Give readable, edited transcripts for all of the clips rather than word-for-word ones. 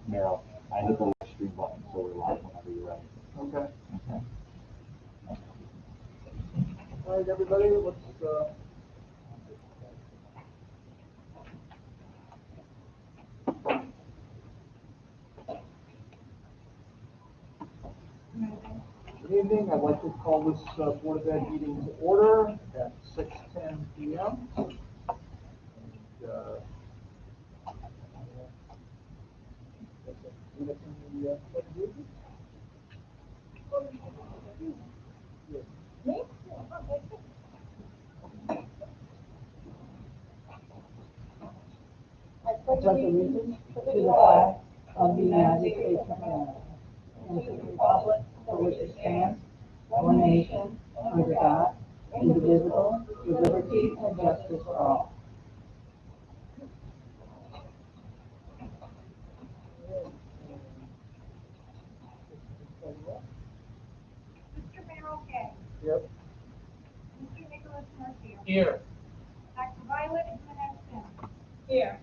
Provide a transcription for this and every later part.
Meryl, I hit the live stream button, so we're live whenever you're ready. Okay. Okay. All right, everybody, let's, good evening. I'd like to call this Board of Ed meeting to order at 6:10 p.m. And, I pledge allegiance to the flag of the United States of America and to the republic for which it stands, one nation, under God, indivisible, with liberty and justice for all. Mr. Merrill K. Yep. Mr. Nicholas Murphy. Here. Dr. Violet Jimenez Sims. Here.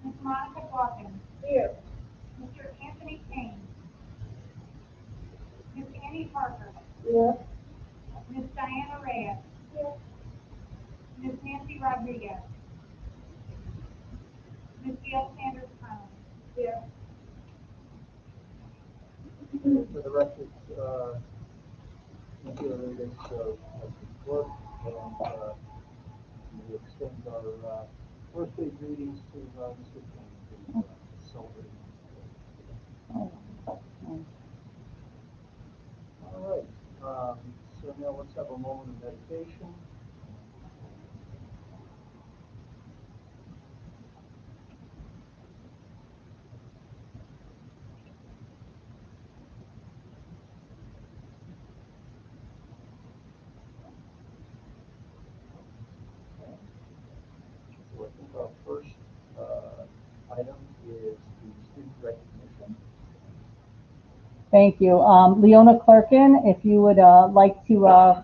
Ms. Monica Dawkins. Here. Mr. Anthony Kane. Ms. Annie Parker. Here. Ms. Diana Reyes. Here. Ms. Nancy Rodriguez. Ms. Gail Sanders Crown. Here. For the record, Miguel Porter has work, and we extend our birthday greetings to Mr. King, who celebrating. All right, so now let's have a moment of meditation. So I think our first item is the student recognition. Thank you. Leona Clerkin, if you would like to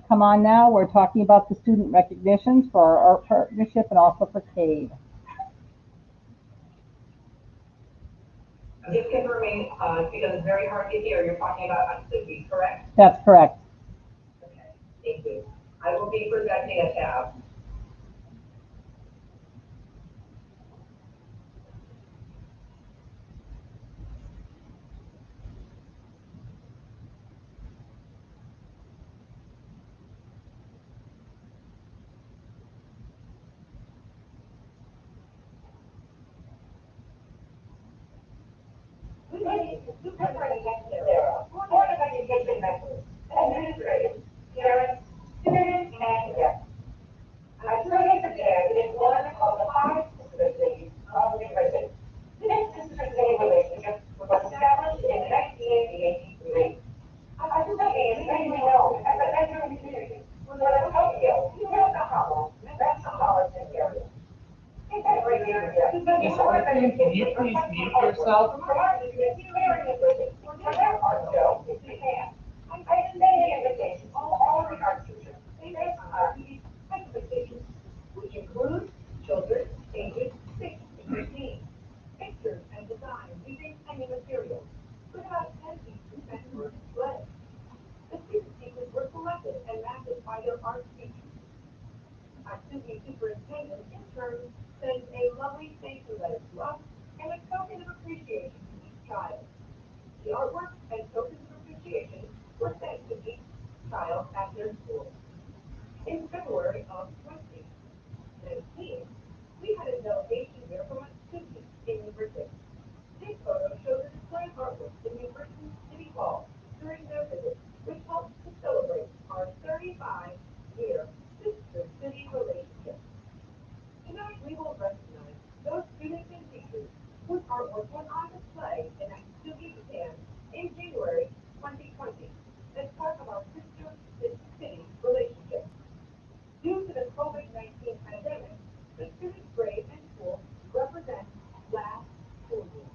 come on now. We're talking about the student recognitions for our art partnership and also for CADE. Just confirming, because it's very hard to hear, you're talking about Untitled, correct? That's correct. Okay, thank you. I will be presenting a tab. Sarah, Board of Education members, administrators, parents, students, and guests. I truly understand it is one of the hardest difficulties of nutrition. This district-day relationship was established in 1983. I should say, as many know, as a veteran community, when I was Tokyo, you know the Hollow, metropolitan area. In that great area, the Board of Education, can you please mute yourself? For their art show, if you can. I extend the invitation to all the art teachers, based on our expectations, which include children ages 6 to 13, pictures and design using any materials, with about 10 pieces meant for display. The student pieces were selected and matched by their art teachers. Our student superintendent, in turn, sends a lovely thank you letter to us and a token of appreciation to each child. The artwork and tokens of appreciation were sent to each child at their school. In February of 2019, we had a delegation here from a student in New Britain. This photo shows a display of artwork in New Britain City Hall during their visit, which helps to celebrate our 35-year sister-city relationship. Tonight, we will recognize those students and teachers whose artwork was on display in Akatsuki, Japan in January 2020 as part of our sister-city relationship. Due to the COVID-19 pandemic, the students' grade and school represent last school year.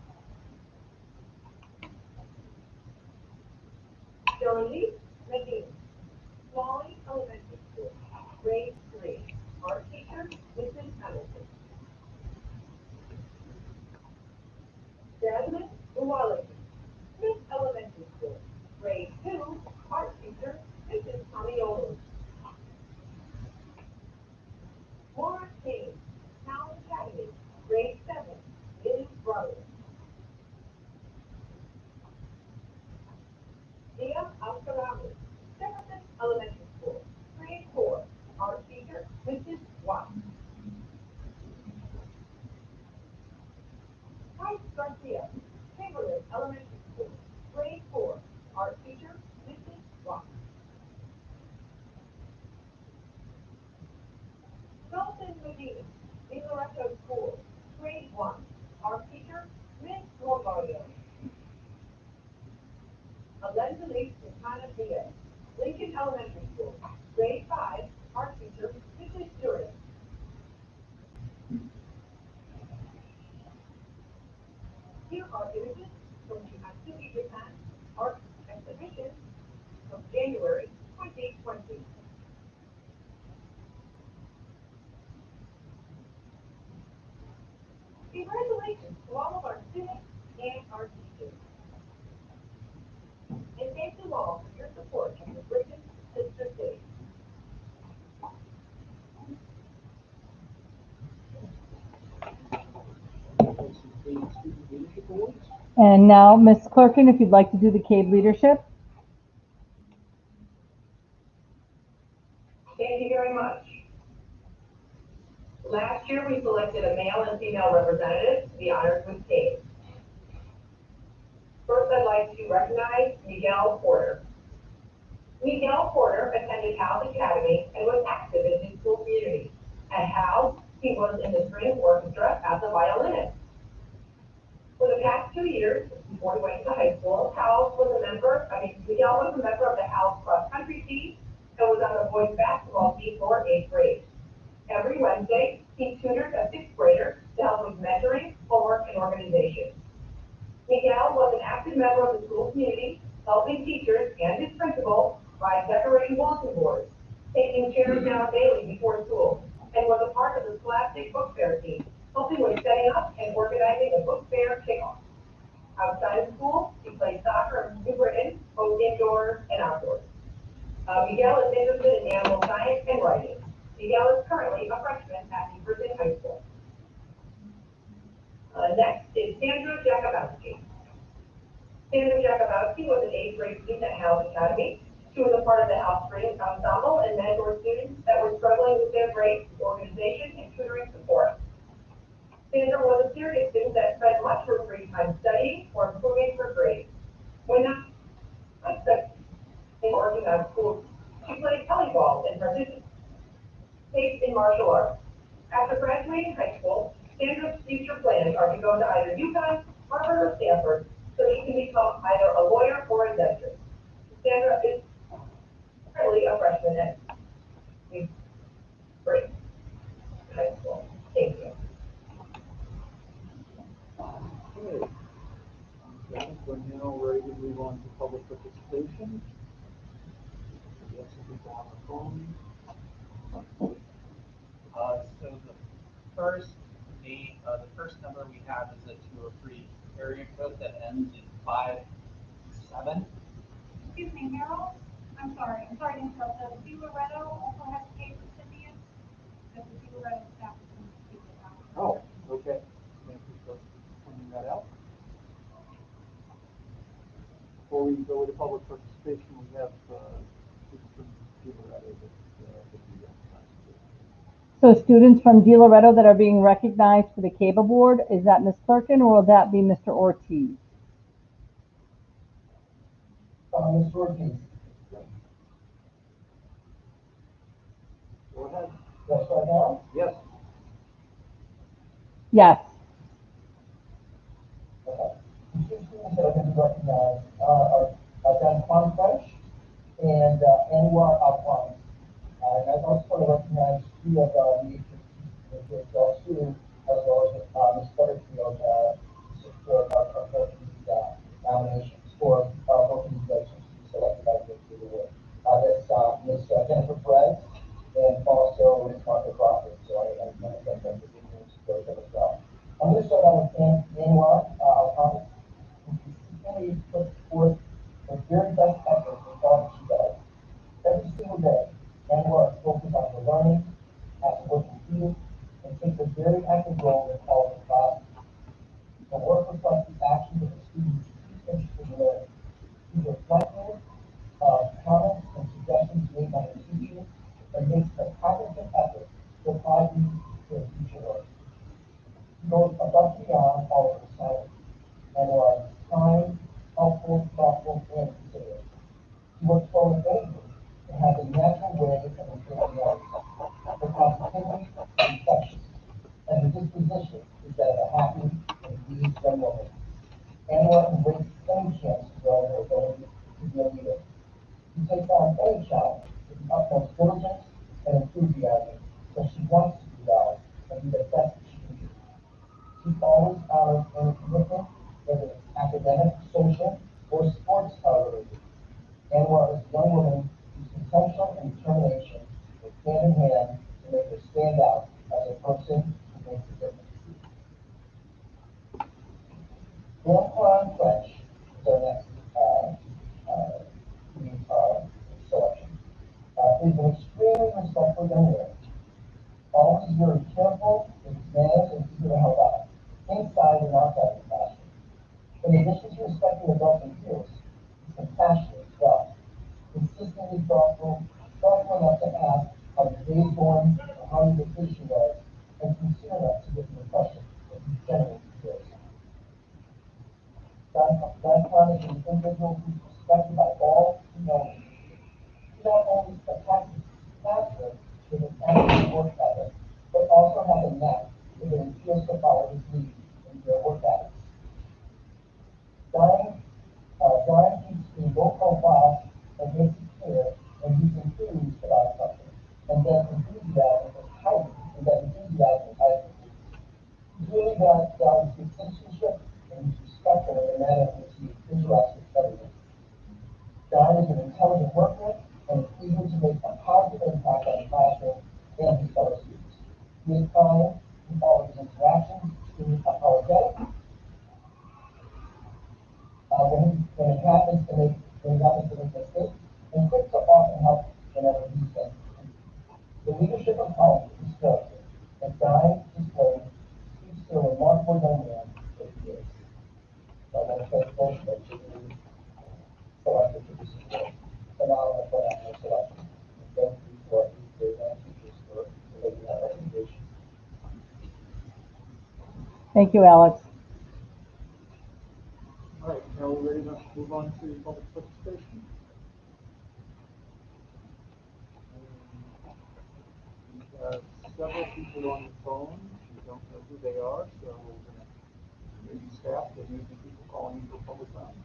Jolie Medina, Wally Elementary School, grade 3, art teacher, Mrs. Hamilton. Jasmine Garcia, Chamberlain Elementary School, grade 4, art teacher, Mrs. Rock. Dalton Medina, De Loretto School, grade 1, art teacher, Ms. Romario. Alendali Quintana Diaz, Lincoln Elementary School, grade 5, art teacher, Mrs. Stewart. Here are images from the Activity Japan Art Exhibition of January 2020. Congratulations to all of our students and our teachers. And thank you all for your support of the Britain Sister City. Student Leadership Awards. And now, Ms. Clerkin, if you'd like to do the CABE leadership. Thank you very much. Last year, we selected a male and female representative to be honored with CABE. First, I'd like to recognize Miguel Porter. Miguel Porter attended Howe's Academy and was active in his school community. At Howe, he was in the string orchestra as a violinist. For the past 2 years, before he went to high school, Miguel was a member of the Howe's cross-country team and was on the boys basketball team for 8th grade. Every Wednesday, he tutored a 6th grader to help with mentoring, homework, and organization. Miguel was an active member of the school community, helping teachers and his principal by decorating bulletin boards, taking chairs down daily before school, and was a part of the Scholastic Book Fair team, helping with setting up and organizing the book fair kickoff. Outside of school, he played soccer in New Britain, both indoors and outdoors. Miguel is interested in animal science and writing. Miguel is currently a freshman at New High School. Next is Sandra Jacobowski. Sandra Jacobowski was an 8th grade student at Howe's Academy. She was a part of the House Strings Ensemble and mentored students that were struggling with their grades, organization, and tutoring support. Sandra was a serious student that spent much of her free time studying or improving her grades. When not working on school, she played volleyball and participated in martial arts. After graduating high school, Sandra's future plans are to go to either UConn, Harvard, or Stanford, so she can become either a lawyer or a dentist. Sandra is currently a freshman at Great High School. Thank you. Okay. I think we're now ready to move on to public participation. We have some people on the phone. So the first number we have is a 203 area code that ends in 57. Excuse me, Harold? I'm sorry to interrupt. Does De Loretto also have CABE recipients? Because the De Loretto staff is going to speak about it. Oh, okay. Thank you for pointing that out. Before we go into public participation, we have people from De Loretto that we recognize. So students from De Loretto that are being recognized for the CABE Award, is that Ms. Clerkin or will that be Mr. Ortiz? Mr. Ortiz. Go ahead. Yes, right now? Yes. Yes. Okay. The two students that are going to be recognized are Dan French and Anwar Afwan. And I'd also want to recognize 3 of the Sue, as well as Ms. Butterfield, for both of these nominations, for both of these elections to be selected by the award. That's Ms. Jennifer Perez and also Ms. Martha Crawford. So I want to thank them for being here to support them as well. I'm going to start out with Anwar Al-Hamis, who consistently puts forth the very best effort in all that she does. Every single day, Anwar is focused on her learning, has to work in field, and takes a very active role in all of the classes. The work reflects the actions of the students she's interested in learning. She's reflective of comments and suggestions made by the teacher and makes a cognizant effort to apply these to her future work. She goes above and beyond all of the assignments. He always honors any commitment, whether it's academic, social, or sports related. Anwar is a young woman whose potential and determination work hand in hand to make her stand out as a person who makes a difference. Antoine French is our next selection. Is an extremely respectful young man. Always very careful with his manners and eager to help out, inside and outside the classroom. In addition to respecting adults and peers, he's compassionate as well. Consistently thoughtful enough to ask how the day's going or how your vacation was, and sincere enough to give an impression that he genuinely cares. Don is an individual who's respected by all who know him. He not only practices classroom with an active work ethic, but also has a knack with an appeals to follow his lead in their work ethics. Don keeps a low profile and makes it clear when he's enthused about something, and that enthusiasm is heightened. He really values good citizenship and he's respectful in the manner in which he interacts with everyone. Don is an intelligent worker and is eager to make a positive impact on the classroom and his fellow students. He is kind in all of his interactions, being apologetic. When he happens to make mistakes, and quick to often help whenever he can. The leadership of home is character, and Don displays speaks to a remarkable young man that he is. So I want to thank both of them for being selected for this award. Phenomenal selection. And thank you to our eighth grade and teachers for making that recommendation. Thank you, Alex. All right, now we're ready to move on to public participation. We have several people on the phone. We don't know who they are, so we're going to maybe staff, there may be people calling in for public comment.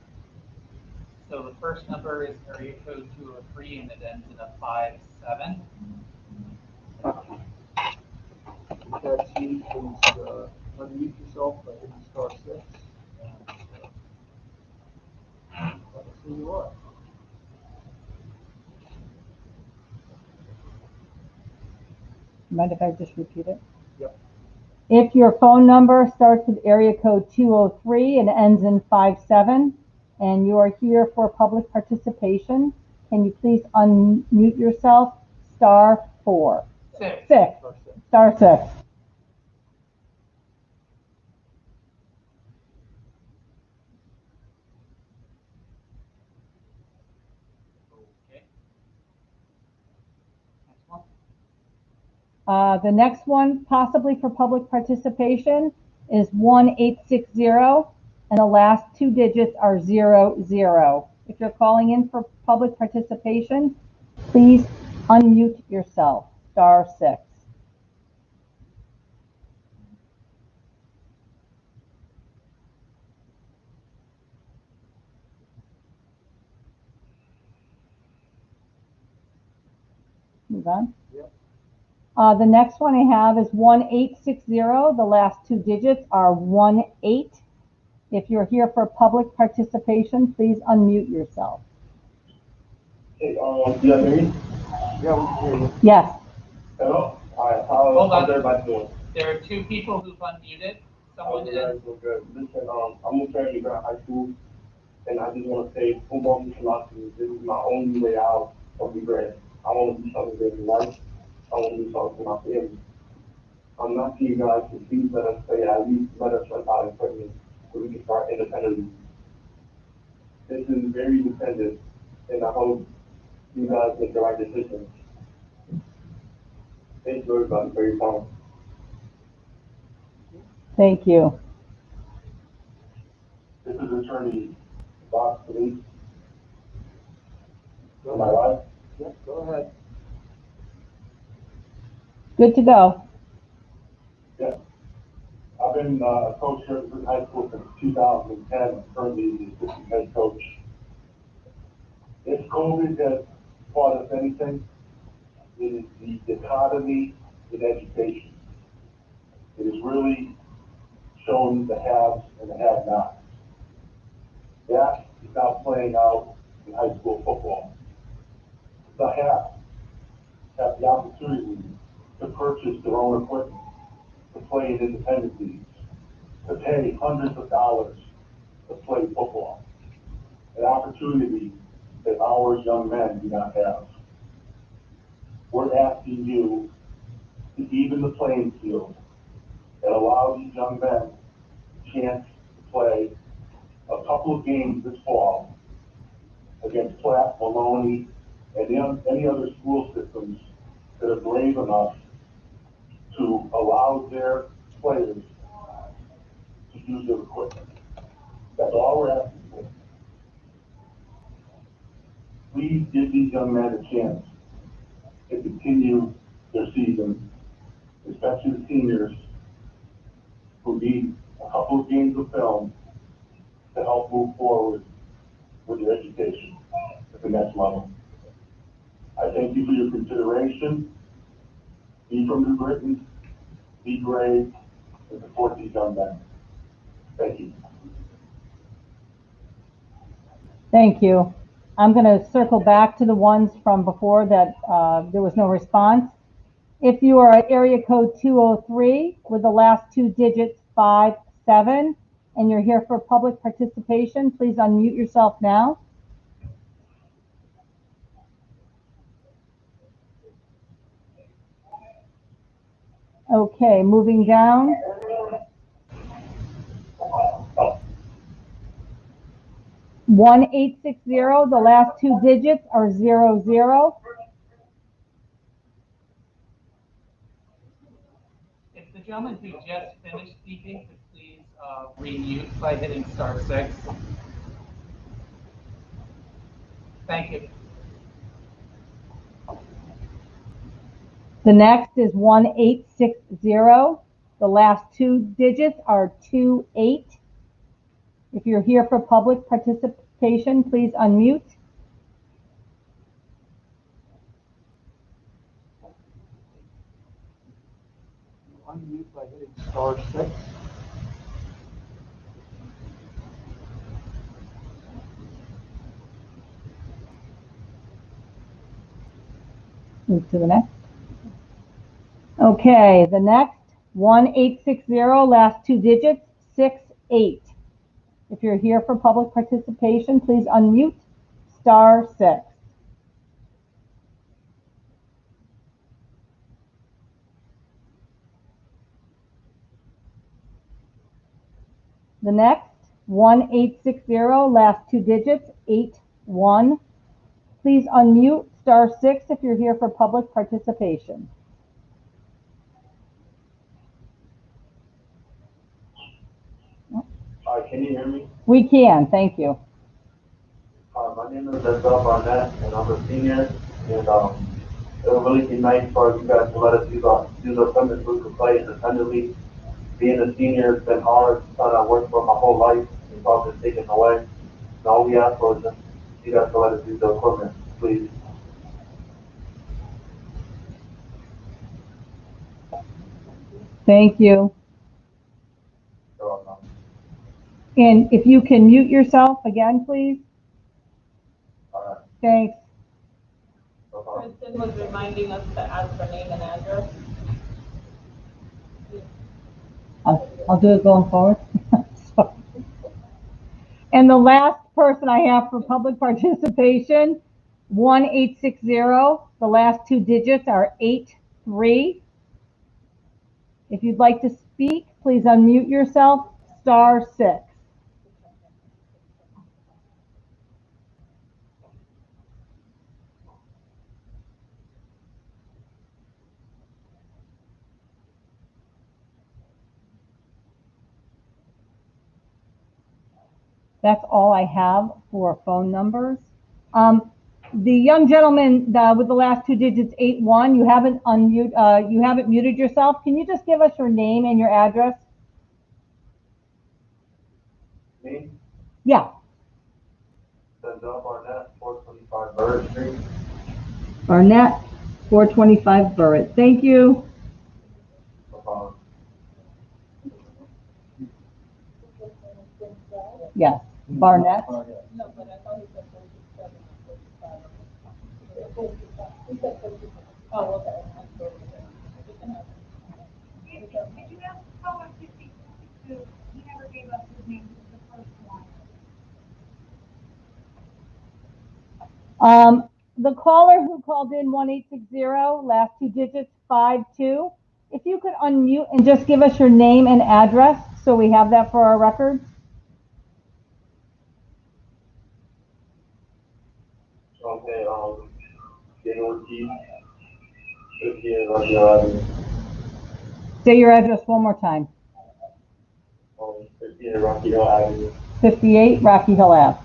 So the first number is area code 203 and it ends in a 57. If that's you, please unmute yourself by hitting *6 and let us who you are. Mind if I just repeat it? Yep. If your phone number starts with area code 203 and ends in 57, and you are here for public participation, can you please unmute yourself? *4. Six. *6. Okay. Next one. The next one, possibly for public participation, is 1860, and the last two digits are 00. If you're calling in for public participation, please unmute yourself. *6. Move on. Yep. The next one I have is 1860. The last two digits are 18. If you're here for public participation, please unmute yourself. Hey, do you hear me? Yeah, we can hear you. Yes. Hello? Alright, Hold on. how's everybody doing? There are two people who've unmuted. Someone You is. guys doing good. Listen, I'm a fan of Grand High School, and I just want to say, football philosophy, this is my only way out of the grade. I want to do something big in life. I want to do something for my family. I'm not seeing you guys to please let us say, at least let us rent out equipment so we can start independently. This is very dependent, and I hope you guys make the right decision. Thank you everybody for your time. Thank you. This is Attorney Box Police. Go Am I ahead. right? Yep, go ahead. Good to go. Yeah. I've been a coach here at high school since 2010, currently the assistant head coach. If COVID has taught us anything, it is the dichotomy in education. It has really shown shown the haves and the have-nots. That is now playing out in high school football. The haves have the opportunity to purchase their own equipment, to play in independent leagues, to pay hundreds of dollars to play football. An opportunity that our young men do not have. We're asking you to even the playing field and allow these young men a chance to play a couple of games this fall against Platt, Maloney, and any other school systems that are brave enough to allow their players to use their equipment. That's all we're asking for. Please give these young men a chance to continue their season, especially the seniors who need a couple of games of film to help move forward with their education at the next level. I thank you for your consideration. Be from New Britain, be brave, and support these young men. Thank you. Thank you. I'm going to circle back to the ones from before that there was no response. If you are at area code 203 with the last two digits 57 and you're here for public participation, please unmute yourself now. Okay, moving down. 1860, the last two digits are 00. If the gentleman who just finished speaking could please remute by hitting *6. Thank you. The next is 1860. The last two digits are 28. If you're here for public participation, please unmute. Unmute by hitting *6. Move to the next. Okay, the next 1860, last two digits 68. If you're here for public participation, please unmute *6. The next 1860, last two digits 81. Please unmute *6 if you're here for public participation. Can you hear me? We can, thank you. My name is Miguel Porter, and I'm a senior. And it would really be nice for you guys to let us use the equipment so we can play independently. Being a senior has been hard. I worked for my whole life, and it's all been taken away. And all we ask for is just you guys to let us use the equipment, please. Thank you. And if you can mute yourself again, please. Thanks. Kristen was reminding us to ask for name and address. I'll do it going forward. And the last person I have for public participation, 1860. The last two digits are 83. If you'd like to speak, please unmute yourself, *6. That's all I have for phone numbers. The young gentleman with the last two digits 81, you haven't muted yourself. Can you just give us your name and your address? Me? Yeah. Barnett, 425 Burrett Street. Barnett, 425 Burrett. Thank you. Yes. Barnett? No, but I thought he said 37 or 45. He said 37. Oh, okay. I'm sorry. We can have it. Did you ask caller 52? He never gave us his name, this is the first one. The caller who called in 1860, last two digits 52. If you could unmute and just give us your name and address so we have that for our records. Okay, January 50 Rocky Hill Say your address one more time. Avenue. 50 Rocky Hill Avenue. 58 Rocky Hill Ave.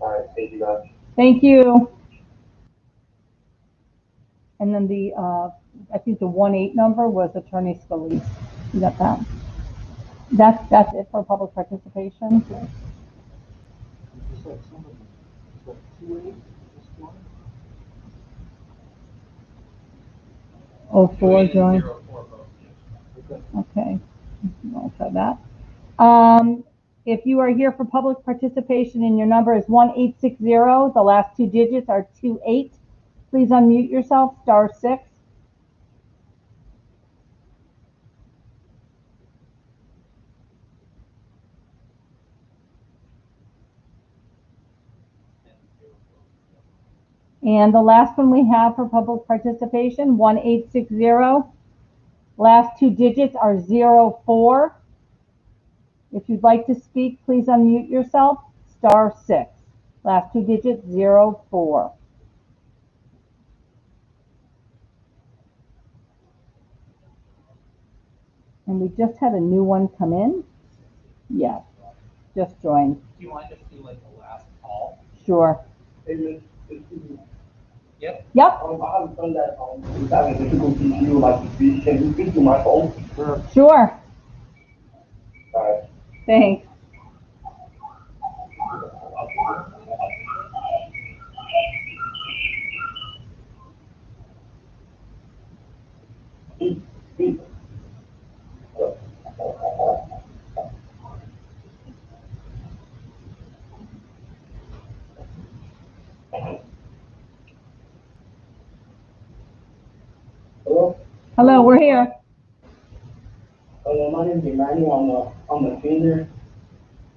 All right, thank you guys. Thank you. And then the, I think the 18 number was Attorney Scalise. You got that? That's it for public participation. You just had somebody, is that 28, this one? 04 join. 04 vote. Okay. Okay. I'll try that. If you are here for public participation and your number is 1860, the last two digits are 28. Please unmute yourself, *6. And the last one we have for public participation, 1860. Last two digits are 04. If you'd like to speak, please unmute yourself, *6. Last two digits, 04. And we just had a new one come in. Yes, just joined. Do you want to just do like the last call? Sure. Hey, Miss, excuse me. Yep. Yep. I have a son that is having difficulty. He would like to speak. Can you speak to my phone? Sure. All right. Thanks. Speak. Hello? Hello, we're here. Hello, my name is Emmanuel. I'm a senior,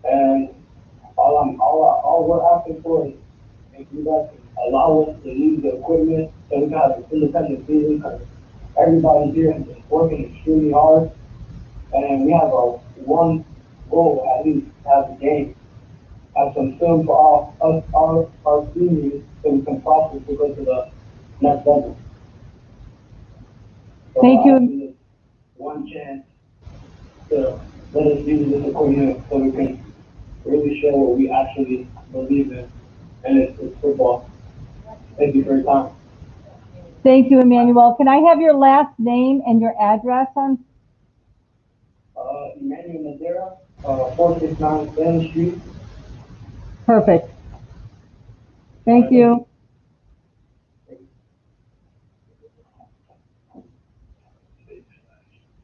and all we're asking for is if you guys can allow us to use the equipment so we can have an independent season, because everybody here has been working extremely hard, and we have one goal at least to have the game, have some film for our seniors so we can process to go to the next level. So Thank we're you. asking this one chance to let us use this equipment so we can really show what we actually believe in, and it's football. Thank you for your time. Thank you, Emmanuel. Can I have your last name and your address on? Emmanuel Madera, 469 Stanley Street. Perfect. Thank you.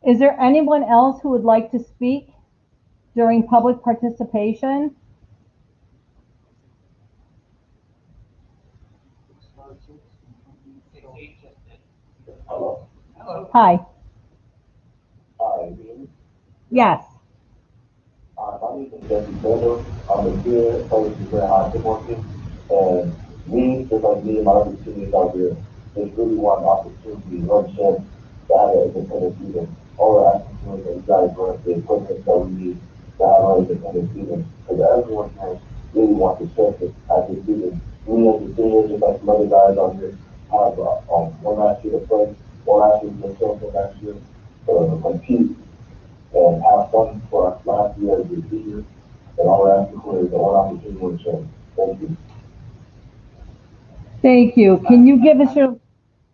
Is there anyone else who would like to speak during public participation? Hello. Hello. Hi. Hi, Yes. my name is Jesse Taylor. I'm a senior public sector at Jacobowski, and me, just like me and my other seniors out there, just really want an opportunity, one chance to have an independent season. All we're asking for is that you guys run the equipment that we need to have an independent season, because everyone here really wants to surface at this season. We as the seniors, just like some other guys out here, have one last year to play, one last year to get something next year to compete and have fun for our last year as a senior. And all we're asking for is one opportunity to change. Thank you. Thank you. Can you give us your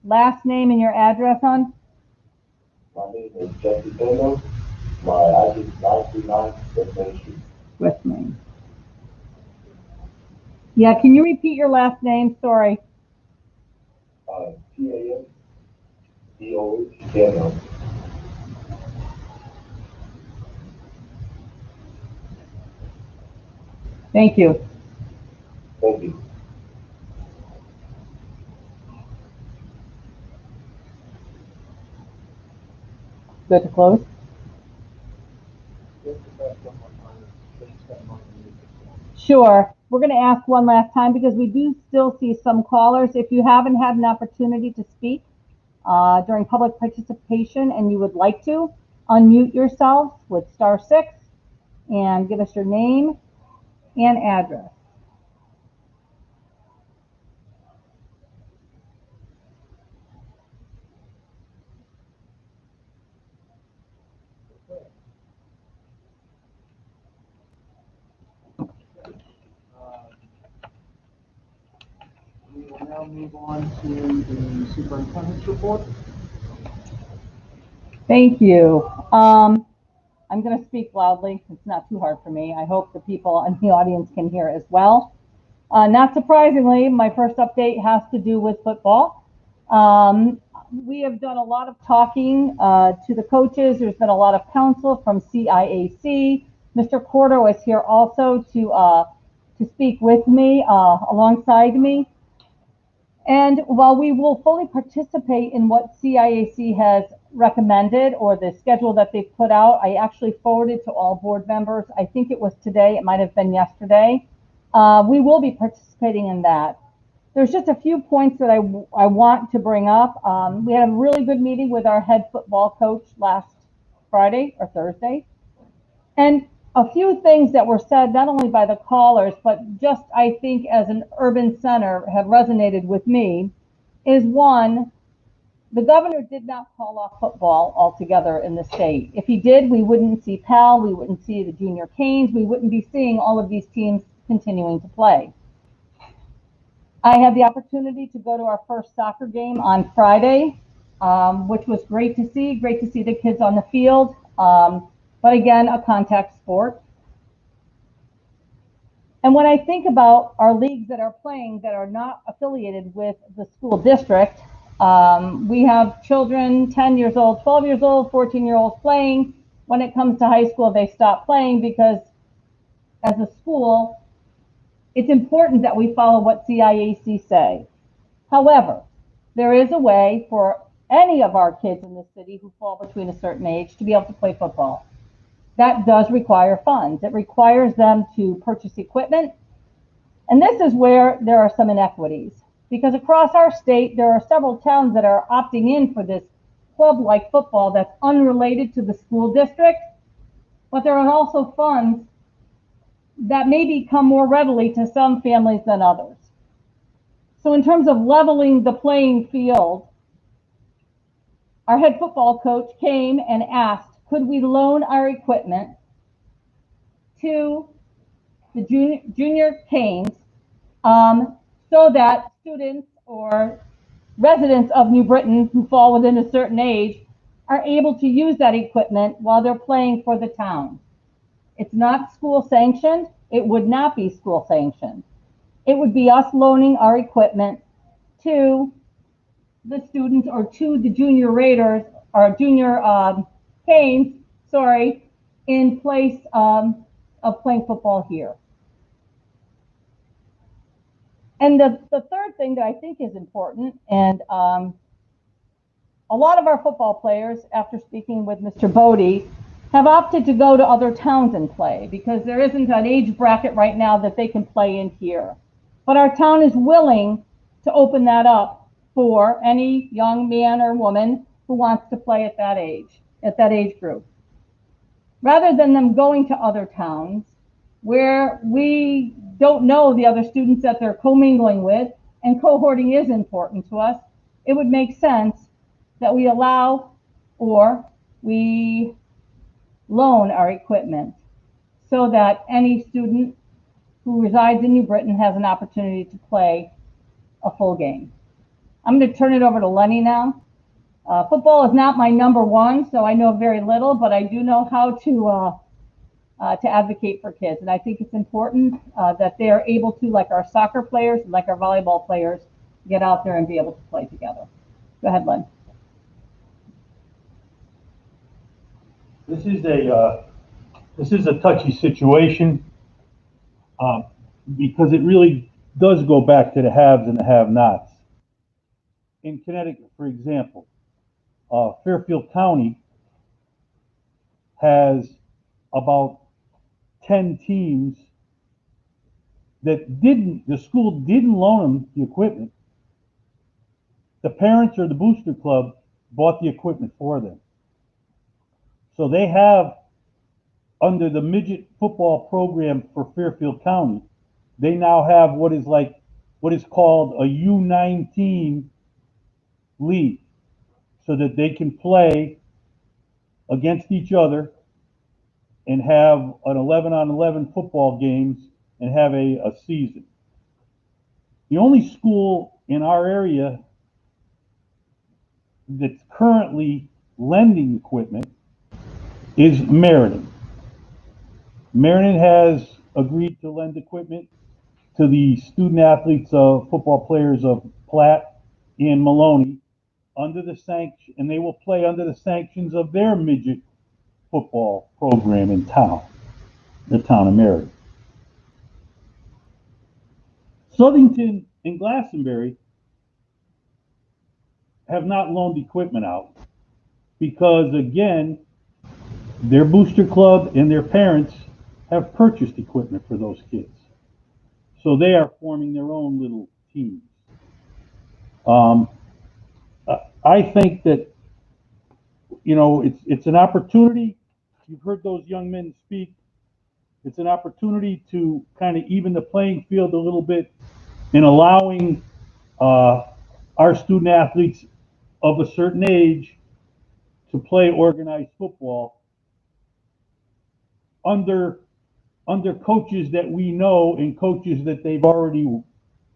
last name and your address on? My name is Jesse Taylor. My address is 939 West Main Street. West Main. Yeah, can you repeat your last name? Sorry. TAMDOH. Thank you. Thank you. Good to close? Sure. We're going to ask one last time because we do still see some callers. If you haven't had an opportunity to speak during public participation and you would like to, unmute yourself with *6 and give us your name and address. We will now move on to the superintendent's report. Thank you. I'm going to speak loudly. It's not too hard for me. I hope the people in the audience can hear as well. Not surprisingly, my first update has to do with football. We have done a lot of talking to the coaches. There's been a lot of counsel from CIAC. Mr. Porter was here also to speak with me, alongside me. And while we will fully participate in what CIAC has recommended or the schedule that they've put out, I actually forwarded to all board members. I think it was today, it might have been yesterday. We will be participating in that. There's just a few points that I want to bring up. We had a really good meeting with our head football coach last Friday or Thursday. And a few things that were said, not only by the callers, but just I think as an urban center have resonated with me, is one, the governor did not call off football altogether in the state. If he did, we wouldn't see PAL, we wouldn't see the junior Canes, we wouldn't be seeing all of these teams continuing to play. I had the opportunity to go to our first soccer game on Friday, which was great to see the kids on the field. But again, a contact sport. And when I think about our leagues that are playing that are not affiliated with the school district, we have children 10 years old, 12 years old, 14-year-olds playing. When it comes to high school, they stop playing because as a school, it's important that we follow what CIAC say. However, there is a way for any of our kids in the city who fall between a certain age to be able to play football. That does require funds. It requires them to purchase equipment. And this is where there are some inequities, because across our state, there are several towns that are opting in for this club-like football that's unrelated to the school district, but there are also funds that maybe come more readily to some families than others. So in terms of leveling the playing field, our head football coach came and asked, could we loan our equipment to the junior Canes so that students or residents of New Britain who fall within a certain age are able to use that equipment while they're playing for the town. It's not school sanctioned. It would not be school sanctioned. It would be us loaning our equipment to the students or to the junior Raiders or junior Canes, in place of playing football here. And the third thing that I think is important, and a lot of our football players, after speaking with Mr. Bodie, have opted to go to other towns and play because there isn't an age bracket right now that they can play in here. But our town is willing to open that up for any young man or woman who wants to play at that age group. Rather than them going to other towns where we don't know the other students that they're commingling with, and cohorting is important to us, it would make sense that we allow or we loan our equipment so that any student who resides in New Britain has an opportunity to play a full game. I'm going to turn it over to Lenny now. Football is not my number one, so I know very little, but I do know how to advocate for kids. And I think it's important that they are able to, like our soccer players, like our volleyball players, get out there and be able to play together. Go ahead, Len. This is a touchy situation. because it really does go back to the haves and the have-nots. In Connecticut, for example, Fairfield County has about 10 teams that the school didn't loan them the equipment. The parents or the booster club bought the equipment for them. So they have, under the midget football program for Fairfield County, they now have what is called a U19 league, so that they can play against each other and have an 11-on-11 football games and have a season. The only school in our area that's currently lending equipment is Meriden. Meriden has agreed to lend equipment to the student athletes of football players of Platt and Maloney under the sanction, and they will play under the sanctions of their midget football program in town, the town of Meriden. Southington and Glastonbury have not loaned equipment out because, again, their booster club and their parents have purchased equipment for those kids. So they are forming their own little teams. I think that, it's an opportunity. You've heard those young men speak. It's an opportunity to kind of even the playing field a little bit in allowing our student athletes of a certain age to play organized football under coaches that we know and coaches that they've already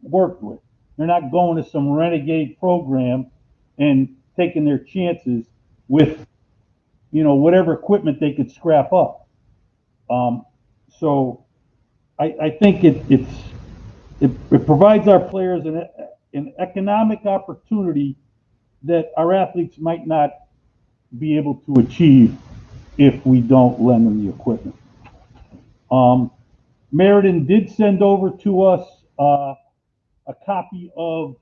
worked with. They're not going to some renegade program and taking their chances with, whatever equipment they could scrap up. So I think it provides our players an economic opportunity that our athletes might not be able to achieve if we don't lend them the equipment. Meriden did send over to us a copy of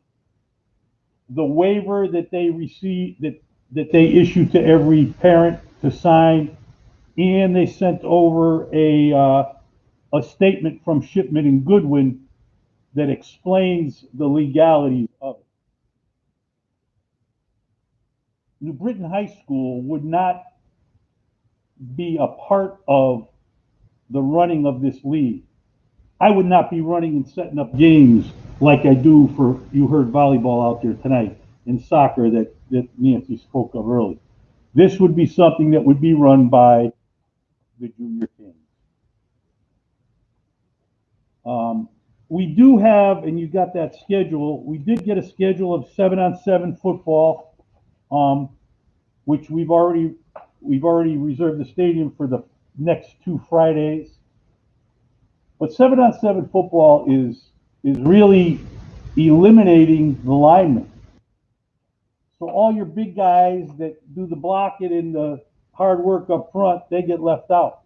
the waiver that they received, that they issue to every parent to sign, and they sent over a statement from Shipman and Goodwin that explains the legalities of it. New Britain High School would not be a part of the running of this league. I would not be running and setting up games like I do for, you heard volleyball out there tonight, and soccer that Nancy spoke of earlier. This would be something that would be run by the junior teams. We do have, and you got that schedule, we did get a schedule of 7-on-7 football, which we've already reserved the stadium for the next 2 Fridays. But 7-on-7 football is really eliminating the linemen. So all your big guys that do the blocking and the hard work up front, they get left out.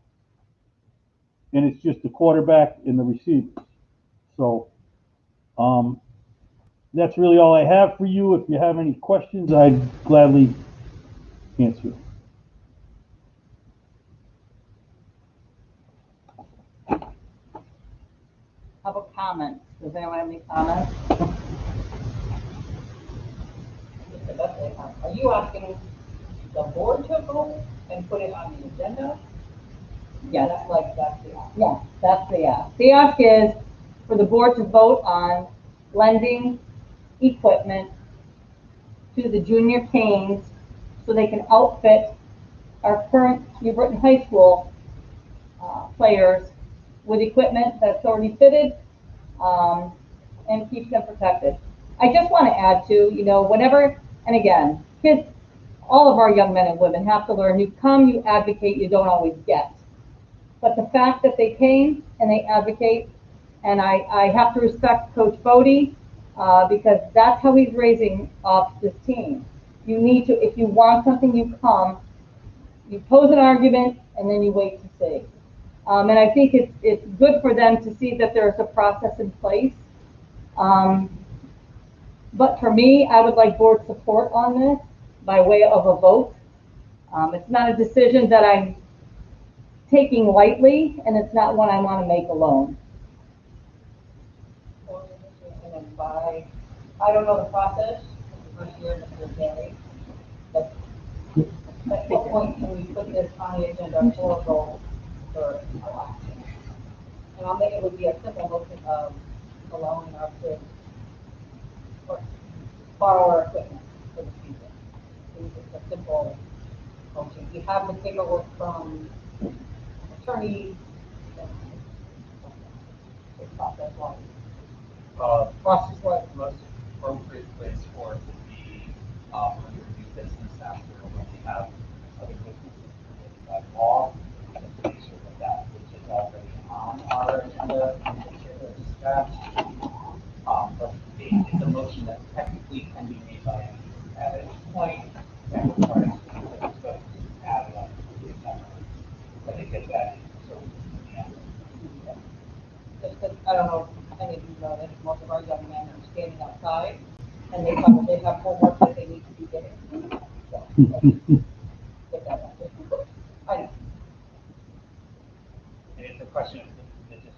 And it's just the quarterback and the receivers. So that's really all I have for you. If you have any questions, I'd gladly answer. How about comments? Does anyone have any comments? Are you asking the board to vote and put it on the agenda? Yes. That's the ask. Yes, that's the ask. The ask is for the board to vote on lending equipment to the junior canes so they can outfit our current New Britain High School players with equipment that's already fitted and keeps them protected. I just want to add to, whenever, and again, kids, all of our young men and women have to learn, you come, you advocate, you don't always get. But the fact that they came and they advocate, and I have to respect Coach Bodie because that's how he's raising up this team. You need to, if you want something, you come, you pose an argument, and then you wait to see. And I think it's good for them to see that there's a process in place. But for me, I would like board support on this by way of a vote. It's not a decision that I'm taking lightly, and it's not one I want to make alone. And then by, I don't know the process, the first year, Mr. Gary, but at what point can we put this on the agenda for a goal for action? And I'll make it would be a simple motion of allowing our kids or borrow our equipment for the future. It's just a simple motion. We have the paperwork from attorneys, it's process wise. Process wise, the most appropriate place for it would be under new business after when we have other businesses that law, to make sure that that which is already on our agenda and make sure that it's dispatched. But it's a motion that technically can be made by anyone at any point that requires to add it up to the agenda. But they get that so yeah. Just because, I don't know if any of you know that most of our young men are standing outside and they probably have homework that they need to be getting. So, get that out there. I know. And it's a question of the just.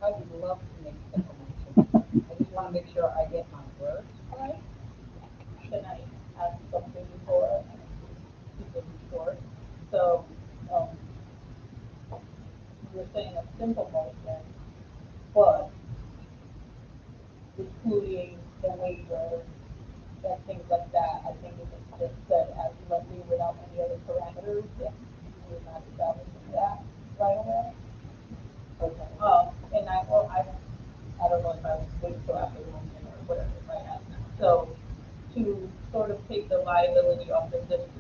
I would love to make simple motion. I just want to make sure I get my words right. Can I add something before people report? So, you're saying a simple motion, but including the waivers and things like that, I think if it's just said as likely without any other parameters, then we're not establishing that right away. Okay. And I don't know if I was waiting till after the motion or whatever, if I asked now. So, to sort of take the liability off the district,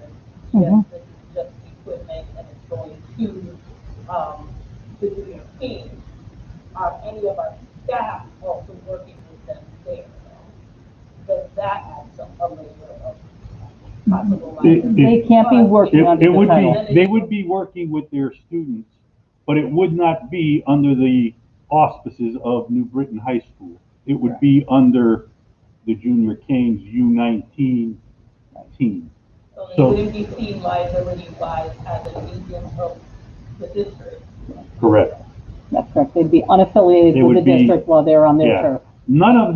yes, this is just equipment and it's going to, the junior team. Are any of our staff also working with them there? Does that add a layer of possible liability? They can't be working under It the would title. be, they would be working with their students, but it would not be under the auspices of New Britain High School. It would be under the Junior Canes U19 team. So they So- wouldn't be seen liability-wise as an agent of the district. Correct. That's correct. They'd be unaffiliated They with the would be- district while they're on their Yeah. turf. None of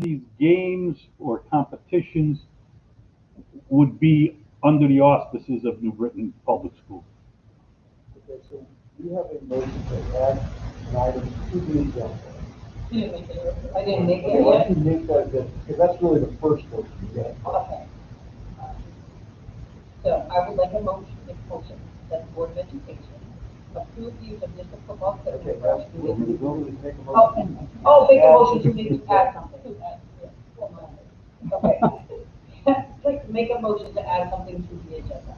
these games or competitions would be under the auspices of New Britain Public Schools. Okay, so you have a motion to add an item to the agenda. You didn't make it. I didn't make Okay, it why yet. don't you make that, because that's really the first motion you get. Okay. So I would like a motion that the Board of Education approve the use of district football Okay, equipment. that's, what we need to do is make a Oh, motion. make a motion to make, add something. To add, yeah. Okay. Like, make a motion to add something to the agenda.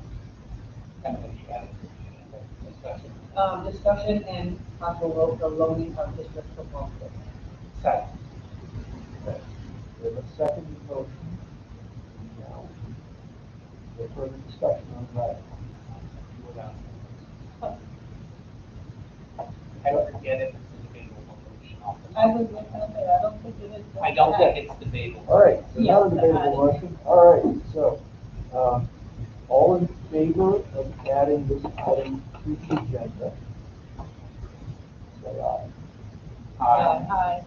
Kind of what you added to the discussion. Discussion and possible loaning of district football equipment. Second. Okay. We have a second motion. Now, the further discussion on that. I don't forget if it's a debatable motion off the I top. was just gonna say, I don't think it is. I don't think it's debatable. All right, so now the Yeah, debatable adding. motion. All right, so, all in favor of adding this item to the agenda? Say aye. Aye.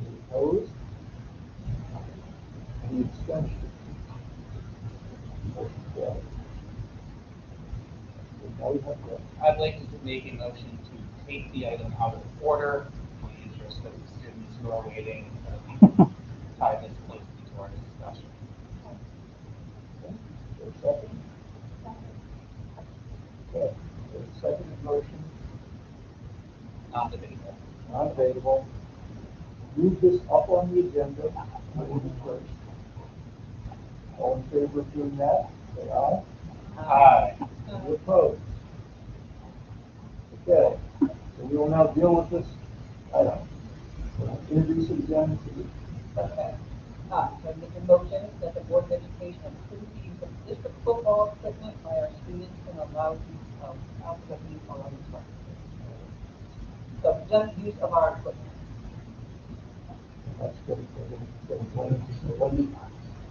Any opposed? Any abstentions? Motion carried. So now we have the I'd like to make a motion to take the item out of order in the interest of the students who are waiting, tie this closely to our discussion. For a second? Okay, so the second motion, Non-debatable. non-debatable. Move this up on the agenda, November 1st. All in favor of doing that, say aye. Aye. Any opposed? Okay, so we will now deal with this item. Introduce it again. Okay. So I make a motion that the Board of Education approve the use of district football equipment by our students and allow use of outside use of our instructors. So just use of our equipment. That's good.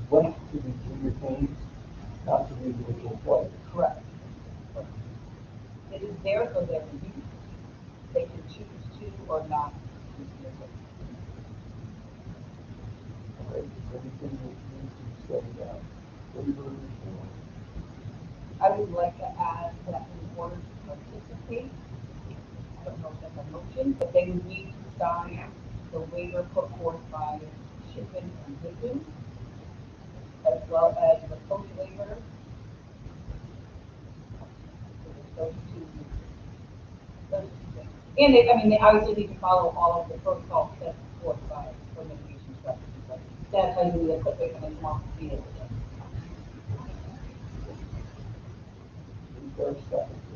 Went to the junior teams, not to the individual players. Correct. It is there for their use. They can choose to or not use the equipment. Okay, is anything that needs to be said about waivers or? I would like to add that in order to participate, I don't know if that's a motion, but they would need to sign the waiver put forth by Shippen and Hicken, as well as the coach waiver. So those two things. And they, I mean, they obviously need to follow all of the protocols set forth by mitigation strategies, but that's how you equipment and want to be able to. Is there a second to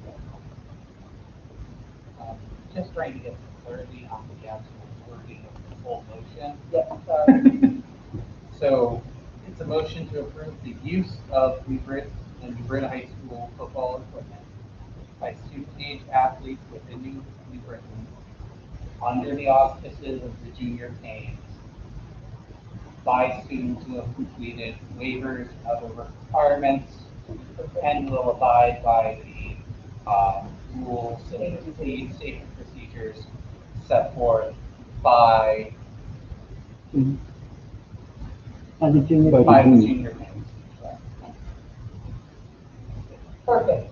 that? Just trying to get some clarity on the actual wording of the full motion. Yes, sorry. So it's a motion to approve the use of New Britain High School football equipment by student-age athletes within New Britain under the auspices of the junior Canes by students who have completed waivers of the requirements and will abide by the rules and safety procedures set forth by By the junior. by the junior Canes. Perfect.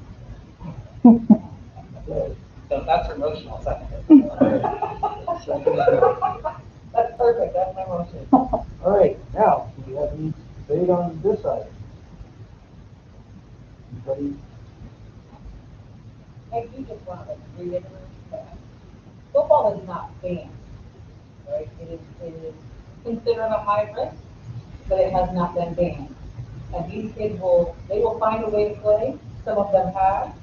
Okay. So that's your motion, I'll second it. Second is good. That's perfect, that's my motion. All right, now, do we have any debate on this item? Anybody? I do just want to reiterate that football is not banned, right? It is considered a high risk, but it has not been banned. And these kids they will find a way to play. Some of them have.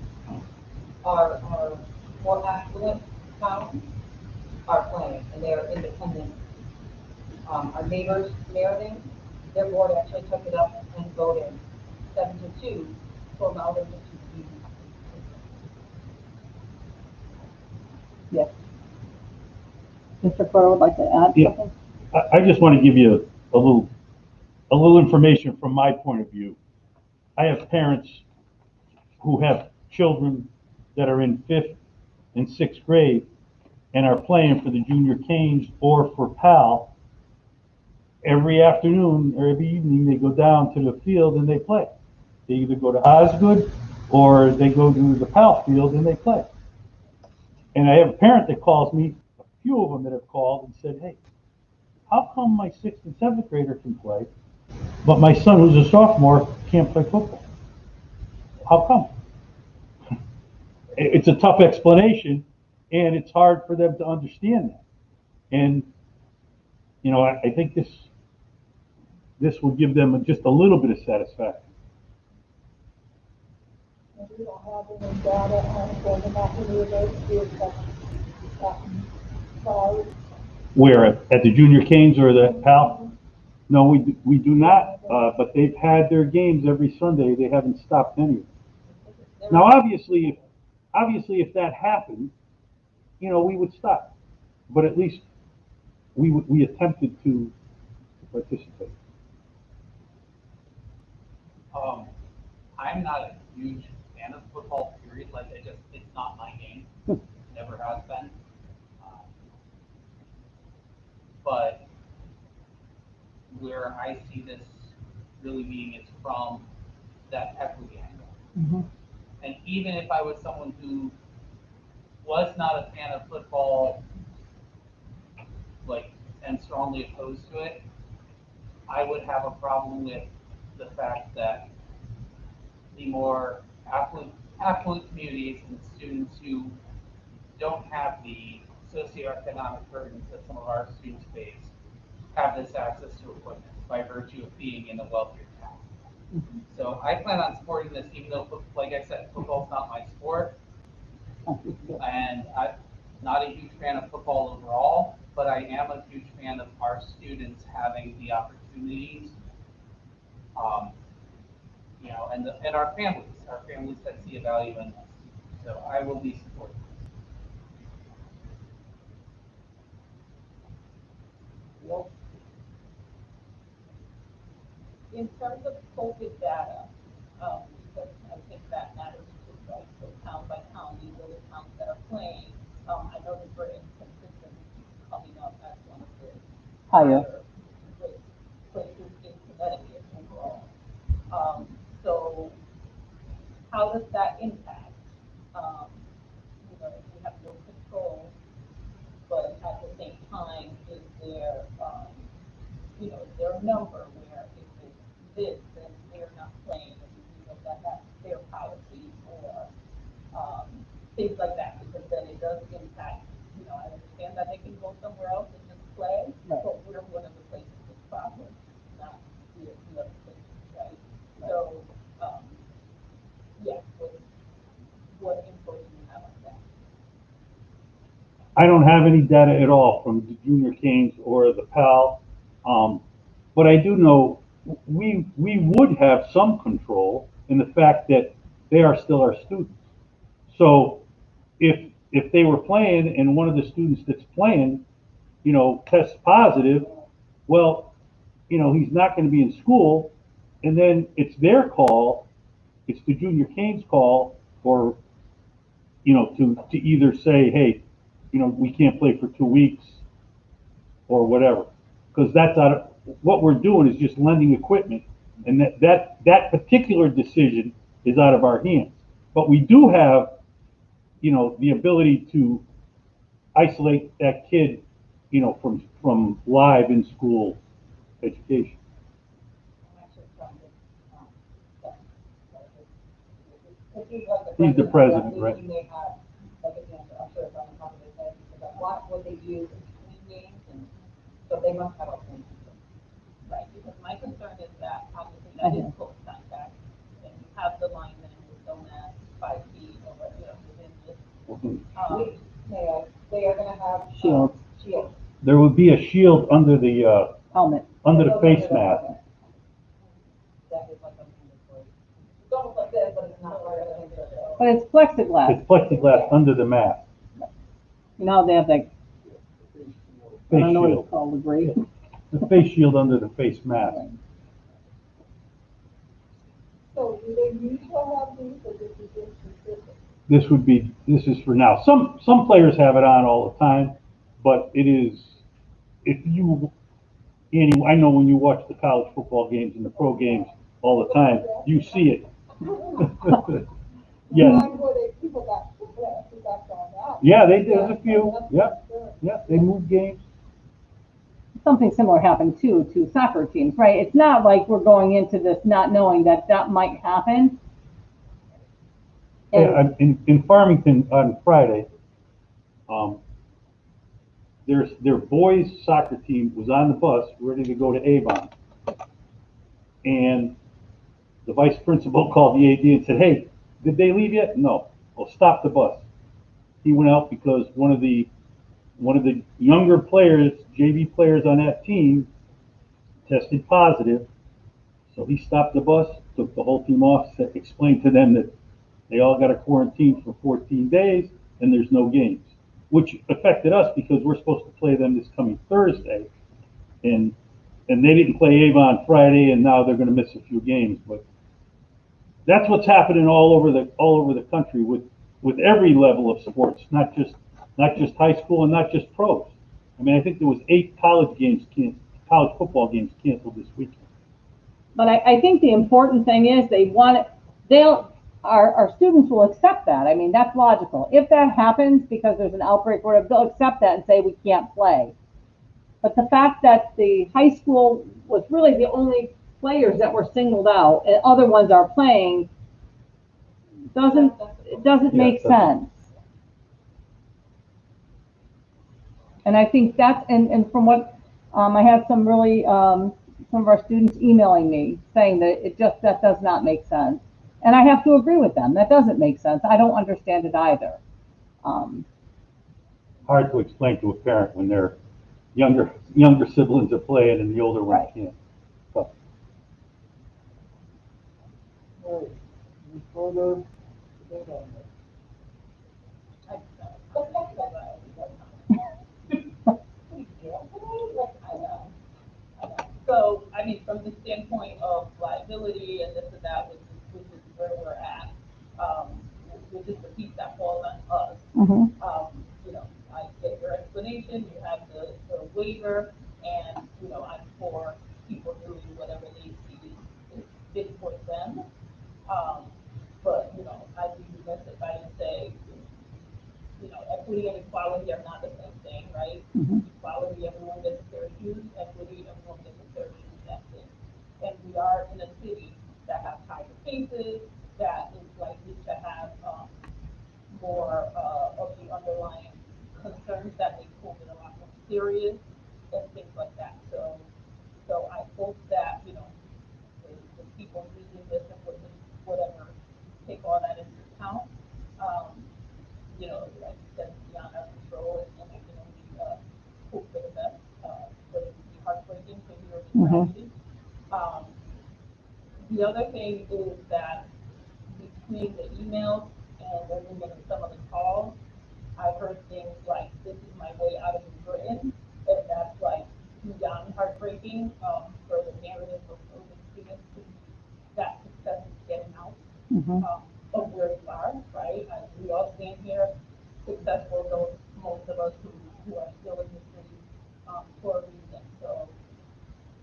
Our more affluent towns are playing, and they are independent. Our neighbors, Meriden, their board actually took it up and voted 7-2 to allow them to compete. Yes. Mr. Porter would like to add Yeah. something? I just want to give you a little information from my point of view. I have parents who have children that are in 5th and 6th grade and are playing for the junior Canes or for PAL. Every afternoon or every evening, they go down to the field and they play. They either go to Osgood or they go to the PAL field and they play. And I have a parent that calls me, a few of them that have called and said, hey, how come my 6th and 7th grader can play, but my son who's a sophomore can't play football? How come? It's a tough explanation, and it's hard for them to understand that. And, you know, I think this will give them just a little bit of satisfaction. We don't have any data on whether or not the university is sorry. Where, at the junior Canes or the PAL? No, we do not, but they've had their games every Sunday. They haven't stopped any of them. Now, obviously, if that happened, you know, we would stop. But at least we attempted to participate. I'm not a huge fan of football, period. Like, it's not my game. Never has been. But where I see this really being is from that equity angle. Mm-hmm. And even if I was someone who was not a fan of football, like, and strongly opposed to it, I would have a problem with the fact that the more affluent communities and students who don't have the socioeconomic burdens that some of our students face have this access to equipment by virtue of being in a wealthier town. Mm-hmm. So I plan on supporting this, even though, like I said, football's not my sport, and I'm not a huge fan of football overall. but I am a huge fan of our students having the opportunities, um, and our families that see a value in this. So I will be supporting this. In terms of COVID data, because I think that matters too, right? So town by town, these are the towns that are playing. I know that we're inconsistent coming up as one of the Higher. risk places in Connecticut overall. So how does that impact? If we have no control, but at the same time, is there, is there a number where if it's this, then they're not playing, and that's their policy, or, things like that, because then it does impact, I understand that they can go somewhere else and just play, Right. but we're one of the places with problems, not the other places, right? So, yeah, what info do you have on that? I don't have any data at all from the junior Canes or the PAL. But I do know we would have some control in the fact that they are still our students. So if they were playing and one of the students that's playing, tests positive, well, he's not going to be in school, and then it's their call, it's the junior Canes call, or to either say, hey, we can't play for 2 weeks or whatever, because that's out of what we're doing is just lending equipment, and that particular decision is out of our hands. But we do have, the ability to isolate that kid, from live in school education. I'm actually trying to, yeah, He's the president, right? He may have, like, an answer, I'm sure it's on the top of his head, but what would they do in between games, and so they must have a plan. Right, because my concern is that obviously that is close contact, and you have the linemen with no mask, 5 feet, or, within this. They are gonna have. Shields. Shields. There would be a shield under the Helmet. face mask. That is like a mandatory. It's almost like this, but it's not right. But it's plexiglass. It's plexiglass under the mask. They have that, I Face don't know what shield. it's called, the brace. The face shield under the face mask. So do they usually have these, or this is just specific? This is for now. Some players have it on all the time, but it is, Annie, I know when you watch the college football games and the pro games all the time, you see it. Yes. Yeah, they did a few. Yeah, they moved games. Something similar happened too to soccer teams, right? It's not like we're going into this not knowing that might happen. Yeah, in Farmington on Friday, their boys soccer team was on the bus ready to go to Avon, and the vice principal called the AD and said, "Hey, did they leave yet?" "No." "Well, stop the bus." He went out because one of the younger players, JV players on that team, tested positive. So he stopped the bus, took the whole team off, explained to them that they all got to quarantine for 14 days and there's no games, which affected us because we're supposed to play them this coming Thursday, and they didn't play Avon Friday, and now they're going to miss a few games. But that's what's happening all over the country with every level of sports, not just high school and not just pros. I mean, I think there was 8 college football games canceled this weekend. But I think the important thing is our students will accept that. I mean, that's logical. If that happens because there's an outbreak or whatever, they'll accept that and say we can't play. But the fact that the high school was really the only players that were singled out and other ones are playing doesn't make sense. And I think that's, and from what, I had some of our students emailing me saying that that does not make sense. And I have to agree with them. That doesn't make sense. I don't understand it either. Hard to explain to a parent when they're younger siblings are playing and the older ones Right. can't. So, All right, any further debate on this? So, I mean, from the standpoint of liability and this and that, which is where we're at, which is the piece that falls on us. Mm-hmm. You know, I get your explanation, you have the waiver, and, you know, I'm for people doing whatever they see is fit for them. Um, but, you know, I'd be remiss if I didn't say, you know, equity and equality are not the same thing, right? Mhm. Equality, everyone gets a pair of shoes, equity, everyone gets a pair of shoes, that's it. And we are in a city that has higher cases, that is likely to have, more, of the underlying concerns that make COVID a lot more serious and things like that. So I hope that, you know, the people reading this and whatever, take all that into account. Um, you know, like you said, it's beyond our control, and I can only, hope for the best, but it would be heartbreaking to hear of the Mhm. tragedy. Um, the other thing is that between the emails and even some of the calls, I've heard things like, this is my way out of Britain, and that's like beyond heartbreaking, for the narrative of the students to be that success is getting out, Mhm. of where you are, right? We all stand here successful, though most of us who are still in the city, for a reason. So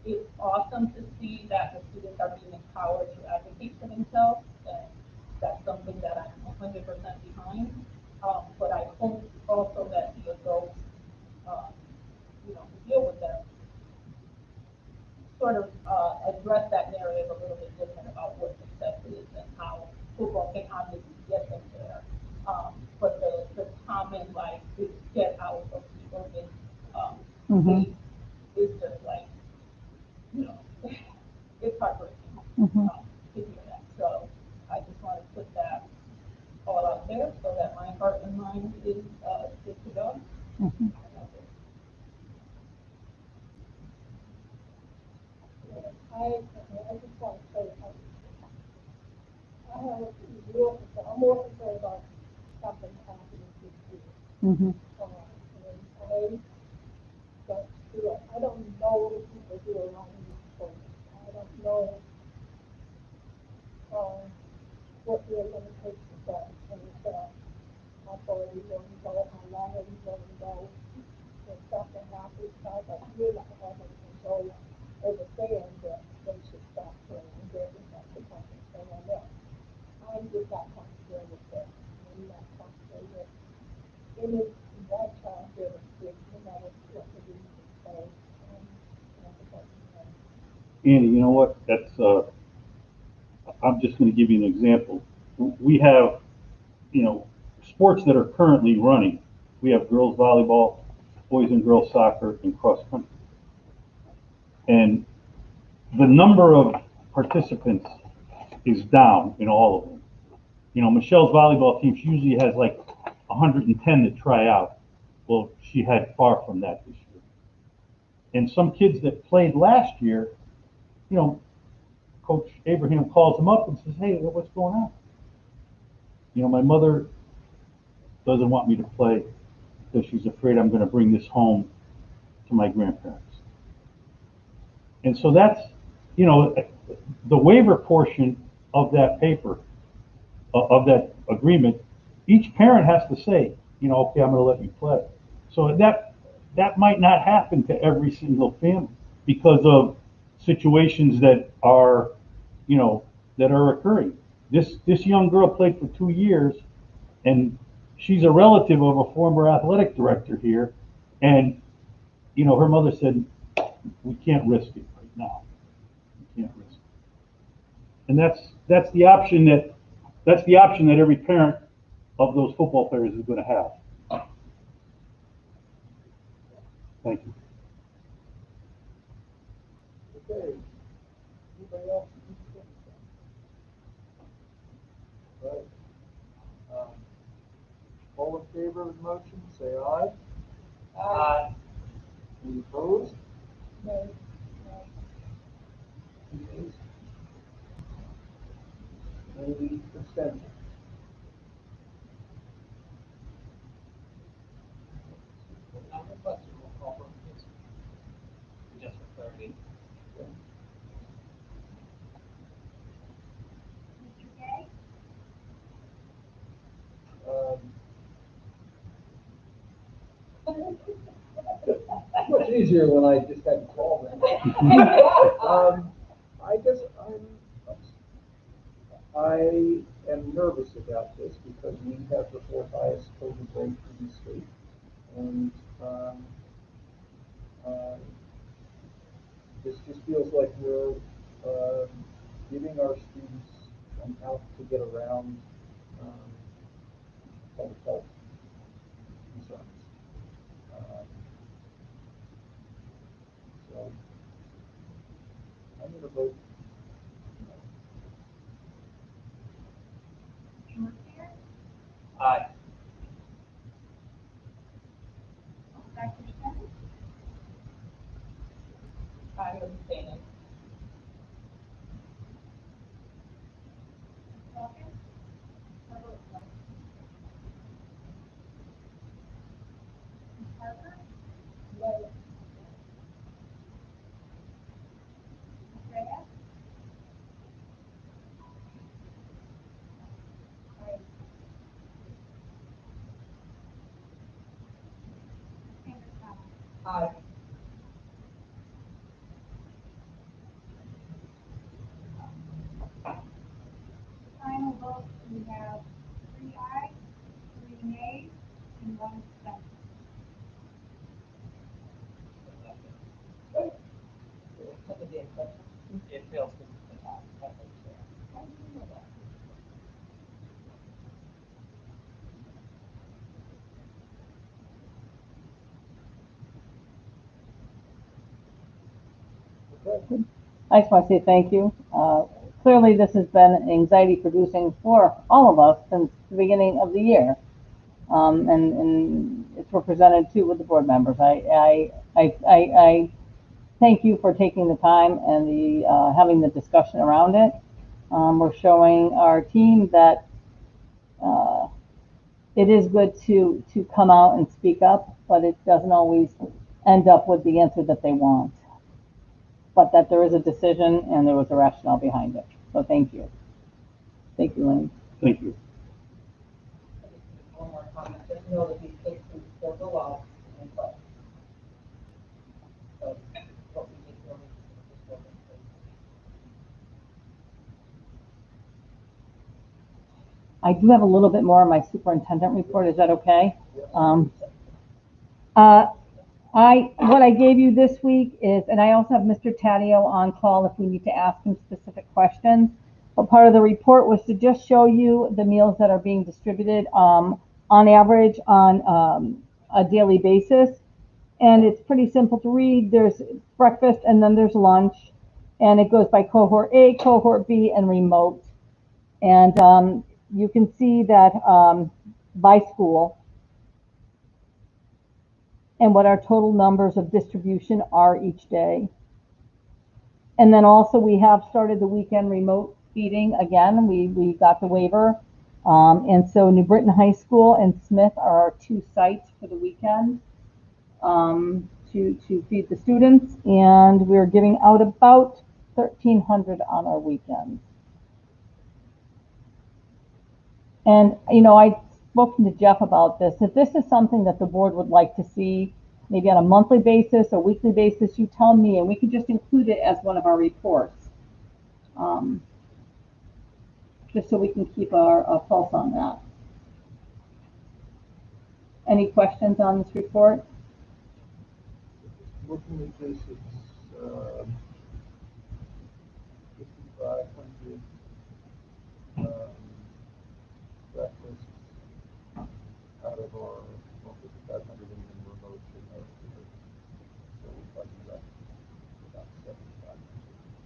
it's awesome to see that the students are being empowered to advocate for themselves, and that's something that I'm 100% behind. But I hope also that the adults, um, you know, who deal with them, sort of, address that narrative a little bit different about what success is and how football can obviously get them there. But the common, like, get out of the urban, Mhm. space is just like, you know, it's heartbreaking, Mhm. to hear that. So I just want to put that all out there so that my heart and mind is, good to go. Mhm. And that's it. I just want to say, I have a real concern, I'm more concerned about something happening this year. Mhm. And I don't feel, I don't know the people who are running these programs. I don't know, what their limitations are, and, how far we want to go, how long are we going to go. If something happens, sounds like we're not having control over saying that they should stop playing, that we have to come and say on that. I'm just not comfortable with that. I'm not comfortable with any one child getting sick, no matter what the reason. So, that's the question. Andy, you know what? I'm just going to give you an example. We have, sports that are currently running. We have girls volleyball, boys and girls soccer, and cross country. And the number of participants is down in all of them. Michelle's volleyball team, she usually has like 110 that try out. Well, she had far from that this year. And some kids that played last year, you know, Coach Abraham calls them up and says, hey, what's going on? My mother doesn't want me to play because she's afraid I'm going to bring this home to my grandparents. And so that's, the waiver portion of that paper, of that agreement, each parent has to say, okay, I'm going to let you play. So that might not happen to every single family because of situations that are, that are occurring. This young girl played for 2 years, and she's a relative of a former athletic director here, and her mother said, we can't risk it right now. We can't risk it. And that's the option that every parent of those football players is going to have. Thank you. Okay. Anybody else? Right. All in favor of the motion, say aye. Aye. Any opposed? No, Nays? Any abstentions? I request a roll call vote, please. Just for clarity. Mr. Gay? Much easier when I just had to call them. I guess I am nervous about this because we have the fourth highest COVID rate in the state. And, this just feels like we're, giving our students an out to get around, public health concerns. So, I'm gonna vote no. Mr. Mercier? Aye. Dr. Sims? I'm abstaining. Ms. Wilkins? I vote no. Ms. Parker? no, Ms. Reyes? Ms. Anderson? Aye. Final vote, we have 3 ayes, 3 nays, and 1 abstention. It fails because it's a tie. That's what I'm saying. How do you know that? Okay. I just want to say thank you. Clearly, this has been anxiety producing for all of us since the beginning of the year. And it's represented too with the board members. I thank you for taking the time and having the discussion around it. We're showing our team that it is good to come out and speak up, but it doesn't always end up with the answer that they want. But that there is a decision and there was a rationale behind it. So thank you. Thank you, Lenny. Thank you. One more comment, just know that these kids can still go out and play. So, what we did really just wasn't safe. I do have a little bit more on my superintendent report. Is that okay? What I gave you this week is, and I also have Mr. Taddeo on call if we need to ask him specific questions. But part of the report was to just show you the meals that are being distributed on average on a daily basis. And it's pretty simple to read. There's breakfast and then there's lunch. And it goes by cohort A, cohort B, and remote. And you can see that by school and what our total numbers of distribution are each day. And then also we have started the weekend remote feeding again. We got the waiver. And so New Britain High School and Smith are our 2 sites for the weekend to feed the students. And we're giving out about 1,300 on our weekends. And, you know, I've spoken to Jeff about this. If this is something that the board would like to see, maybe on a monthly basis or weekly basis, you tell me, and we can just include it as one of our reports. Just so we can keep our pulse on that. Any questions on this report? Looking at this, it's 5,500 breakfasts out of our 5,500 in remote and so we're talking about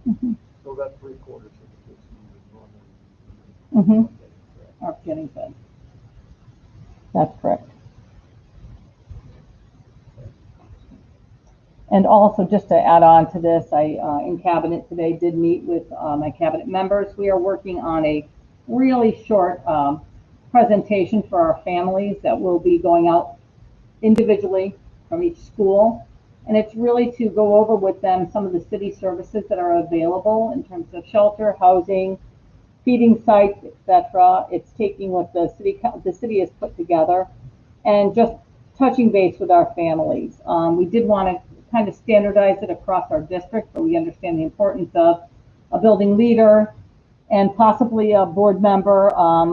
7,500. So about 3/4 of the kids who would normally Are getting fed. That's correct. And also, just to add on to this, I, in cabinet today, did meet with my cabinet members. We are working on a really short presentation for our families that will be going out individually from each school. And it's really to go over with them some of the city services that are available in terms of shelter, housing, feeding sites, etc. It's taking what the city has put together and just touching base with our families. We did want to kind of standardize it across our district, but we understand the importance of a building leader and possibly a board member.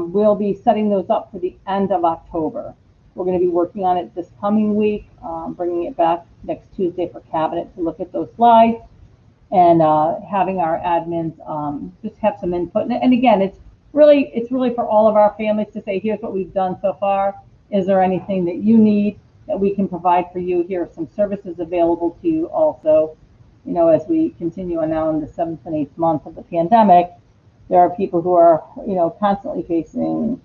We'll be setting those up for the end of October. We're going to be working on it this coming week, bringing it back next Tuesday for cabinet to look at those slides and having our admins just have some input. And again, it's really for all of our families to say, here's what we've done so far. Is there anything that you need that we can provide for you? Here are some services available to you also. You know, as we continue on now in the 7th and 8th month of the pandemic, there are people who are, you know, constantly facing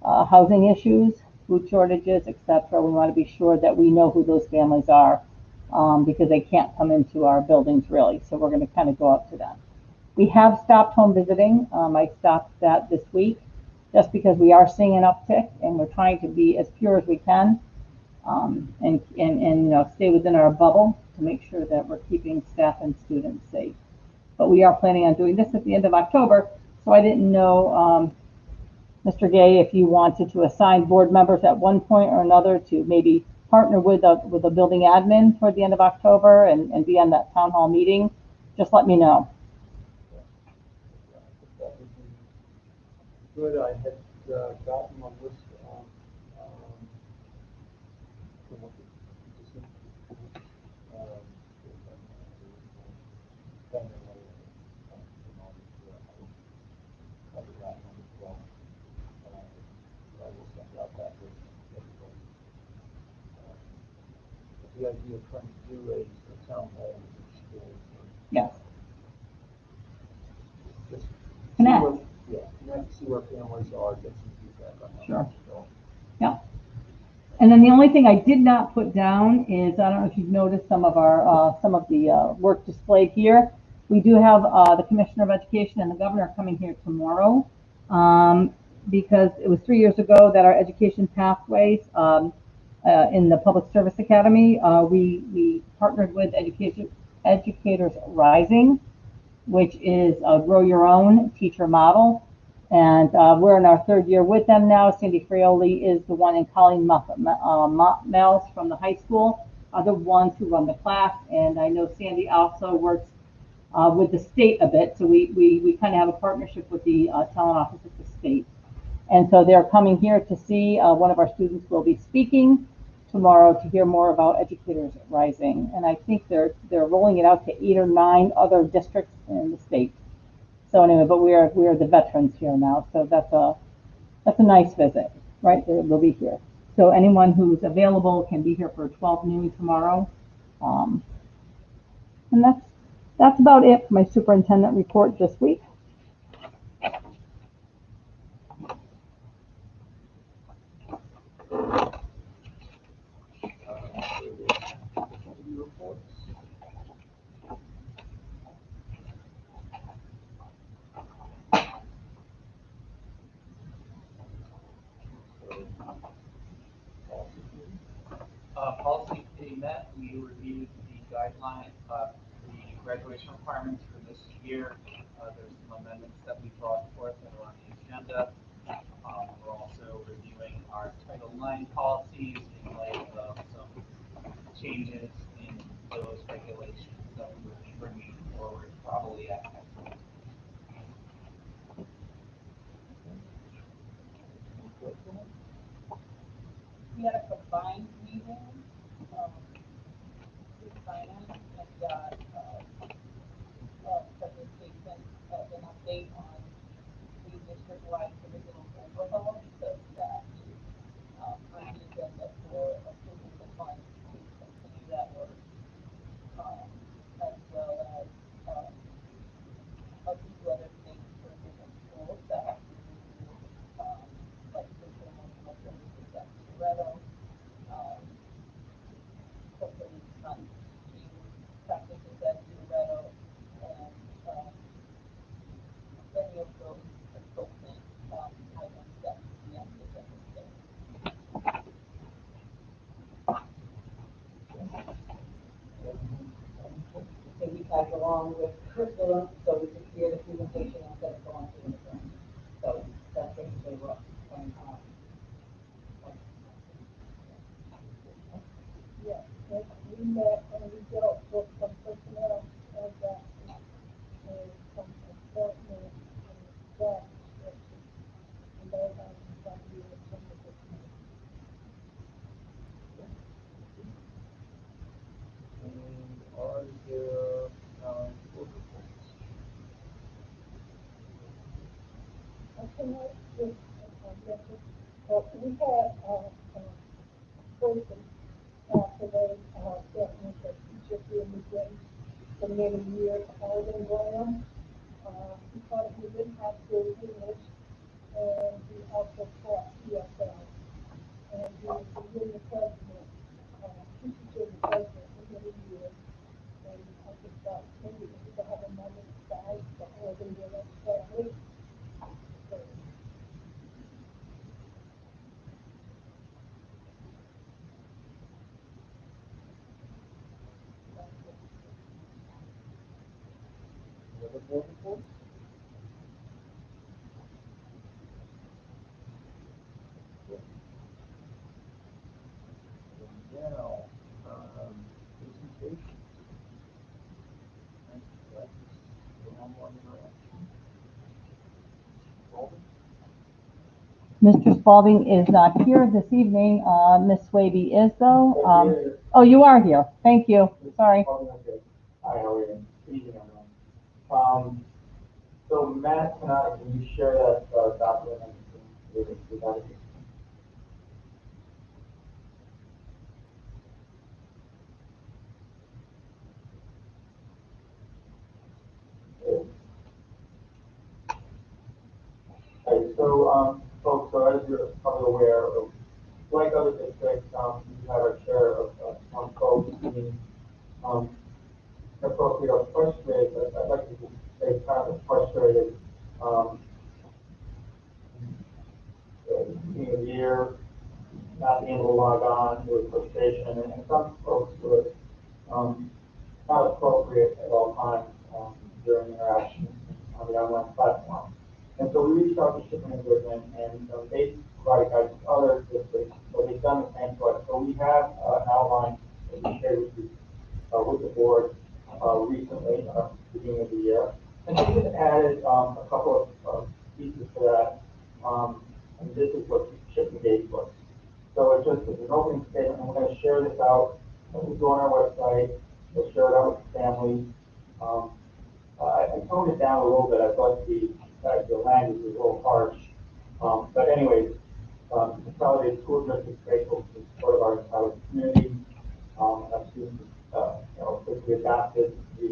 housing issues, food shortages, etc. We want to be sure that we know who those families are because they can't come into our buildings really. So we're going to kind of go out to them. We have stopped home visiting. I stopped that this week just because we are seeing an uptick and we're trying to be as pure as we can and you know, stay within our bubble to make sure that we're keeping staff and students safe. But we are planning on doing this at the end of October. So I didn't know, Mr. Gay, if you wanted to assign board members at one point or another to maybe partner with a building admin toward the end of October and be on that town hall meeting, just let me know. Yeah, I think that would be good. I had gotten a list on from what the city cover that one as well. I will send out that list to everybody. But the idea of trying to do a town hall with each school. Yes. Just Connect. Connect, see where families are, get some feedback on that. Sure. Yeah. And then the only thing I did not put down is, I don't know if you've noticed some of our some of the work displayed here. We do have the Commissioner of Education and the Governor coming here tomorrow because it was 3 years ago that our education pathways in the Public Service Academy, we partnered with Educators Rising, which is a grow your own teacher model. And we're in our 3rd year with them now. Sandy Frioli is the one, and Colleen Mells from the high school are the ones who run the class. And I know Sandy also works with the state a bit. So we kind of have a partnership with the talent office at the state. And so they're coming here to see one of our students will be speaking tomorrow to hear more about Educators Rising. And I think they're rolling it out to 8 or 9 other districts in the state. So anyway, but we are the veterans here now, so that's a nice visit, right? They'll be here. So anyone who's available can be here for 12 noon tomorrow. And that's about it for my superintendent report this week. Policy committee met. We reviewed the guideline, the graduation requirements for this year. There's some amendments that we brought forth that are on the agenda. We're also reviewing our Title IX policies in light of some changes in those regulations that we will be bringing forward probably at next month. We had a combined meeting with finance and got presentation of an update on the district-wide curriculum overhaul because that is on the agenda for approving the funds to continue that work as tag along with curriculum, so we could hear the presentation instead of going through it again. So that's basically what, um, Yeah, and we met and we dealt with some personnel transactions and some appointments and job descriptions. And those items are here in some of the. And are there, board reports? Okay, just, mention, we had, person, today, that was a teacher here in the grade for many years, Alden Graham. He taught me in high school English, and he also taught ESL. And he was the union president, teacher to the president for many years. And I just thought, maybe if we could have a moment aside for Alden Graham's family. So, Any other board reports? And now, presentations. And that's one-on-one interaction. Walden? Mr. Spalding is not here this evening. Ms. Swaby is though. Oh, you are here. Thank you. Sorry. Okay. Hi, how are you? Good evening, everyone. So Matt, tonight, can you share that, document with us? Okay, so, folks, so as you're probably aware, like other districts, we have our share of, some folks being, appropriate or frustrated, but I'd like to just say kind of frustrated, um, beginning of the year, not being able to log on, with frustration, and some folks were, not appropriate at all times, during interactions on the online platform. And so we reached out to Shipping and Goodman, and they provided guidance to other districts, so they've done the same to us. So we have, an outline that we shared with you, with the board, recently, beginning of the year. And we just added, a couple of, pieces to that, and this is what Shipping gave to us. So it's just an opening statement, and we're gonna share this out, and we go on our website, we'll share it out with families. I toned it down a little bit, I thought the language was a little harsh. But anyways, Consolidated School District is grateful for the support of our entire community. And our students, quickly adapted to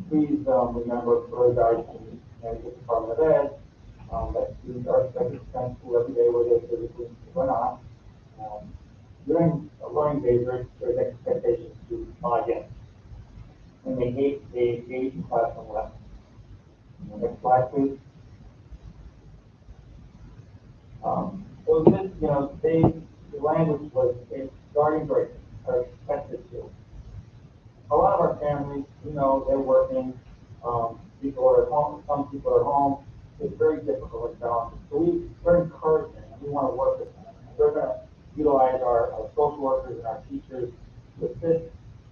please, remember further guidance from the Connecticut Department of Ed, that students are expected to attend school every day, whether they're physically or not. During a learning days, there's expectations to log in. And they engage in classroom lessons. Next slide, please. So this, the language was, starting breaks are expected to. A lot of our families, they're working, people are at home, some people are at home. It's very difficult with challenges. So we're encouraging, and we want to work with them. We're going to utilize our social workers and our teachers to assist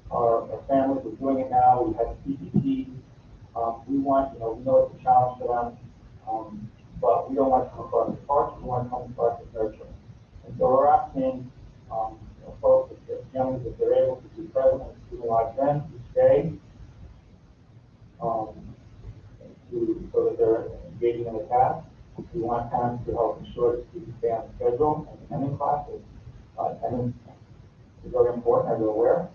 our families with doing it now. We have PPT. We want, we know it's a challenge for them, but we don't want to come across as harsh. We want to come across as nurturing. And so we're asking, folks, if families, if they're able to be present and utilize them each day, so that they're engaging in the task. We want parents to help ensure that students stay on schedule and attending classes. Attendance is very important, as you're aware.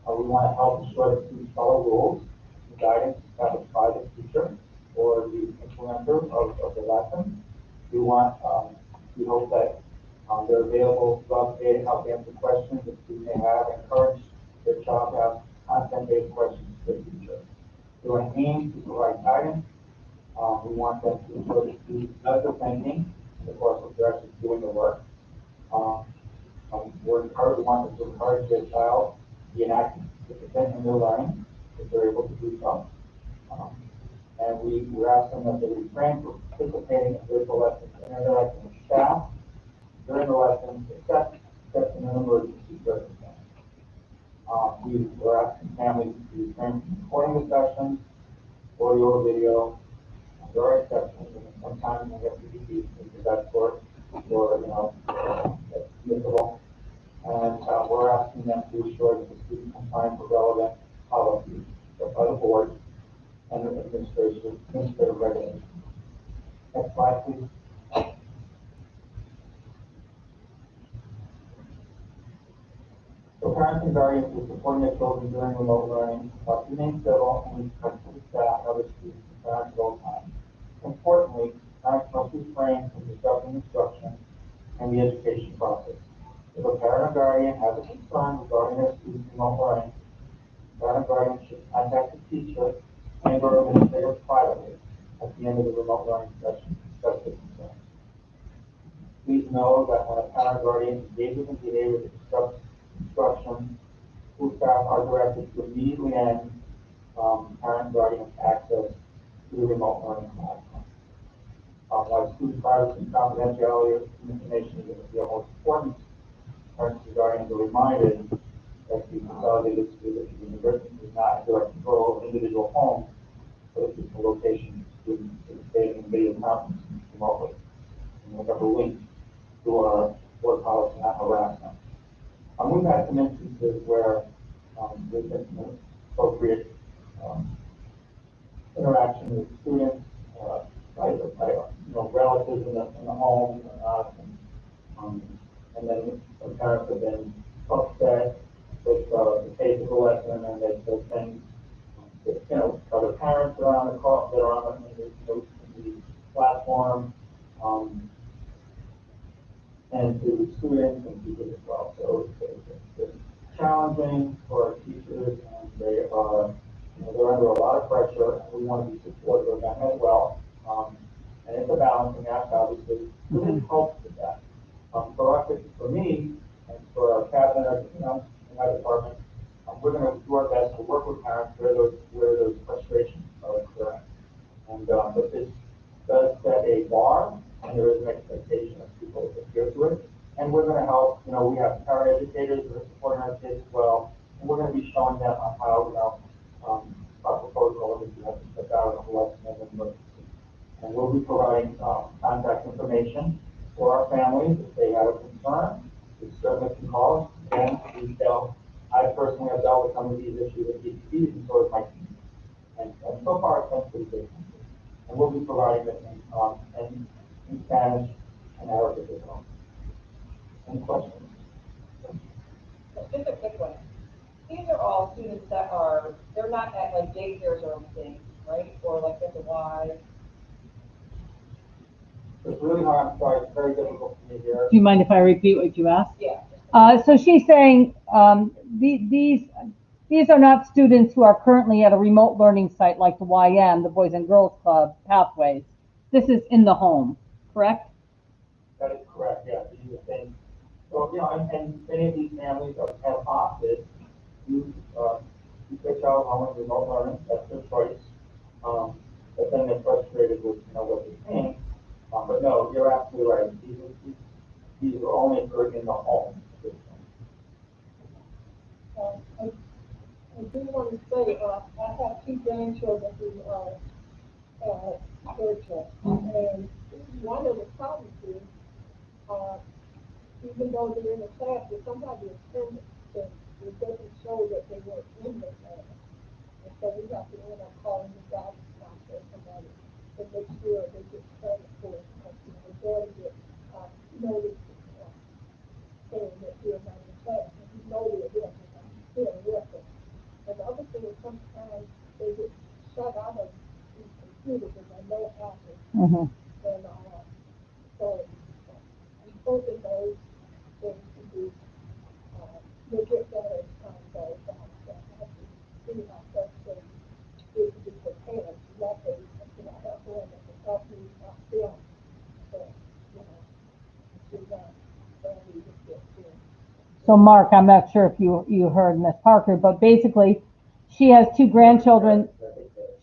We want to help ensure that students follow rules and guidance established by the teacher or the implementer of the lesson. We hope that they're available throughout the day to help answer questions that students may have, and encourage their child to have content-based questions to the teacher. We want to aim to provide guidance. We want them to ensure that students does the thinking in the course of they're actually doing the work. We want them to encourage their child to be an active participate in their learning, if they're able to do so. And we're asking them to refrain from participating in virtual lessons and interacting with staff during the lessons, except in an emergency circumstance. We're asking families to refrain from recording the sessions, audio or video. There are exceptions, and sometimes we have to be into that sort, or, that's admissible. And we're asking them to ensure that the students comply with relevant policies set by the board and the administrative regulations. Next slide, please. So parents and guardians who are supporting their children during remote learning must remain civil and respectful to staff and other students and parents at all times. Importantly, parents must refrain from disrupting instruction and the education process. If a parent or guardian has a concern regarding their student's remote learning, the parent or guardian should contact the teacher and or administrator privately at the end of the remote learning session to discuss the concern. Please know that when a parent or guardian engages in behavior that disrupts instruction, school staff are directed to immediately end parent and guardian access to the remote learning platform. While student privacy and confidentiality of information is the most important, parents and guardians are reminded that the consolidated school university is not in direct control of individual homes, but the physical location of students participating in video conferences remotely. And we'll have a link to our board policy on harassment. We've had some instances where there's been some appropriate interaction with students, by relatives in the home, and then some parents have been upset with the pace of the lesson, and they've said things, other parents that are on the call, that are on the platform, and to the students and teachers as well. So it's challenging for our teachers, and they are, they're under a lot of pressure, and we want to be supportive of them as well. And it's a balancing act, obviously. Really helps with that. For us, for me, and for our cabinet, in my department, we're going to do our best to work with parents where those frustrations are occurring. And but this does set a bar, and there is an expectation of people to adhere to it. And we're going to help. We have parent educators that are supporting our kids as well, and we're going to be showing them on how proper protocol that you have to step out of the lesson as an emergency. And we'll be providing contact information for our families if they have a concern. They certainly can call us. Again, I personally have dealt with some of these issues at DPPs, and so has my team. And so far, it's been pretty good. And we'll be providing it in Spanish and Arabic as well. Any questions? Just a quick one. These are all students that they're not at like daycares or anything, right? Or like at the Y. It's really hard. I'm sorry. It's very difficult for me here. Do you mind if I repeat what you asked? Yeah. So she's saying these are not students who are currently at a remote learning site like the YM, the Boys and Girls Club, Pathways. This is in the home, correct? That is correct, yeah. These are things. So, and many of these families have opted to keep their child home in remote learning. That's their choice. But then they're frustrated with, what they're paying. But no, you're absolutely right. These are only occurring in the home. I do want to say, I have two grandchildren who are virtual, and one of the problems is, even though they're in a class, if somebody is attending, then it doesn't show that they were in the class. And so we have to end up calling the guidance counselor or somebody to make sure they get credit for it. Because, the daughter gets notice saying that they're not in the class, and we know they're there because I'm still with them. And the other thing is sometimes they get shut out of these computers and they know happen. Mm-hmm. And so I'm hoping those things to be, will get better as time goes on. So I have to see how best they do to be prepared. Luckily, I have one that can help me film. So, she's not family with this thing. So Mark, I'm not sure if you heard Miss Parker, but basically she has two grandchildren.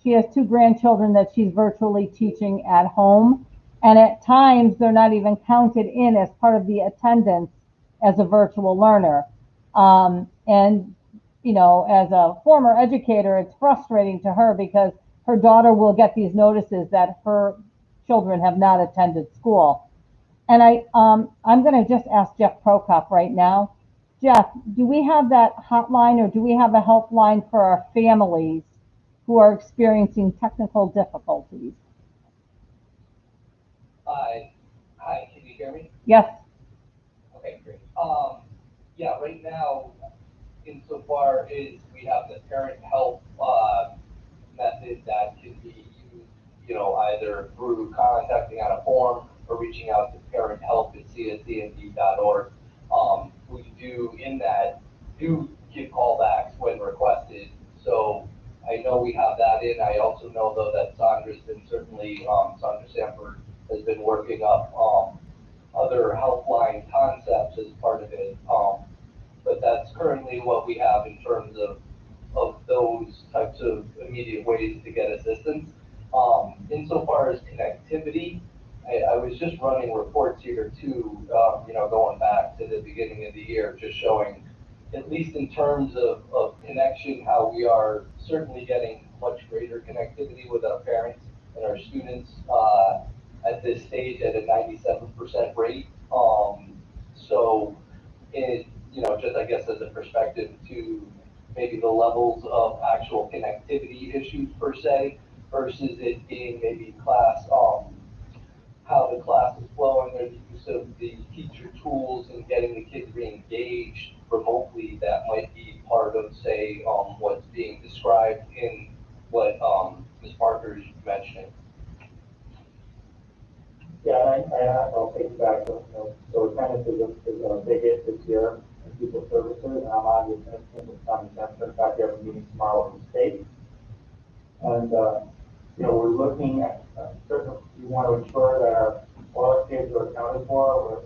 She has two grandchildren that she's virtually teaching at home. And at times they're not even counted in as part of the attendance as a virtual learner. And you know, as a former educator, it's frustrating to her because her daughter will get these notices that her children have not attended school. And I'm going to just ask Jeff Prokop right now. Jeff, do we have that hotline or do we have a helpline for our families who are experiencing technical difficulties? Hi, can you hear me? Yes. Okay, great. Yeah, right now, insofar as we have the parent help method that can be used, you know, either through contacting on a form or reaching out to parent help at csdnd.org. We do in that give callbacks when requested. So I know we have that in. I also know though that Sandra's been certainly Sandra Sanford has been working up other helpline concepts as part of it. But that's currently what we have in terms of those types of immediate ways to get assistance. Insofar as connectivity, I was just running reports here too, you know, going back to the beginning of the year, just showing, at least in terms of connection, how we are certainly getting much greater connectivity with our parents and our students at this stage at a 97% rate. So it, you know, just I guess as a perspective to maybe the levels of actual connectivity issues per se versus it being maybe class, how the class is flowing or the use of the teacher tools and getting the kids re-engaged remotely that might be part of, say, what's being described in what Ms. Parker is mentioning. Yeah, I'll take it back. So attendance is a big hit this year in people services, and I'm on the administration with county center. In fact, we have a meeting tomorrow with the state. And, you know, we're looking at, certain, we want to ensure that all our kids are accounted for.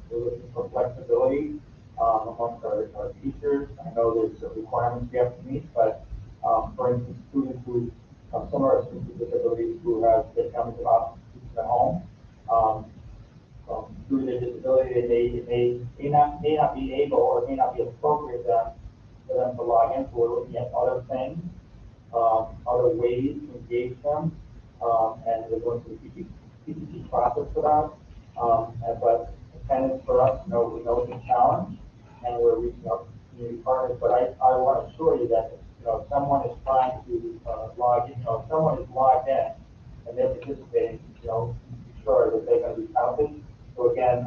We're looking for flexibility amongst our teachers. I know there's some requirements we have to meet, but for instance, students who, some of our students with disabilities who have been coming to us at home, due to their disability, they may not be able or may not be appropriate for them to log in. So we're looking at other things, other ways to engage them, and we're going through the PPP process for that. But attendance for us, we know it's a challenge, and we're reaching out to community partners. But I want to assure you that if someone is trying to log in, if someone is logged in and they're participating, be sure that they're going to be counted. So again,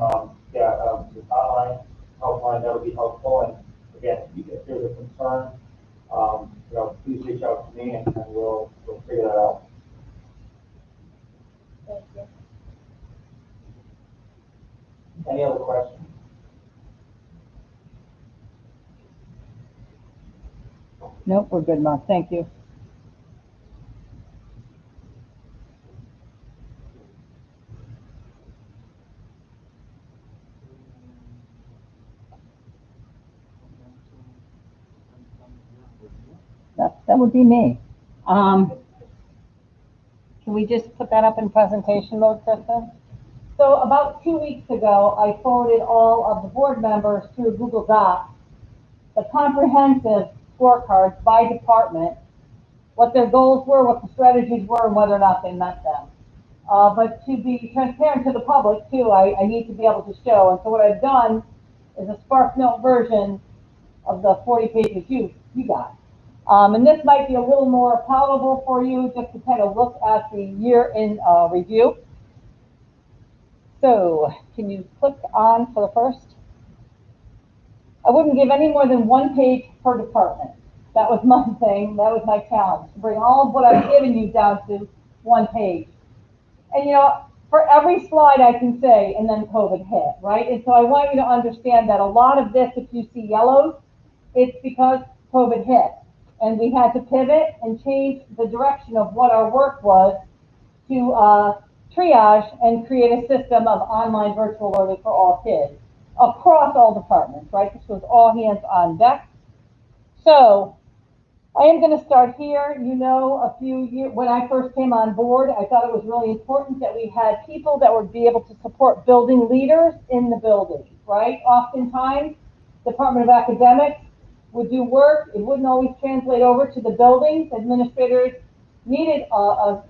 this online helpline, that'll be helpful. And again, if there's a concern, please reach out to me and we'll figure that out. Thank you. Any other questions? Nope, we're good, Mark. Thank you. That would be me. Can we just put that up in presentation mode, Kristen? So about 2 weeks ago, I forwarded all of the board members through Google Docs the comprehensive scorecards by department, what their goals were, what the strategies were, and whether or not they met them. But to be transparent to the public too, I need to be able to show. And so what I've done is a SparkNote version of the 40 pages you got. And this might be a little more palatable for you just to kind of look at the year in review. So can you click on for the first? I wouldn't give any more than 1 page per department. That was my thing. That was my challenge, to bring all of what I've given you down to 1 page. And for every slide I can say, and then COVID hit, right? And so I want you to understand that a lot of this, if you see yellows, it's because COVID hit. And we had to pivot and change the direction of what our work was to triage and create a system of online virtual learning for all kids. across all departments, right? This was all hands on deck. So I am going to start here. You know, a few years, when I first came on board, I thought it was really important that we had people that would be able to support building leaders in the building, right? Oftentimes, Department of Academics would do work. It wouldn't always translate over to the buildings. Administrators needed a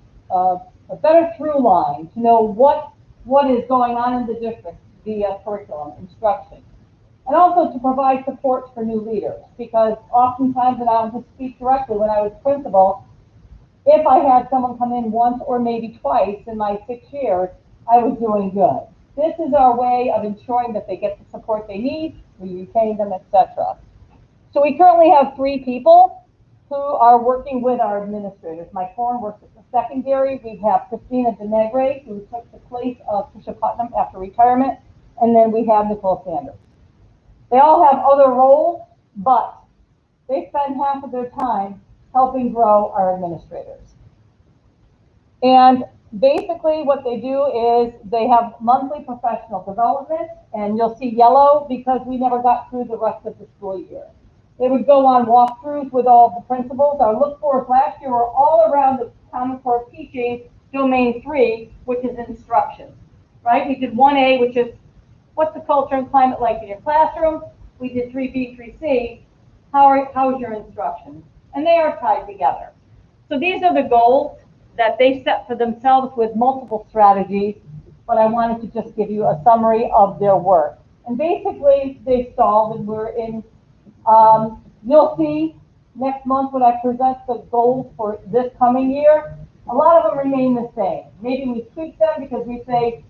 better through line to know what is going on in the district via curriculum, instruction. And also to provide support for new leaders, because oftentimes, and I'll just speak directly, when I was principal, if I had someone come in once or maybe twice in my 6 years, I was doing good. This is our way of ensuring that they get the support they need, we retain them, etc. So we currently have 3 people who are working with our administrators. Mike Horn works at the secondary. We have Christina Denegre, who took the place of Tricia Putnam after retirement, and then we have Nicole Sanders. They all have other roles, but they spend half of their time helping grow our administrators. And basically what they do is they have monthly professional development, and you'll see yellow because we never got through the rest of the school year. They would go on walkthroughs with all the principals. Our look forwards last year were all around the Common Core teaching domain 3, which is instruction, right? We did 1A, which is what's the culture and climate like in your classroom? We did 3B, 3C, how is your instruction? And they are tied together. So these are the goals that they set for themselves with multiple strategies, but I wanted to just give you a summary of their work. And basically, they solved, and we're in, you'll see next month when I present the goals for this coming year, a lot of them remain the same. Maybe we tweak them because we say,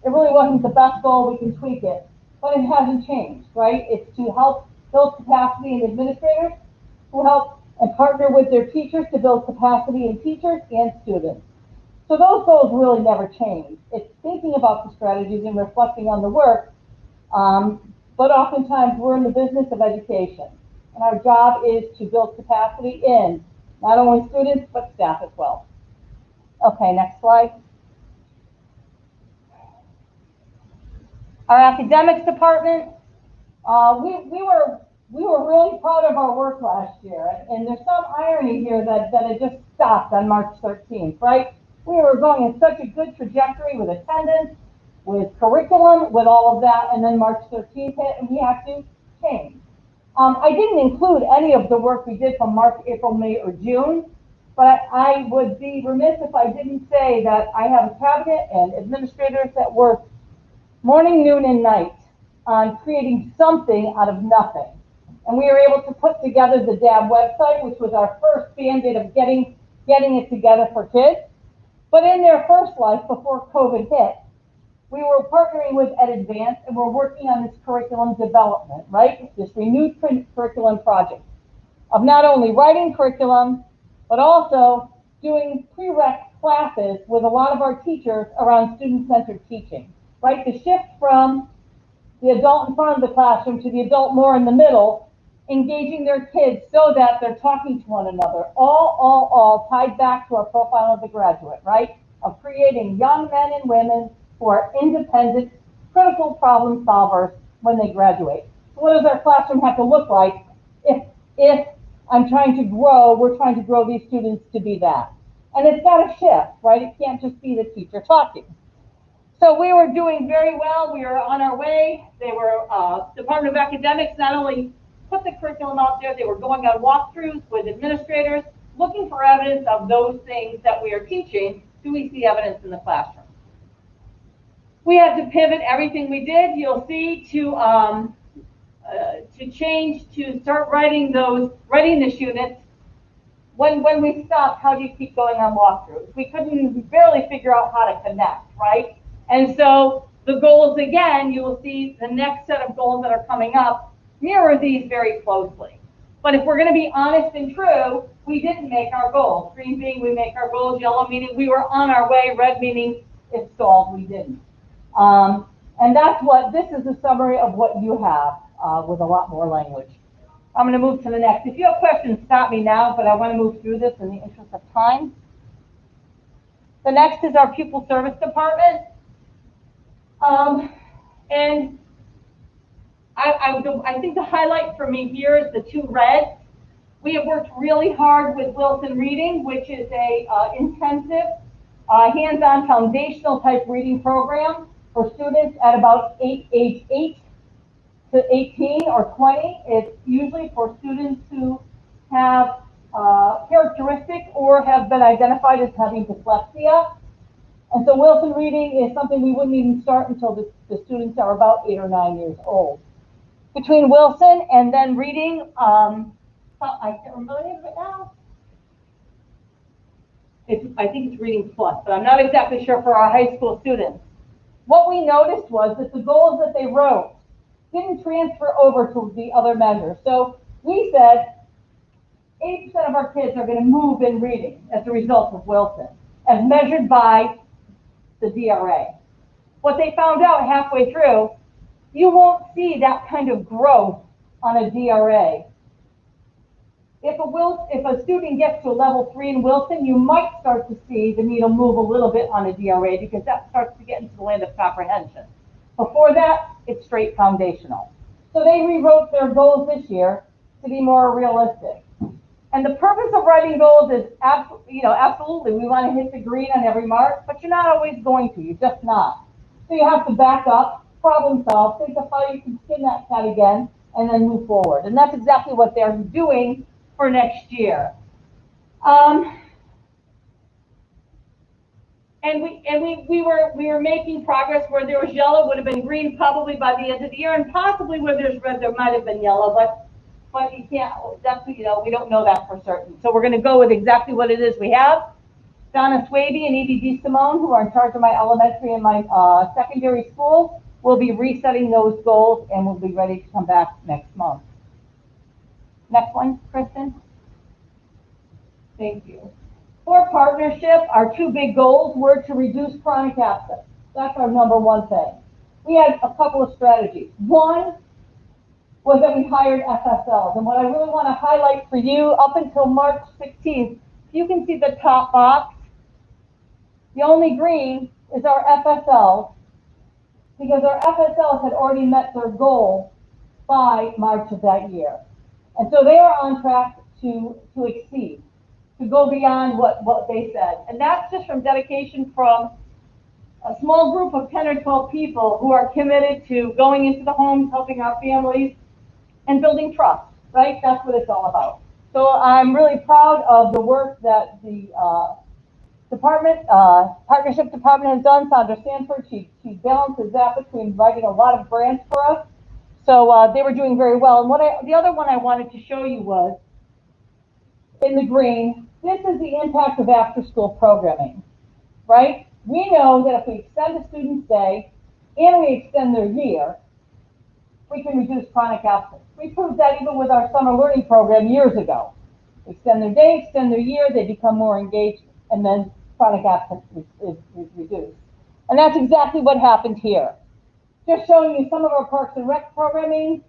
it really wasn't the best goal, we can tweak it. But it hasn't changed, right? It's to help build capacity in administrators, who help and partner with their teachers to build capacity in teachers and students. So those goals really never change. It's thinking about the strategies and reflecting on the work, but oftentimes we're in the business of education. And our job is to build capacity in not only students, but staff as well. Okay, next slide. Our academics department, we were really proud of our work last year, and there's some irony here that it just stopped on March 13th, right? We were going in such a good trajectory with attendance, with curriculum, with all of that, and then March 13th hit, and we had to change. I didn't include any of the work we did from March, April, May, or June, but I would be remiss if I didn't say that I have a cabinet and administrators that work morning, noon, and night on creating something out of nothing. And we were able to put together the DAB website, which was our first band-aid of getting it together for kids. But in their first life, before COVID hit, we were partnering with EdAdvance, and we're working on this curriculum development, right? This renewed curriculum project of not only writing curriculum, but also doing prereq classes with a lot of our teachers around student-centered teaching, right? The shift from the adult in front of the classroom to the adult more in the middle, engaging their kids so that they're talking to one another, all tied back to our profile of the graduate, right? Of creating young men and women who are independent, critical problem solvers when they graduate. So what does our classroom have to look like if I'm trying to grow, we're trying to grow these students to be that? And it's got to shift, right? It can't just be the teacher talking. So we were doing very well. We were on our way. They were, Department of Academics not only put the curriculum out there, they were going on walkthroughs with administrators, looking for evidence of those things that we are teaching. Do we see evidence in the classroom? We had to pivot everything we did. You'll see to change, to start writing this units. When we stopped, how do you keep going on walkthroughs? We barely figure out how to connect, right? And so the goals, again, you will see the next set of goals that are coming up mirror these very closely. But if we're going to be honest and true, we didn't make our goals. Green being we make our goals, yellow meaning we were on our way, red meaning it stalled, we didn't. And that's what, this is a summary of what you have with a lot more language. I'm going to move to the next. If you have questions, stop me now, but I want to move through this in the interest of time. The next is our pupil service department. And I think the highlight for me here is the two reds. We have worked really hard with Wilson Reading, which is a intensive, hands-on foundational type reading program for students at about age 8 to 18 or 20. It's usually for students who have characteristics or have been identified as having dyslexia. And so Wilson Reading is something we wouldn't even start until the students are about 8 or 9 years old. Between Wilson and then reading, I can't remember the name of it now. I think it's Reading Plus, but I'm not exactly sure for our high school students. What we noticed was that the goals that they wrote didn't transfer over to the other measures. So we said 80% of our kids are going to move in reading as a result of Wilson, as measured by the DRA. What they found out halfway through, you won't see that kind of growth on a DRA. If a student gets to a level 3 in Wilson, you might start to see the needle move a little bit on a DRA because that starts to get into the land of comprehension. Before that, it's straight foundational. So they rewrote their goals this year to be more realistic. And the purpose of writing goals is absolutely, we want to hit the green on every mark, but you're not always going to, you're just not. So you have to back up, problem solve, think of how you can skin that cat again, and then move forward. And that's exactly what they're doing for next year. We were making progress. Where there was yellow would have been green probably by the end of the year, and possibly where there's red there might have been yellow, but you can't, that's, we don't know that for certain. So we're going to go with exactly what it is we have. Donna Swaby and Edie DeSimone, who are in charge of my elementary and my secondary school, will be resetting those goals, and we'll be ready to come back next month. Next one, Kristen. Thank you. For partnership, our two big goals were to reduce chronic absence. That's our number one thing. We had a couple of strategies. One was that we hired FSLs. And what I really want to highlight for you, up until March 16th, you can see the top box. The only green is our FSLs, because our FSLs had already met their goal by March of that year. And so they are on track to exceed, to go beyond what they said. And that's just from dedication from a small group of 10 or 12 people who are committed to going into the homes, helping our families, and building trust, right? That's what it's all about. So I'm really proud of the work that the partnership department has done. Sandra Sanford, she balances that between writing a lot of grants for us. So they were doing very well. And the other one I wanted to show you was, in the green, this is the impact of after-school programming, right? We know that if we extend a student's day and we extend their year, we can reduce chronic absence. We proved that even with our summer learning program years ago. Extend their day, extend their year, they become more engaged, and then chronic absence is reduced. And that's exactly what happened here. Just showing you some of our Parks and Rec programming,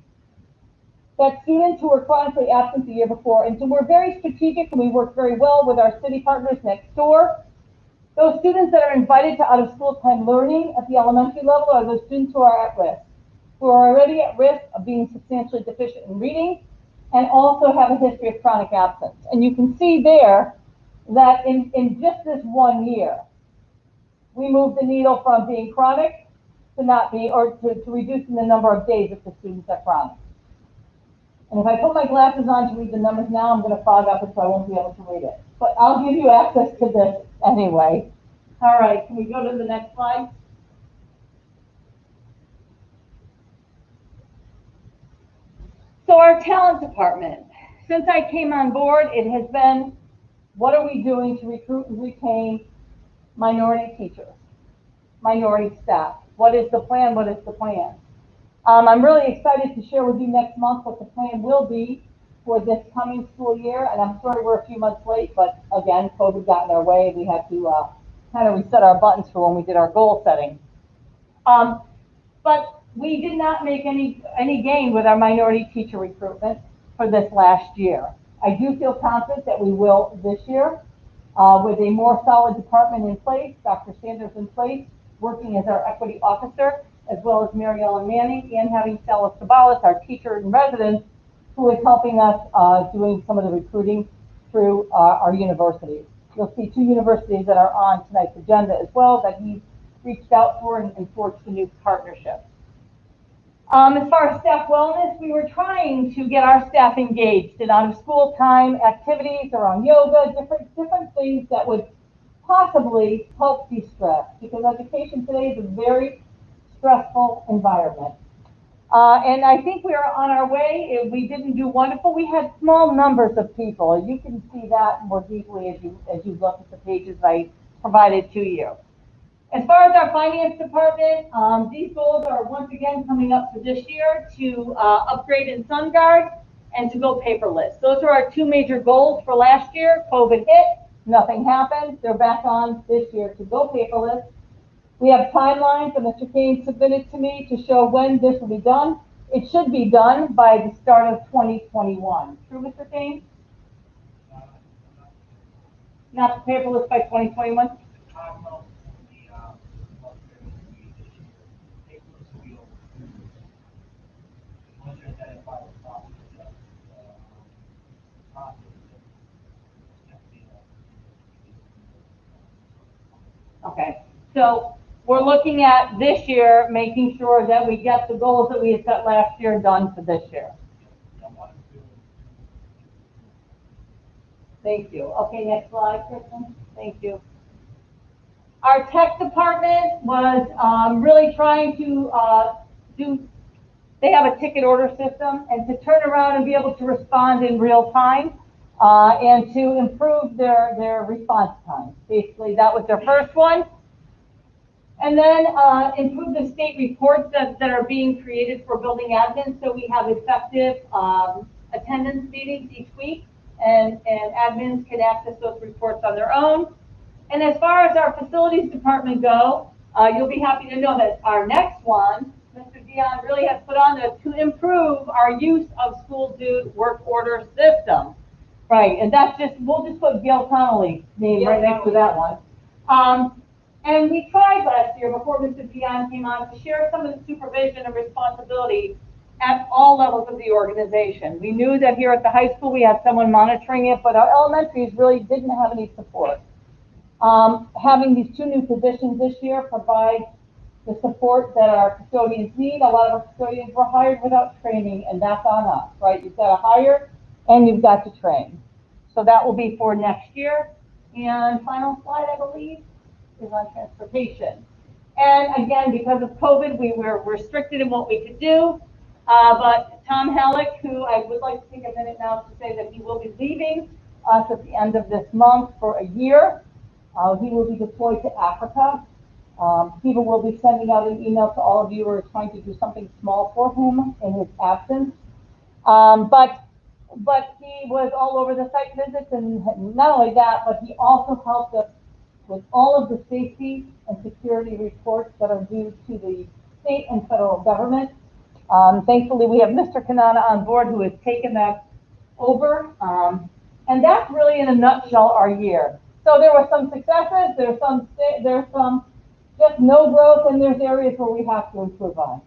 that students who were chronically absent the year before. And so we're very strategic, and we work very well with our city partners next door. Those students that are invited to out-of-school time learning at the elementary level are those students who are at risk, who are already at risk of being substantially deficient in reading and also have a history of chronic absence. And you can see there that in just this 1 year, we moved the needle from being chronic to not be, or to reducing the number of days that the students are chronic. And if I put my glasses on to read the numbers now, I'm going to fog up and so I won't be able to read it. But I'll give you access to this anyway. All right, can we go to the next slide? So our talent department, since I came on board, it has been, what are we doing to recruit and retain minority teachers, minority staff? What is the plan? What is the plan? I'm really excited to share with you next month what the plan will be for this coming school year. And I'm sorry we're a few months late, but again, COVID got in our way. We had to kind of reset our buttons for when we did our goal setting. But we did not make any gain with our minority teacher recruitment for this last year. I do feel confident that we will this year with a more solid department in place, Dr. Sanders in place, working as our equity officer. as well as Mary Ellen Manning, and having Stella Sabalas, our teacher in residence, who is helping us doing some of the recruiting through our universities. You'll see 2 universities that are on tonight's agenda as well that he's reached out for and forged a new partnership. As far as staff wellness, we were trying to get our staff engaged in out of school time activities around yoga, different things that would possibly help de-stress, because education today is a very stressful environment. And I think we are on our way. We didn't do wonderful. We had small numbers of people. You can see that more deeply as you look at the pages I provided to you. As far as our finance department, these goals are once again coming up for this year to upgrade in SunGuard and to go paperless. Those are our 2 major goals for last year. COVID hit, nothing happened. They're back on this year to go paperless. We have timelines that Mr. Kane submitted to me to show when this will be done. It should be done by the start of 2021. True, Mr. Kane? Not paperless by 2021? Okay, so we're looking at this year, making sure that we get the goals that we had set last year done for this year. Thank you. Okay, next slide, Kristen. Thank you. Our tech department was really trying to they have a ticket order system, and to turn around and be able to respond in real time and to improve their response time. Basically, that was their first one. And then improve the state reports that are being created for building admins, so we have effective attendance meetings each week, and admins can access those reports on their own. And as far as our facilities department go, you'll be happy to know that our next one, Mr. Dion really has put on to improve our use of school due work order system. Right, and that's just, we'll just put Gail Connolly's name right next to that one. And we tried last year, before Mr. Dion came on, to share some of the supervision and responsibility at all levels of the organization. We knew that here at the high school we had someone monitoring it, but our elementaries really didn't have any support. Having these 2 new positions this year provides the support that our custodians need. A lot of our custodians were hired without training, and that's on us, right? You've got to hire and you've got to train. So that will be for next year. And final slide, I believe, is on transportation. And again, because of COVID, we were restricted in what we could do. But Tom Halleck, who I would like to take a minute now to say that he will be leaving us at the end of this month for a year. He will be deployed to Africa. People will be sending out an email to all of you who are trying to do something small for him in his absence. But he was all over the site visits, and not only that, but he also helped us with all of the safety and security reports that are due to the state and federal government. Thankfully, we have Mr. Kanana on board who has taken that over. And that's really, in a nutshell, our year. So there were some successes, there's some just no growth, and there's areas where we have to improve on.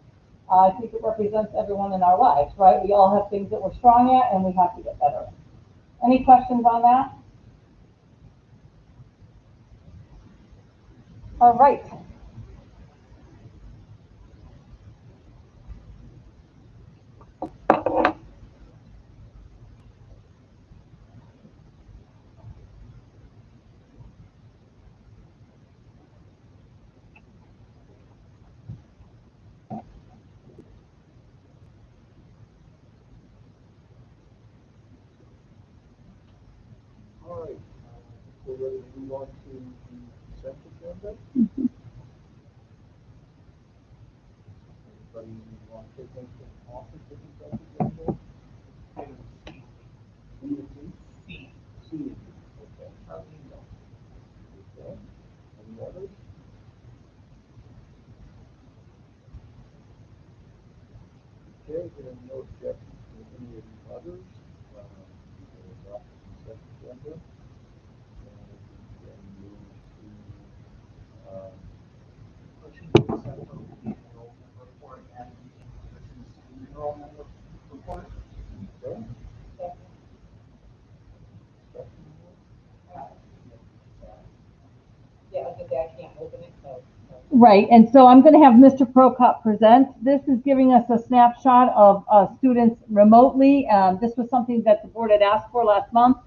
I think it represents everyone in our lives, right? We all have things that we're strong at, and we have to get better. Any questions on that? All right. All right, we're ready to move on to the consent agenda. Anybody want to take anything off of the consent agenda? C. Okay. Okay. Any others? Okay, there are no objections to any of the others. We will adopt the consent agenda. And we can move to motion to accept the enrollment obviously I can't open it, so. Right, and so I'm gonna have Mr. Prokop present. This is giving us a snapshot of students remotely. This was something that the board had asked for last month.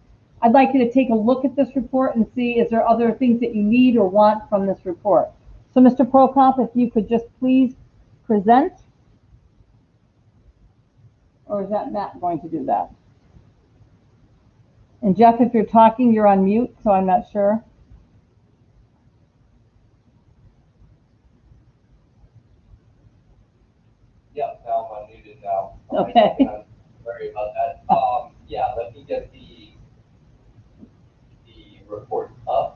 I'd like you to take a look at this report and see, is there other things that you need or want from this report? So Mr. Prokop, if you could just please present. Or is that Matt going to do that? And Jeff, if you're talking, you're on mute, so I'm not sure. Yeah, now I'm unmuted now. Okay. Sorry about that. Yeah, let me get the report up.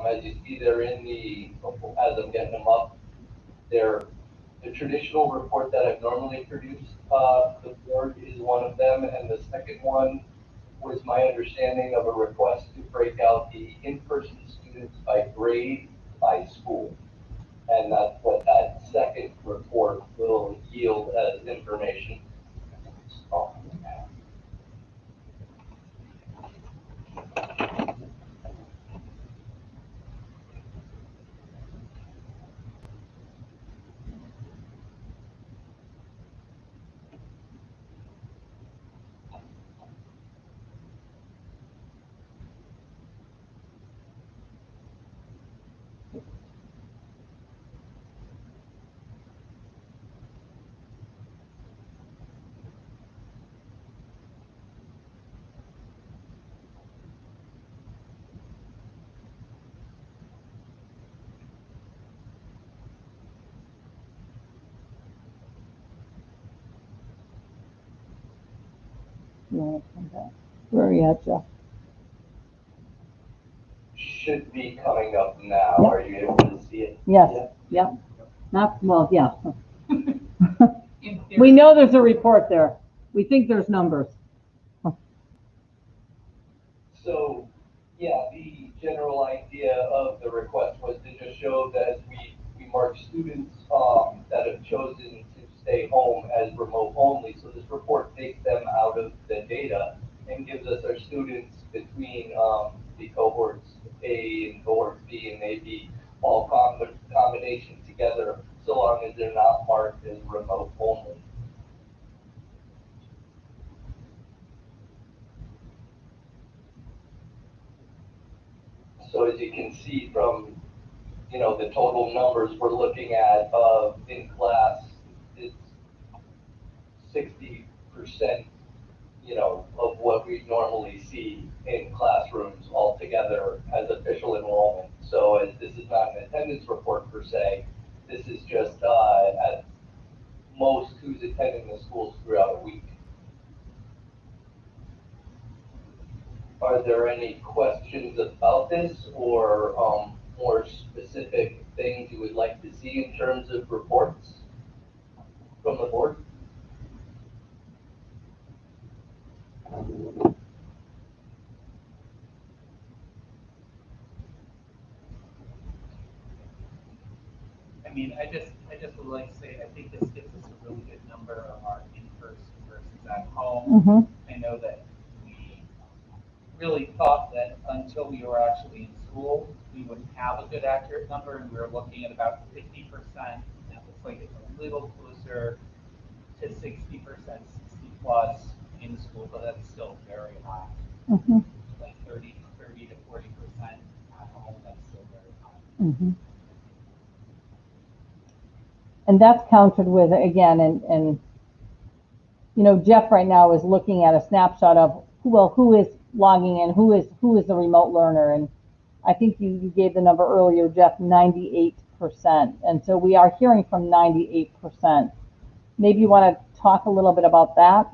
As you see, they're in as I'm getting them up, they're the traditional report that I've normally produced. The board is one of them, and the second one was my understanding of a request to break out the in-person students by grade, by school. And that's what that second report will yield as information. Where are you at, Jeff? Should be coming up now. Yep. Are you able to see it? Yes, yep. Not, well, yeah. We know there's a report there. We think there's numbers. So, yeah, the general idea of the request was to just show that we mark students that have chosen to stay home as remote only. So this report takes them out of the data and gives us our students between the cohorts A and cohorts B and maybe all combination together, so long as they're not marked as remote only. So as you can see from, the total numbers we're looking at of in class, it's 60%, of what we normally see in classrooms altogether as official enrollment. So as this is not an attendance report per se, this is just at most who's attending the schools throughout a week. Are there any questions about this or more specific things you would like to see in terms of reports from the board? I mean, I just would like to say, I think this gives us a really good number of our in-person versus at home. I know that we really thought that until we were actually in school, we wouldn't have a good accurate number, and we were looking at about 50%. Now it looks like it's a little closer to 60%, 60 plus in school, but that's still very high. Like 30 to 40% at home, that's still very high. And that's counted with, again, and Jeff right now is looking at a snapshot of, who is logging in, who is the remote learner. And I think you gave the number earlier, Jeff, 98%. And so we are hearing from 98%. Maybe you want to talk a little bit about that?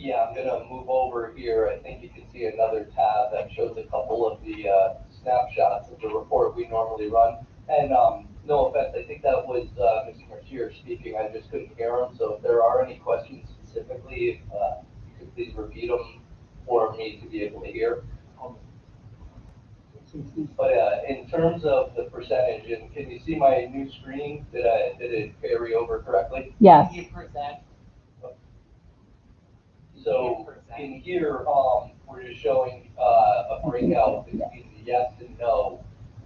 Yeah, I'm gonna move over here. I think you can see another tab that shows a couple of the snapshots of the report we normally run. And no offense, I think that was Mr. Mercier speaking. I just couldn't hear him. So if there are any questions specifically, you could please repeat them for me to be able to hear. But in terms of the percentage, and can you see my new screen? Did it carry over correctly? Yes. Can you present? So in here, we're we're just showing a breakout between the yes and no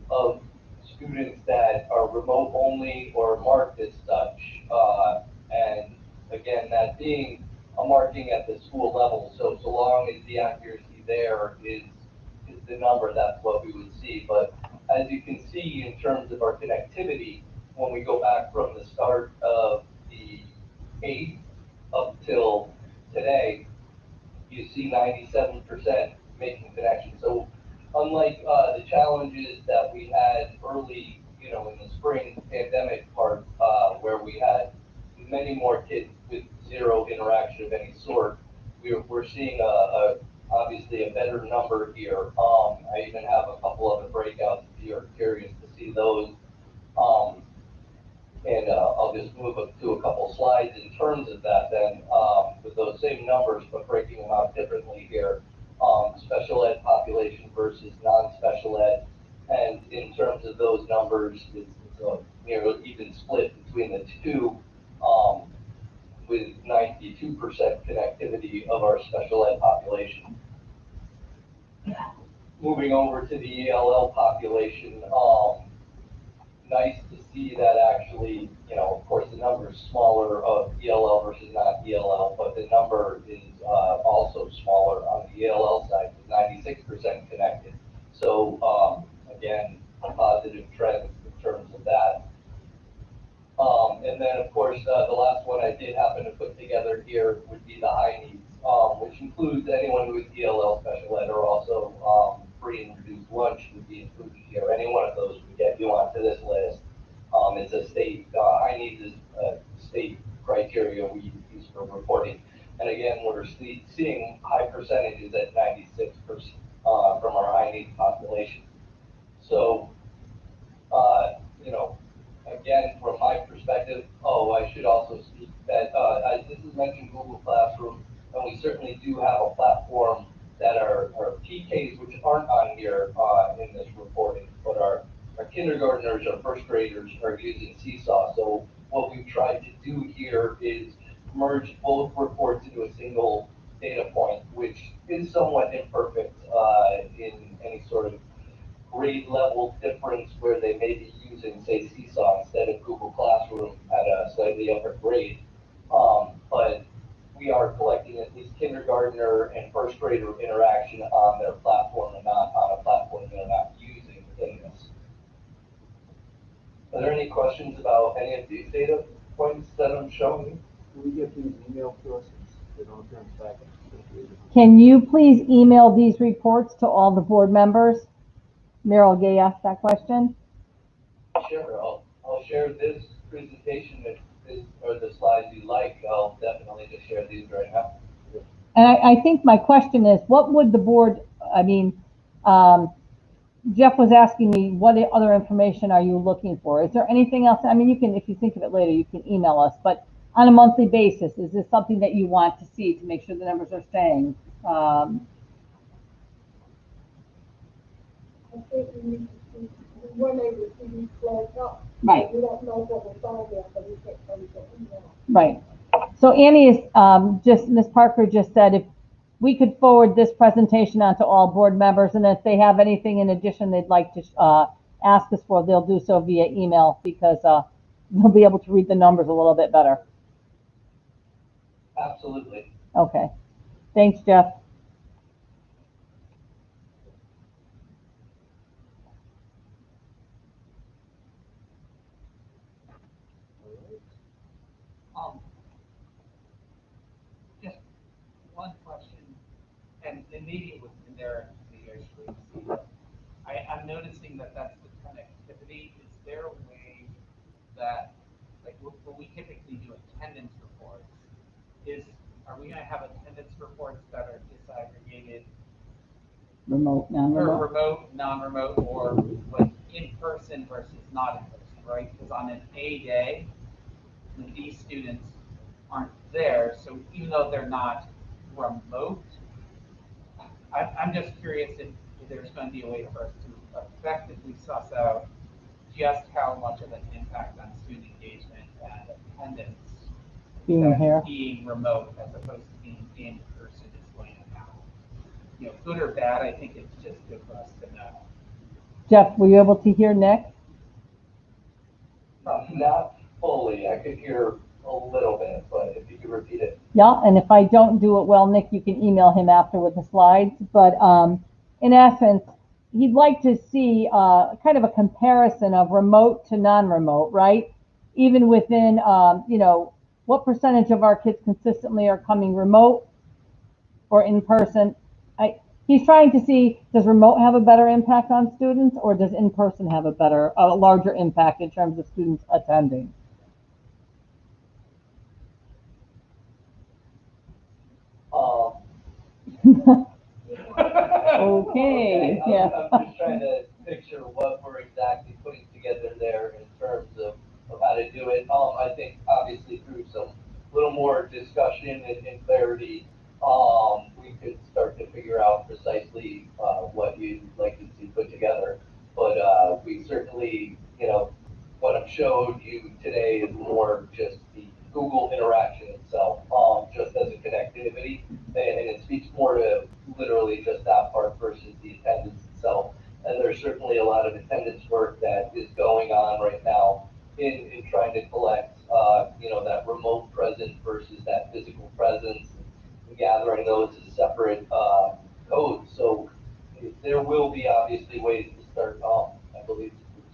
of students that are remote only or marked as such. And again, that being a marking at the school level. So long as the accuracy there is the number, that's what we would see. But as you can see in terms of our connectivity, when we go back from the start of the 8th up till today, you see 97% making connections. So unlike the challenges that we had early, in the spring pandemic part, where we had many more kids with zero interaction of any sort, we're seeing obviously a better number here. I even have a couple other breakouts if you're curious to see those. And I'll just move up to a couple slides in terms of that then, with those same numbers, but breaking them out differently here. Special ed population versus non-special ed. And in terms of those numbers, it's a near even split between the two, with 92% connectivity of our special ed population. Moving over to the ELL population, nice to see that actually, of course, the number is smaller of ELL versus not ELL, but the number is also smaller on the ELL side, with 96% connected. So again, a positive trend in terms of that. And then, of course, the last one I did happen to put together here would be the high needs, which includes anyone who is ELL special ed, or also free and reduced lunch would be included here. Any one of those would get you onto this list. It's a state, high needs is a state criteria we use for reporting. And again, we're seeing high percentages at 96% from our high needs population. So, again, from my perspective, I should also speak that, this is mentioned Google Classroom, and we certainly do have a platform that are PKs, which aren't on here in this reporting, but our kindergartners, our first graders are using Seesaw. So what we've tried to do here is merge both reports into a single data point, which is somewhat imperfect in any sort of grade level difference where they may be using, say, Seesaw instead of Google Classroom at a slightly upper grade. But we are collecting at least kindergartner and first grader interaction on their platform and not on a platform they're not using in this. Are there any questions about any of these data points that I'm showing you? Can we get these emailed to us? They don't turn back. Can you please email these reports to all the board members? Meryl Gay asked that question. Sure, I'll share this presentation if this or the slides you like. I'll definitely just share these right now. And I think my question is, what would the board, Jeff was asking me, what other information are you looking for? Is there anything else? I mean, you can, if you think of it later, you can email us, but on a monthly basis, is this something that you want to see to make sure the numbers are staying? I think we need to see, we weren't able to see these flags up. Right. We don't know what was on there, so we can't email. Right. So Annie is Ms. Parker just said if we could forward this presentation on to all board members, and if they have anything in addition they'd like to ask us for, they'll do so via email, because they'll be able to read the numbers a little bit better. Absolutely. Okay. Thanks, Jeff. Just one question, and maybe it was in there, maybe I should see it. I'm noticing that that's the connectivity. Is there a way that, like, what we typically do attendance reports, are we going to have attendance reports that are disaggregated? Remote, non-remote. Or remote, non-remote, or like in person versus not in person, right? Because on an A day, these students aren't there, so even though they're not remote, I'm just curious if there's going to be a way for us to effectively suss out just how much of an impact on student engagement and attendance being here, being remote as opposed to being in person is going to have. good or bad, I think it's just good for us to know. Jeff, were you able to hear Nick? Not fully, I could hear a little bit, but if you could repeat it. Yeah, and if I don't do it well, Nick, you can email him after with the slides. But in essence, he'd like to see kind of a comparison of remote to non-remote, right? Even within, what percentage of our kids consistently are coming remote or in person? He's trying to see, does remote have a better impact on students, or does in-person have a larger impact in terms of students attending? Okay, yeah. I'm just trying to picture what we're exactly putting together there in terms of how to do it. I think obviously through some little more discussion and clarity, we could start to figure out precisely what you'd like to see put together. But we certainly, what I've showed you today is more just the Google interaction itself, just as a connectivity, and it speaks more to literally just that part versus the attendance itself. And there's certainly a lot of attendance work that is going on right now in trying to collect, that remote presence versus that physical presence, and gathering those as separate codes. So there will be obviously ways to start, I believe,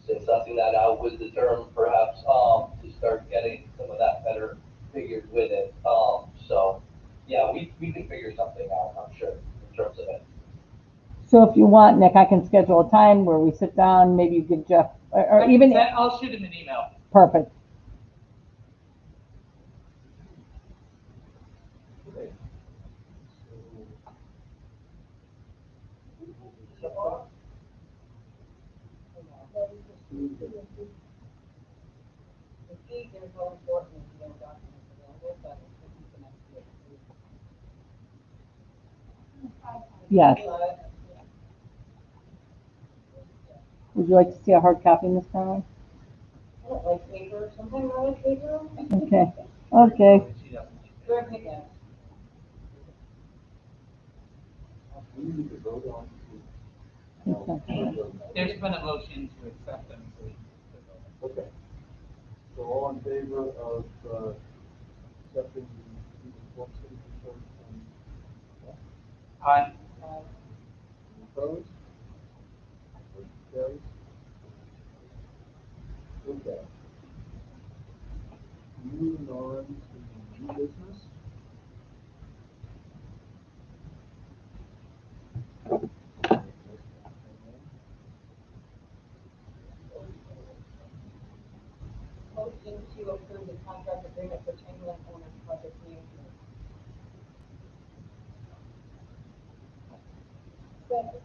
sussing that out was the term, perhaps, to start getting some of that better figured with it. So yeah, we can figure something out, I'm sure, in terms of it. So if you want, Nick, I can schedule a time where we sit down, maybe you give Jeff, or even. I'll shoot him an email. Perfect. Okay. The fees are so important if you have documents available, but this is the next year. Yes. Would you like to see a hard copy, Ms. Conley? I don't like paper, sometimes I like paper. Okay. Okay. Sure, pick it. We need to vote on There's been a motion to accept them. Okay. So all in favor of accepting the report report from Aye. opposed? Motion carries. Okay. Moving on to new business. Motion to approve the contract agreement for Chamberlain Owners Project Management. Second.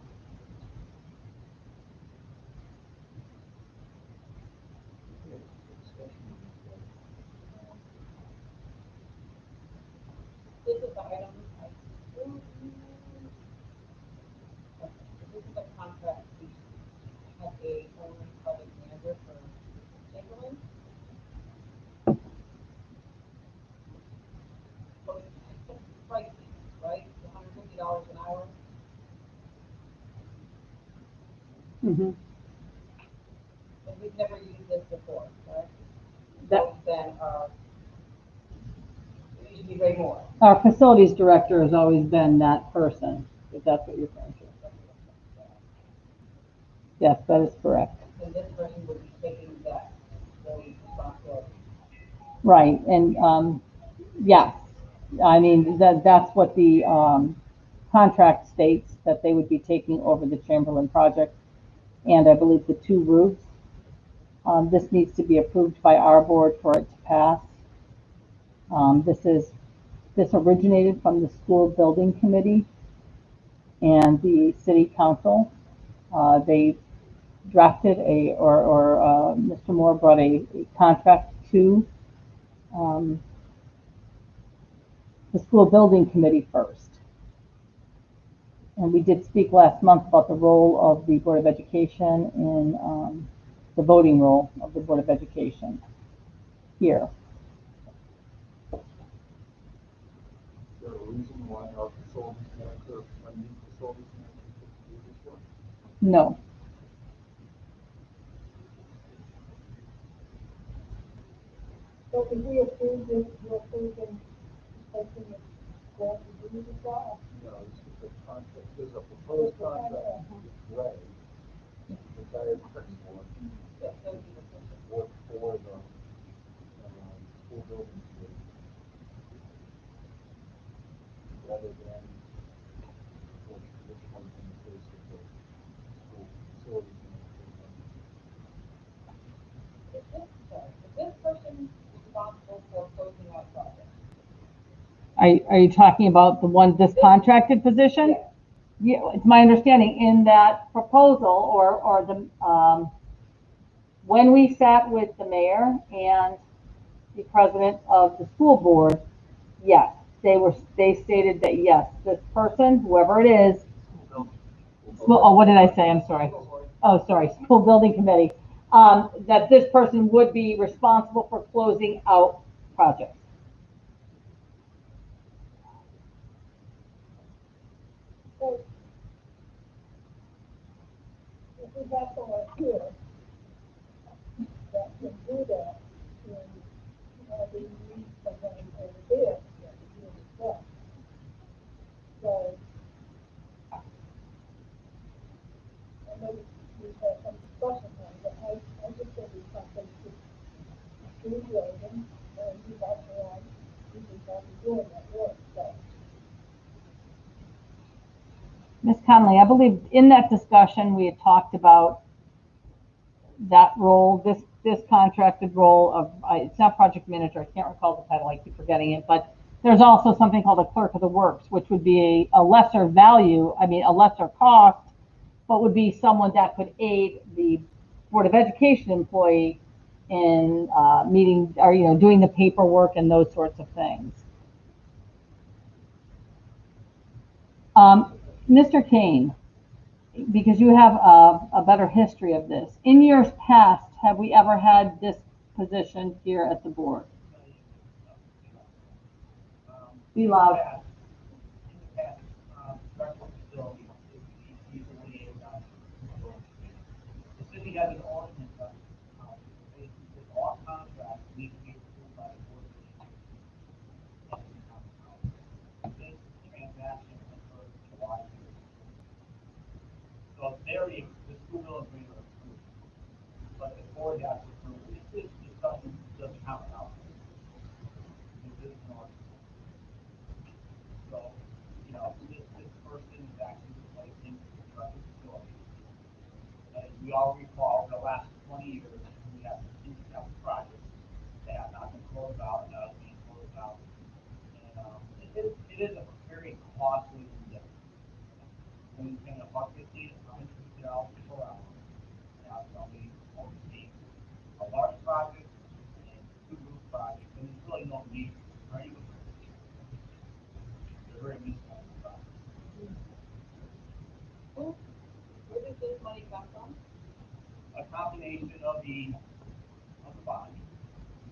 This is the item, this is a contract, we have a owner project manager for Chamberlain. So it's pricing, right, $150 an hour. Mm-hmm. And we've never used this before, correct? That- Then, it used to be way more. Our facilities director has always been that person, if that's what you're referring to. Yes, that is correct. And this person would be taking that full responsibility. Right, and, yes, I mean, that's what the, contract states, that they would be taking over the Chamberlain project, and I believe the 2 roofs. This needs to be approved by our board for it to pass. This originated from the school building committee and the city council. They drafted Mr. Moore brought a contract to the school building committee first. And we did speak last month about the role of the Board of Education in the voting role of the Board of Education here. So reason why our facilities manager, our new facilities manager couldn't do this work? No. So if we approve this, we're approving this person is going to do the job. No, this is the contract, this is a proposed contract with Gray, retired principal, work for the, school building committee. Rather than which one in the case of the school facilities manager. Is this person responsible for closing out projects? Are you talking about the one, this contracted position? Yes. Yeah, it's my understanding in that proposal or the, when we sat with the mayor and the president of the school board, yes, they stated that yes, this person, whoever it is, what did I say? I'm sorry. Oh, sorry, school building committee, that this person would be responsible for closing out projects. So if we have someone here that can do that, then, we need someone over there that can do it as well. So, I know we've had some discussion on it, but I just think it's something to do with them, and he's authorized, he's probably doing that work, so. Ms. Conley, I believe in that discussion, we had talked about that role, this contracted role of, it's not project manager, I can't recall the title, I keep forgetting it, but there's also something called a clerk of the works, which would be a lesser value, a lesser cost, but would be someone that could aid the Board of Education employee in meeting, or, doing the paperwork and those sorts of things. Mr. Kane, because you have a better history of this, in years past, have we ever had this position here at the board? Be loud. In the past, rental facility is usually the city has an ordinance on basically all contracts need to be approved by the board of education. This transaction occurred in July. So the school building agreement approved, but the board has to approve it. This doesn't count out. This is not. So, this person is actually replacing the facility. As we all recall, the last 20 years, we have capital projects that have not been closed out, and are being closed out. And it is a very costly endeavor. When you pay a $150 to $150 per hour, now somebody oversees a large project and 2 roof projects, and there's really no need for anyone. They're very useful. Where does this money come from? A combination of the bond,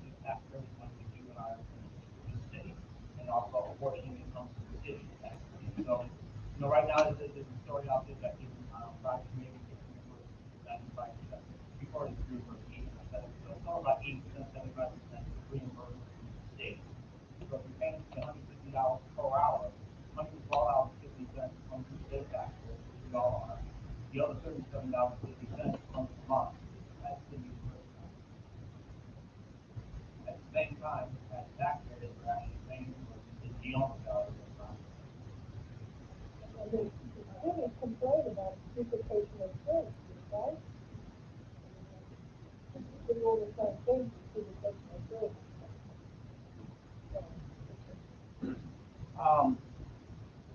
the tax credit money we do in our the city, and also a portion that comes from the city tax. So, right now this is starting out this that given project maybe gets reimbursed 75%. Before it's reimbursed 80%. So it's all about 80%, 75% reimbursed from the state. So if you're paying $150 per hour, $112.50 comes from state tax, which we all are. The other $37.50 comes from us. That's city reimbursement. At the same time, as taxpayers, we're actually paying for the owner of the property. The city complained about duplication of services, right? They all the same thing, duplication of services.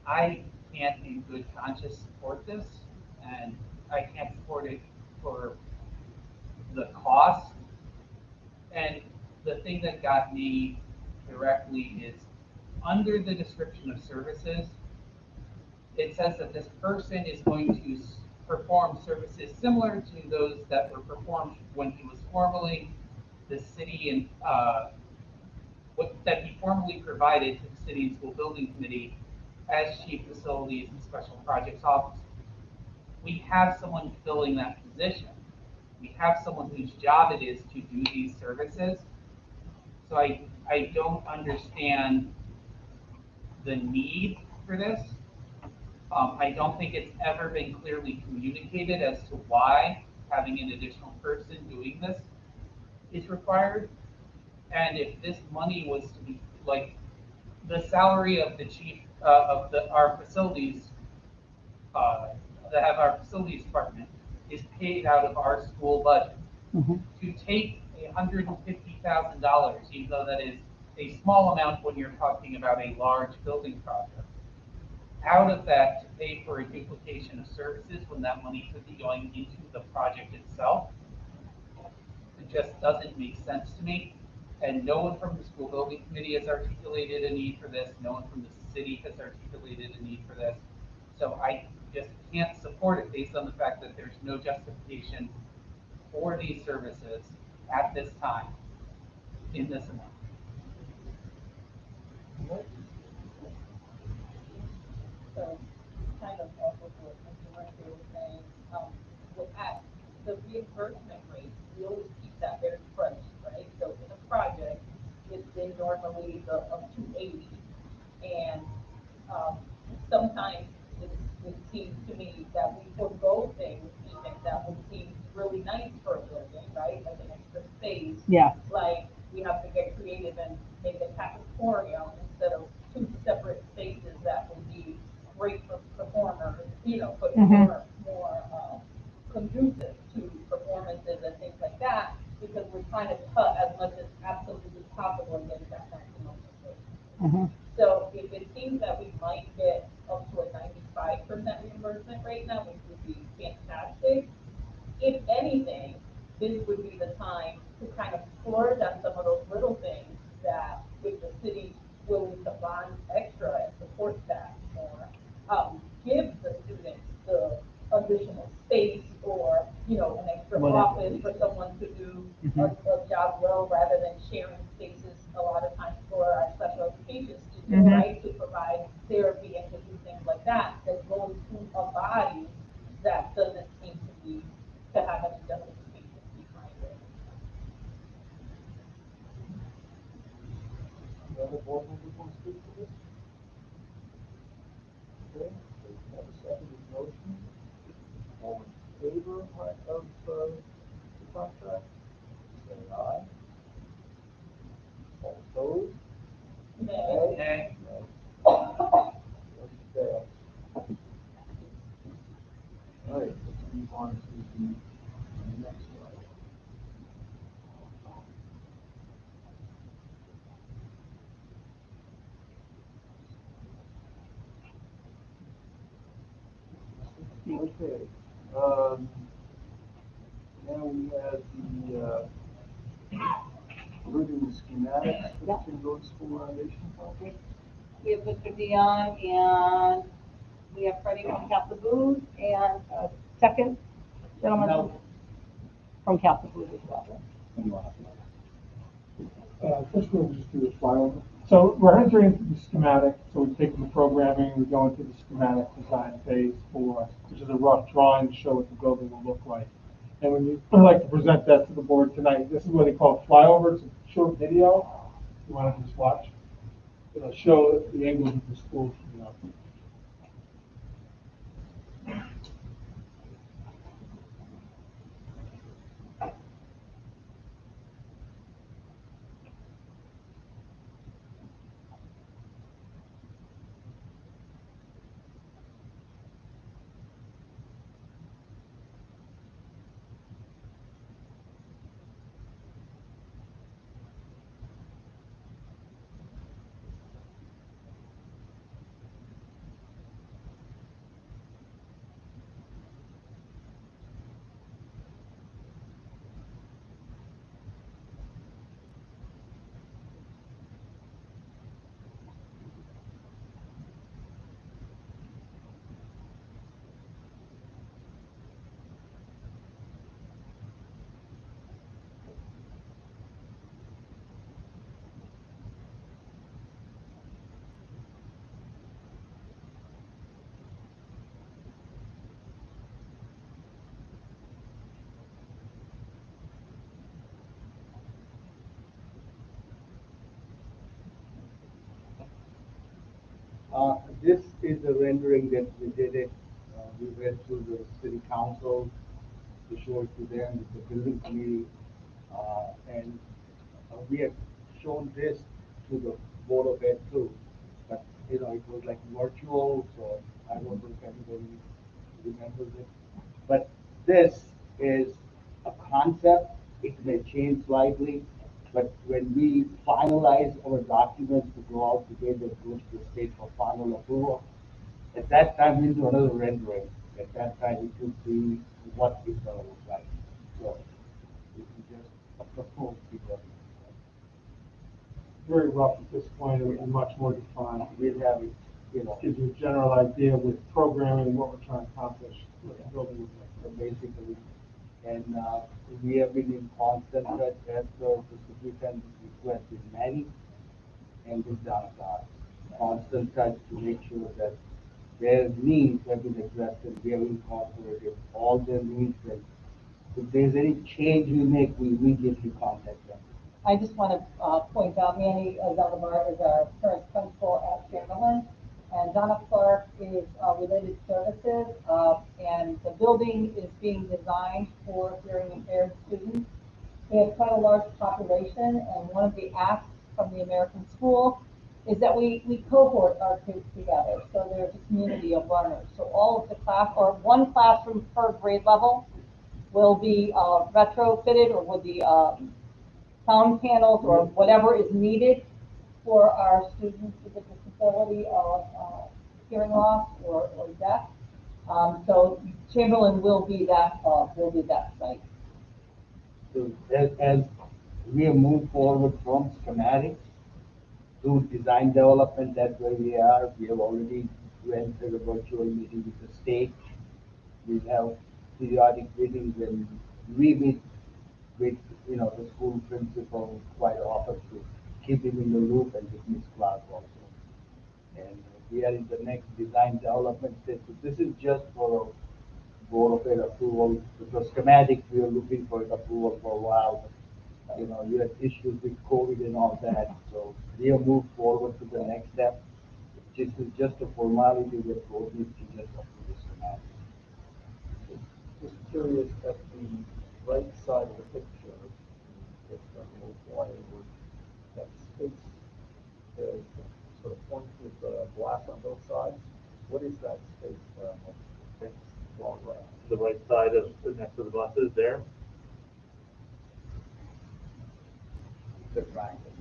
I can't in good conscience support this, and I can't support it for the cost. And the thing that got me directly is under the description of services, it says that this person is going to perform services similar to those that were performed when he was formerly the city and that he formally provided to the city and school building committee as chief facilities and special projects officer. We have someone filling that position. We have someone whose job it is to do these services. So I don't understand the need for this. I don't think it's ever been clearly communicated as to why having an additional person doing this is required. And if this money was to be, like, the salary of the chief, our facilities, that have our facilities department is paid out of our school budget. To take $150,000, even though that is a small amount when you're talking about a large building project, out of that to pay for a duplication of services when that money could be going into the project itself, it just doesn't make sense to me. And no one from the school building committee has articulated a need for this. No one from the city has articulated a need for this. So I just can't support it based on the fact that there's no justification for these services at this time in this amount. So, kind of off of what Mr. Murphy was saying, at the reimbursement rate, we always keep that very fresh, right? So in a project, it's been normally of 280, and sometimes it seems to me that we forego things even that would seem really nice for a building, right? Like an extra space. Yeah. Like we have to get creative and make a cafeteria instead of two separate spaces that would be great for performers, but more conducive to performances and things like that, because we're trying to cut as much as absolutely possible and get that maximum space. So if it seems that we might get up to a 95% reimbursement rate now, which would be fantastic, if anything, this would be the time to kind of splurge on some of those little things that if the city's willing to bond extra and support that more, give the students the additional space or, an extra office for someone to do a job well rather than sharing spaces a lot of times for our special education students, right? To provide therapy and to do things like that, that's going to a body that doesn't seem to have any justification behind it. The other board members want to speak to this? Okay, so we have a seconded motion. All in favor of the contract, say aye. All opposed? Nay. Okay. Motion fails. All right, let's move on to the next slide. Okay, now we have the, reading the schematics for the Kingo School Foundation project. We have Mr. Dion and we have Freddie from Capital Booth and a second gentleman from Capital Booth as well. First we'll just do the flyover. So we're entering into the schematic, so we've taken the programming, we go into the schematic design phase for, which is a rough drawing to show what the building will look like. And when you would like to present that to the board tonight, this is what they call flyover. It's a short video. You want to just watch. It'll show the angles of the school from the up. This is a rendering that we did it, we went through the city council to show it to them, the building committee, and we have shown this to the Board of Ed too. But, you know, it was like virtual, so I don't know if anybody remembers it. But this is a concept, it may change slightly, but when we finalize our documents to go out to bid that goes to the state for final approval, at that time we'll do another rendering. At that time we could see what it's gonna look like. So this is just a proposed figure. Very rough at this point, it would be much more defined. We'll have it, you know, Gives you a general idea with programming, what we're trying to accomplish, what the building would look so basically, and we have been in constant touch as per the superintendent's request with Manny and with Jonathan. Constant touch to make sure that their needs have been addressed and we have incorporated all their needs. And if there's any change we make, we immediately contact them. I just want to point out, Manny Zeldabar is our current principal at Chamberlain, and Donna Clark is related services, and the building is being designed for hearing impaired students. We have quite a large population, and one of the asks from the American School is that we cohort our kids together, so there's a community of learners. So all of the class, or one classroom per grade level, will be retrofitted or with the sound panels or whatever is needed for our students with a disability of hearing loss or deaf. So Chamberlain will be that site. So as we have moved forward from schematics to design development, that's where we are. We have already went through a virtual meeting with the state. We have periodic meetings and we meet with, you know, the school principal quite often to keep him in the loop and with Ms. Clark also. And we are in the next design development stage. So this is just for Board of Ed approval. Because schematics, we are looking for an approval for a while. But, you know, you had issues with COVID and all that. So we have moved forward to the next step. This is just a formality that board needs to just approve the schematics. Just curious, at the right side of the picture, if the little flyer would, that space, the sort of point with glass on both sides, what is that space? It's long grass. The right side of, next to the buses there. The triangle.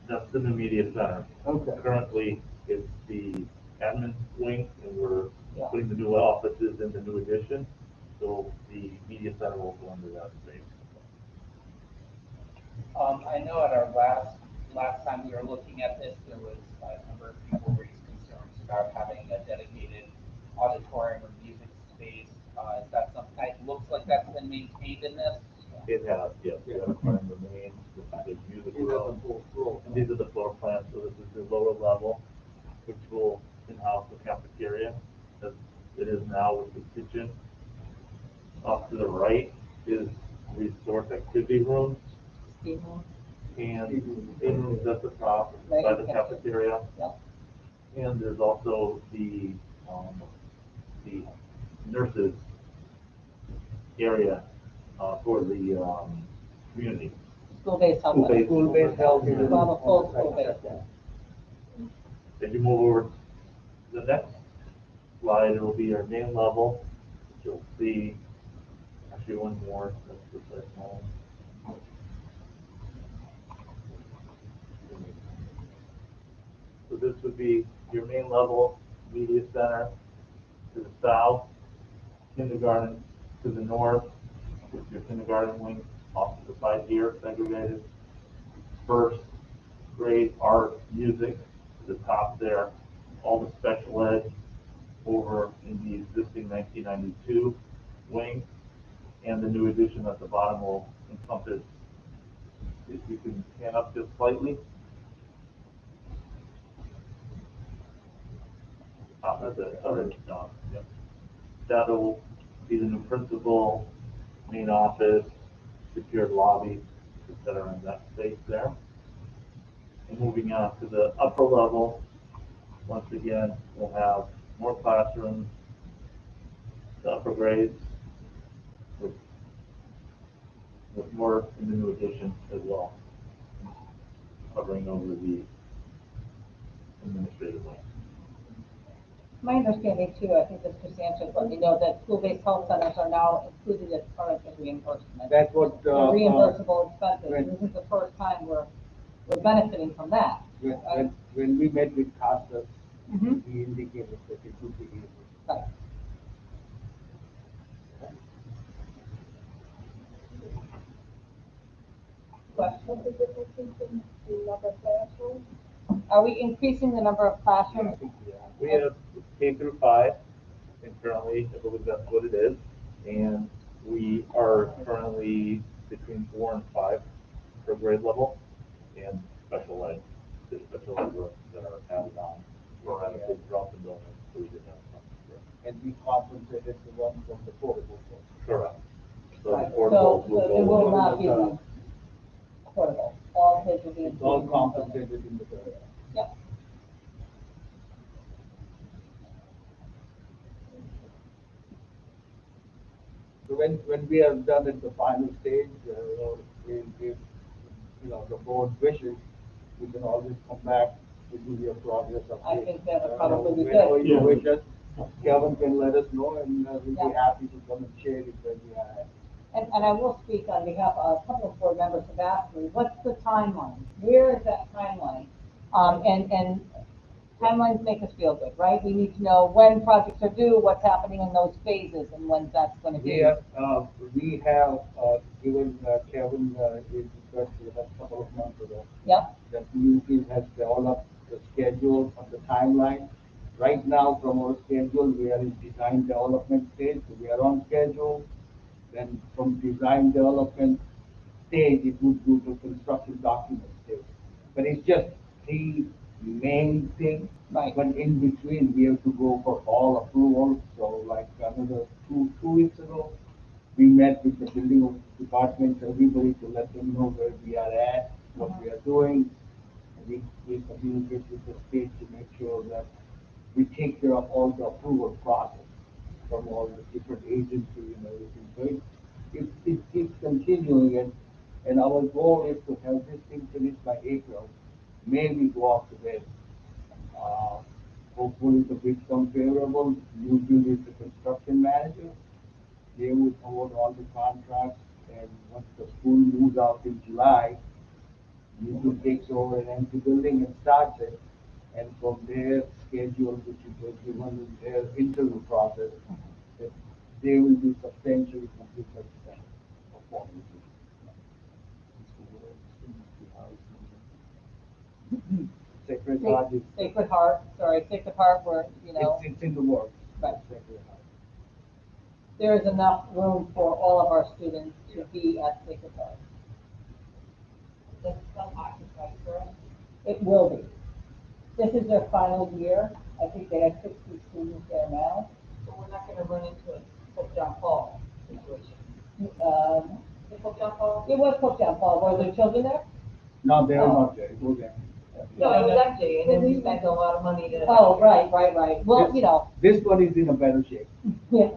That's the new media center. Okay. Currently, it's the admin wing, and we're Yeah. putting the new offices in the new addition. So the media center will go under that space. I know at our last time we were looking at this, there was a number of people raised concerns about having a dedicated auditorium or music space. Is that something, it looks like that's been maintained in this? It has, yes, we have a plan remains, this is the music room. And these are the floor plans, so this is the lower level, which will in-house the cafeteria, as it is now with the kitchen. Off to the right is resource activity rooms. And steam rooms at the top, by the cafeteria. And there's also the nurses area for the community. School-based health. School-based health. We'll have a full school-based. If you move over to the next slide, it will be our main level. You'll see, actually one more, that's the second one. So this would be your main level, media center to the south, kindergarten to the north, with your kindergarten wing off to the side here, segregated. First grade art, music to the top there, all the special ed over in the existing 1992 wing, and the new addition at the bottom will encompass, if you can pan up just slightly. That's it, sorry, John. Yep. That'll be the new principal, main office, secured lobby, etc. in that space there. And moving on to the upper level, once again, we'll have more classrooms, the upper grades, with, with more in the new addition as well, covering over the administrative wing. My understanding too, I think this just answered, let me know that school-based health centers are now included as part of the reimbursement. That's what, The reimbursable expenses, and this is the first time we're benefiting from that. when we met with Casas, Mhm. he indicated that it would be able. Right. What's the difference in the number of classrooms? Are we increasing the number of classrooms? We have K through 5, and currently, I believe that's what it is, and we are currently between 4 and 5 per grade level, and special ed, the special ed rooms that are added on, or added throughout the building, so we didn't have something. And we compensated the one from the portable. Correct. So Right. the portables will So it go. will not be the portable, all kids will be. It's all compensated in the building. Yep. So when we are done at the final stage, if you know, the board wishes, we can always come back to do your progress update. I think that would probably be Whenever good. you wish us, Kevin can let us know, and we'll be Yeah. happy to come and share it with you. And I will speak on behalf of a couple of board members have asked me, what's the timeline? Where is that timeline? And timelines make us feel good, right? We need to know when projects are due, what's happening in those phases, and when that's gonna be. We have given Kevin his request a couple of months ago. Yep. That he has developed the schedule of the timeline. Right now, from our schedule, we are in design development stage, so we are on schedule. Then from design development stage, it would go to construction document stage. But it's just the main thing. Right. But in between, we have to go for all approvals. So like another two weeks ago, we met with the building department, everybody, to let them know where we are at, what we are doing. And we communicate with the state to make sure that we take care of all the approval process from all the different agencies and everything. So it keeps continuing, and our goal is to have this thing finished by April. May we go off to bid. Hopefully the bids come favorable. Usually it's the construction manager. They would award all the contracts, and once the school moves out in July, usually takes over an empty building and starts it. And from their schedule, which is given in their interview process, that they will be substantially complete by December of 40. Sacred Heart is. Sacred Heart, where, you know. It's in the works. Right. Sacred Heart. There is enough room for all of our students to be at Sacred Heart. That's still occupied, correct? It will be. This is their final year. I think they have 60 students there now. So we're not gonna run into a Pope John Paul situation. The Pope John Paul? It was Pope John Paul. Were there children there? No, they are Oh. not there. It was empty. No, it was empty, and then we spent a lot of money to. Oh, right. Well, This- you know, This one is in a better shape. yeah.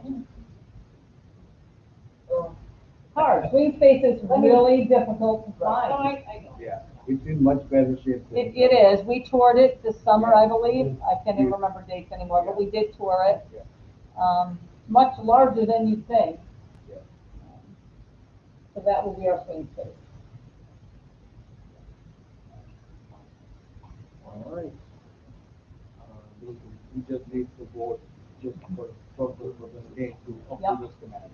Hard. Green space is really difficult to No, find. I know. Yeah, it's in much better shape. than- It is. We toured it this summer, I believe. I can't even Yeah. remember dates anymore, but we did tour it. Yeah. Much larger than you'd think. Yeah. So that will be our swing space. All right. We just need the board just for purpose of the day to approve the schematic.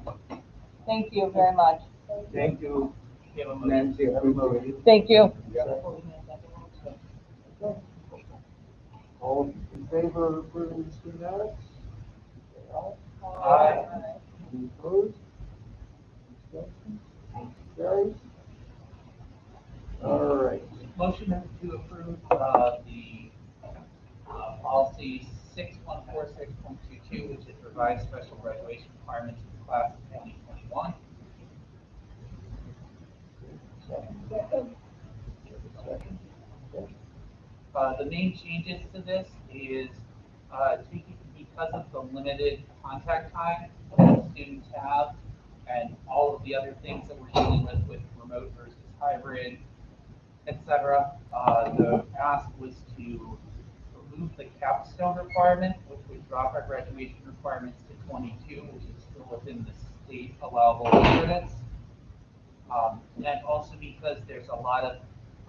Okay? Thank you very much. Thank you, Nancy. Appreciate it. Thank you. Yeah. Okay. All in favor of approving the schematics? Say aye. Aye. Any opposed? Abstentions? Motion carries. All right. Motion to approve, the, policy 6146.22, which is revised special graduation requirements for the class of 2021. Second. Second. Okay. The main changes to this is because of the limited contact time that students have and all of the other things that we're dealing with remote versus hybrid, etc. The ask was to remove the capstone requirement, which would drop our graduation requirements to 22, which is still within the state allowable credits. And also because there's a lot of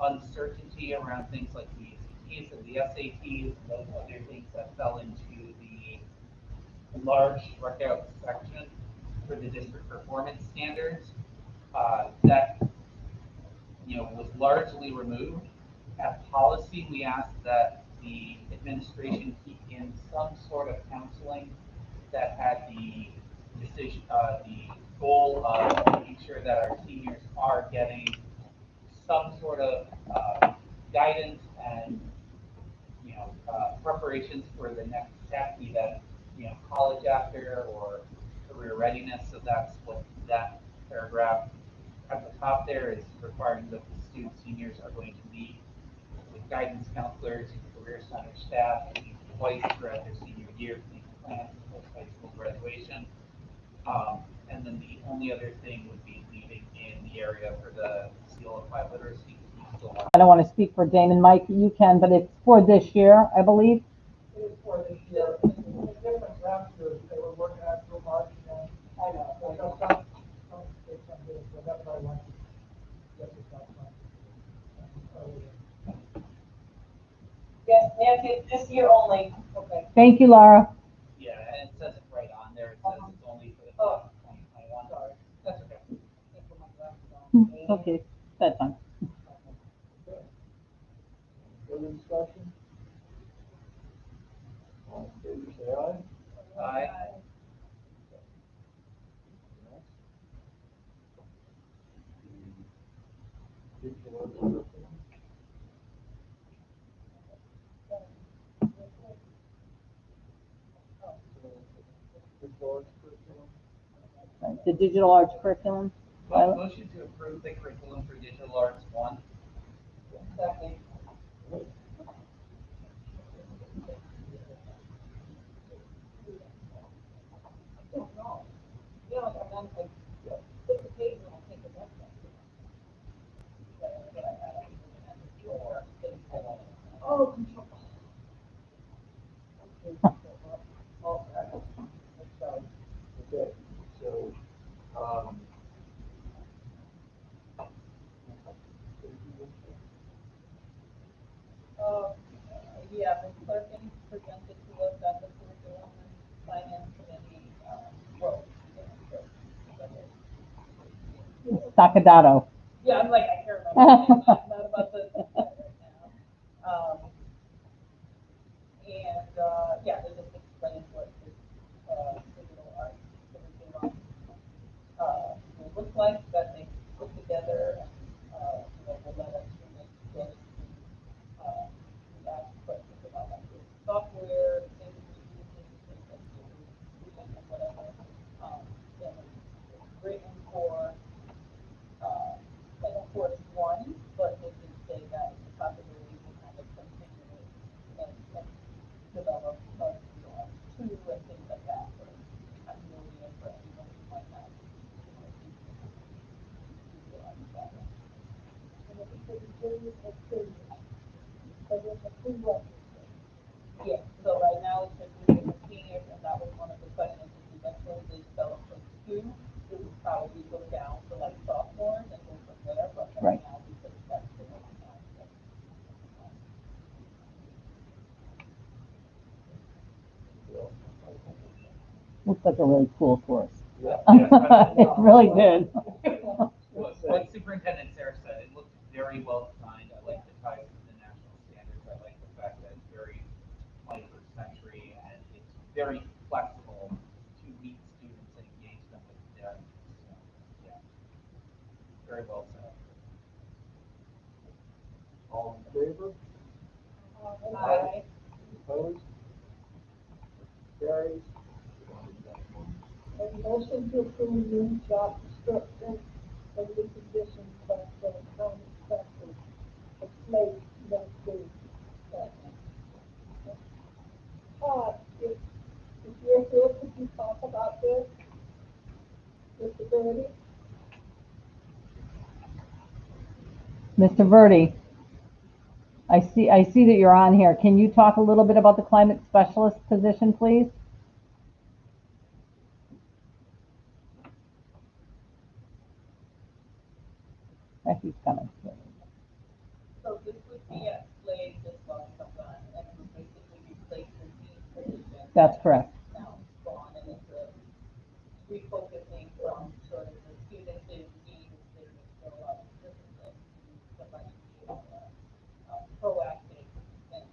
uncertainty around things like the ACTs and the SATs and those other things that fell into the large workout section for the district performance standards, that was largely removed. At policy, we asked that the administration keep in some sort of counseling that had the decision, the goal of making sure that our seniors are getting some sort of guidance and preparations for the next step, be that college after or career readiness. So that's what that paragraph at the top there is requiring that the seniors are going to meet with guidance counselors and career center staff twice throughout their senior year to make plans for high school graduation. And then the only other thing would be leaving in the area for the seal of high literacy. I don't want to speak for Damon. Mike, you can, but it's for this year, I believe. It is for this year. In different chapters, they were working out through March and I know. Some states on this, so that's why I want to get this out front. Yes, Nancy, it's this year only. Okay. Thank you, Laura. Yeah, and it says it right on there. It says it's only for the class of 2021. Sorry. That's okay. Okay, that's fine. Further discussion? All in favor, say aye. Aye. Next. The digital arts curriculum. Digital arts curriculum. The digital arts curriculum. Motion to approve the curriculum for digital arts 1. Second. Oh, Okay, so, Yeah, the clerking presented to us at the curriculum and finance committee, well, Sacadato. yeah, I'm like, I care about that, not about the right now. Yeah, they just explained what this, digital art curriculum, will look like, that they put together, and, will let us get, we ask questions about like the software, things we're using, things that we're doing, and whatever. And it's written for, course 1, but they did say that it's a possibility to kind of continue it and develop, 2 and things like that for continuity and for anyone who might not, yeah, so right now it's just with the seniors, and that was one of the questions, if eventually they develop those 2, it would probably go down to like sophomores and go from there, but right now, because that's the right now. Looks like a really cool course. yeah. It really did. What Superintendent Sarah said, it looked very well designed. I like the ties to the national standards. I like the fact that it's very 21st century and it's very flexible to meet students and engage them with them. So, yeah, very well said. All in favor? Aye. Opposed? Carries. and motion to approve new job description and new positions for the county inspector. It's late, let's do. this? Mr. Verdi? Mr. Verdi, I see that you're on here. Can you talk a little bit about the climate specialist position, please? He's coming. So this would be at Slade this fall comes on, and it would basically replace the dean position. That's correct. Now it's gone, and it's a refocusing from sort of the students and deans, there's still a lot of discipline, to somebody being proactive and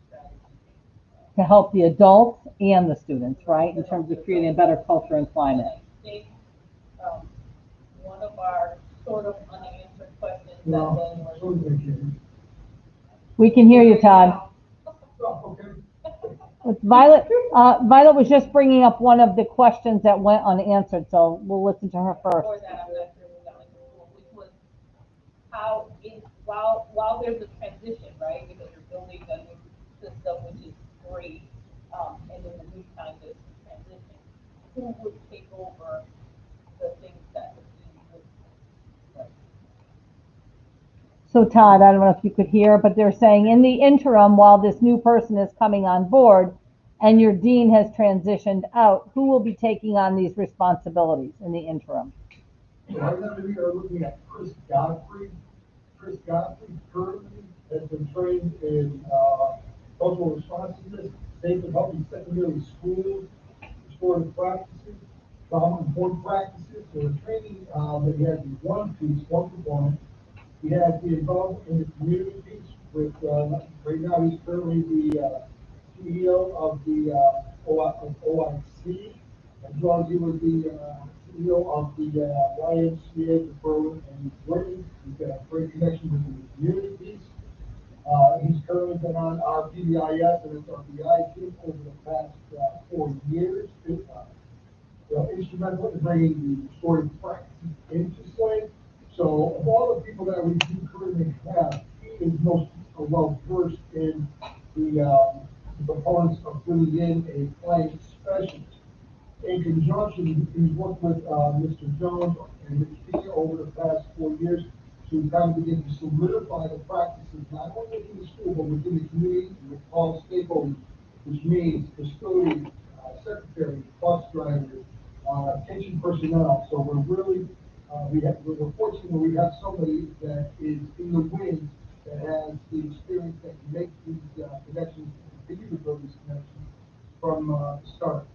strategy. To help the adults and the students, right, in terms of creating a better culture and climate. I think, one of our sort of unanswered questions that No, then was. so they can. We can hear you, Todd. Violet was just bringing up one of the questions that went unanswered, so we'll listen to her first. Before that, I'm not sure we got into school, which was how while there's a transition, right, because you're building a new system, which is great, and in the meantime, there's transition, who would take over the things that the team would, right? So Todd, I don't know if you could hear, but they're saying in the interim, while this new person is coming on board and your dean has transitioned out, who will be taking on these responsibilities in the interim? So right now we are looking at Chris Godfrey. Chris Godfrey currently has been trained in cultural responsiveness, safe and healthy secondary schools, restorative practices, trauma-informed practices. So the training that he has is one piece, one component. He has been involved in the community piece with, right now he's currently the CEO of the OIC, as well as he was the CEO of the YMCA of Berlin and Britain. He's got a great connection with the community piece. He's currently been on our PBIS and SRBI team over the past 4 years. Instrumental in bringing the restorative practices into Slade. So of all the people that we do currently have, he is most well versed in the components of bringing in a climate specialist. In conjunction, he's worked with Mr. Jones and Ms. Pia over the past 4 years to kind of begin to solidify the practices, not only within the school, but within the community and with all stakeholders, which means custodians, secretaries, bus drivers, kitchen personnel. So we're really, we're fortunate that we have somebody that is in the wings that has the experience that can make these connections and continue to build these connections from the start.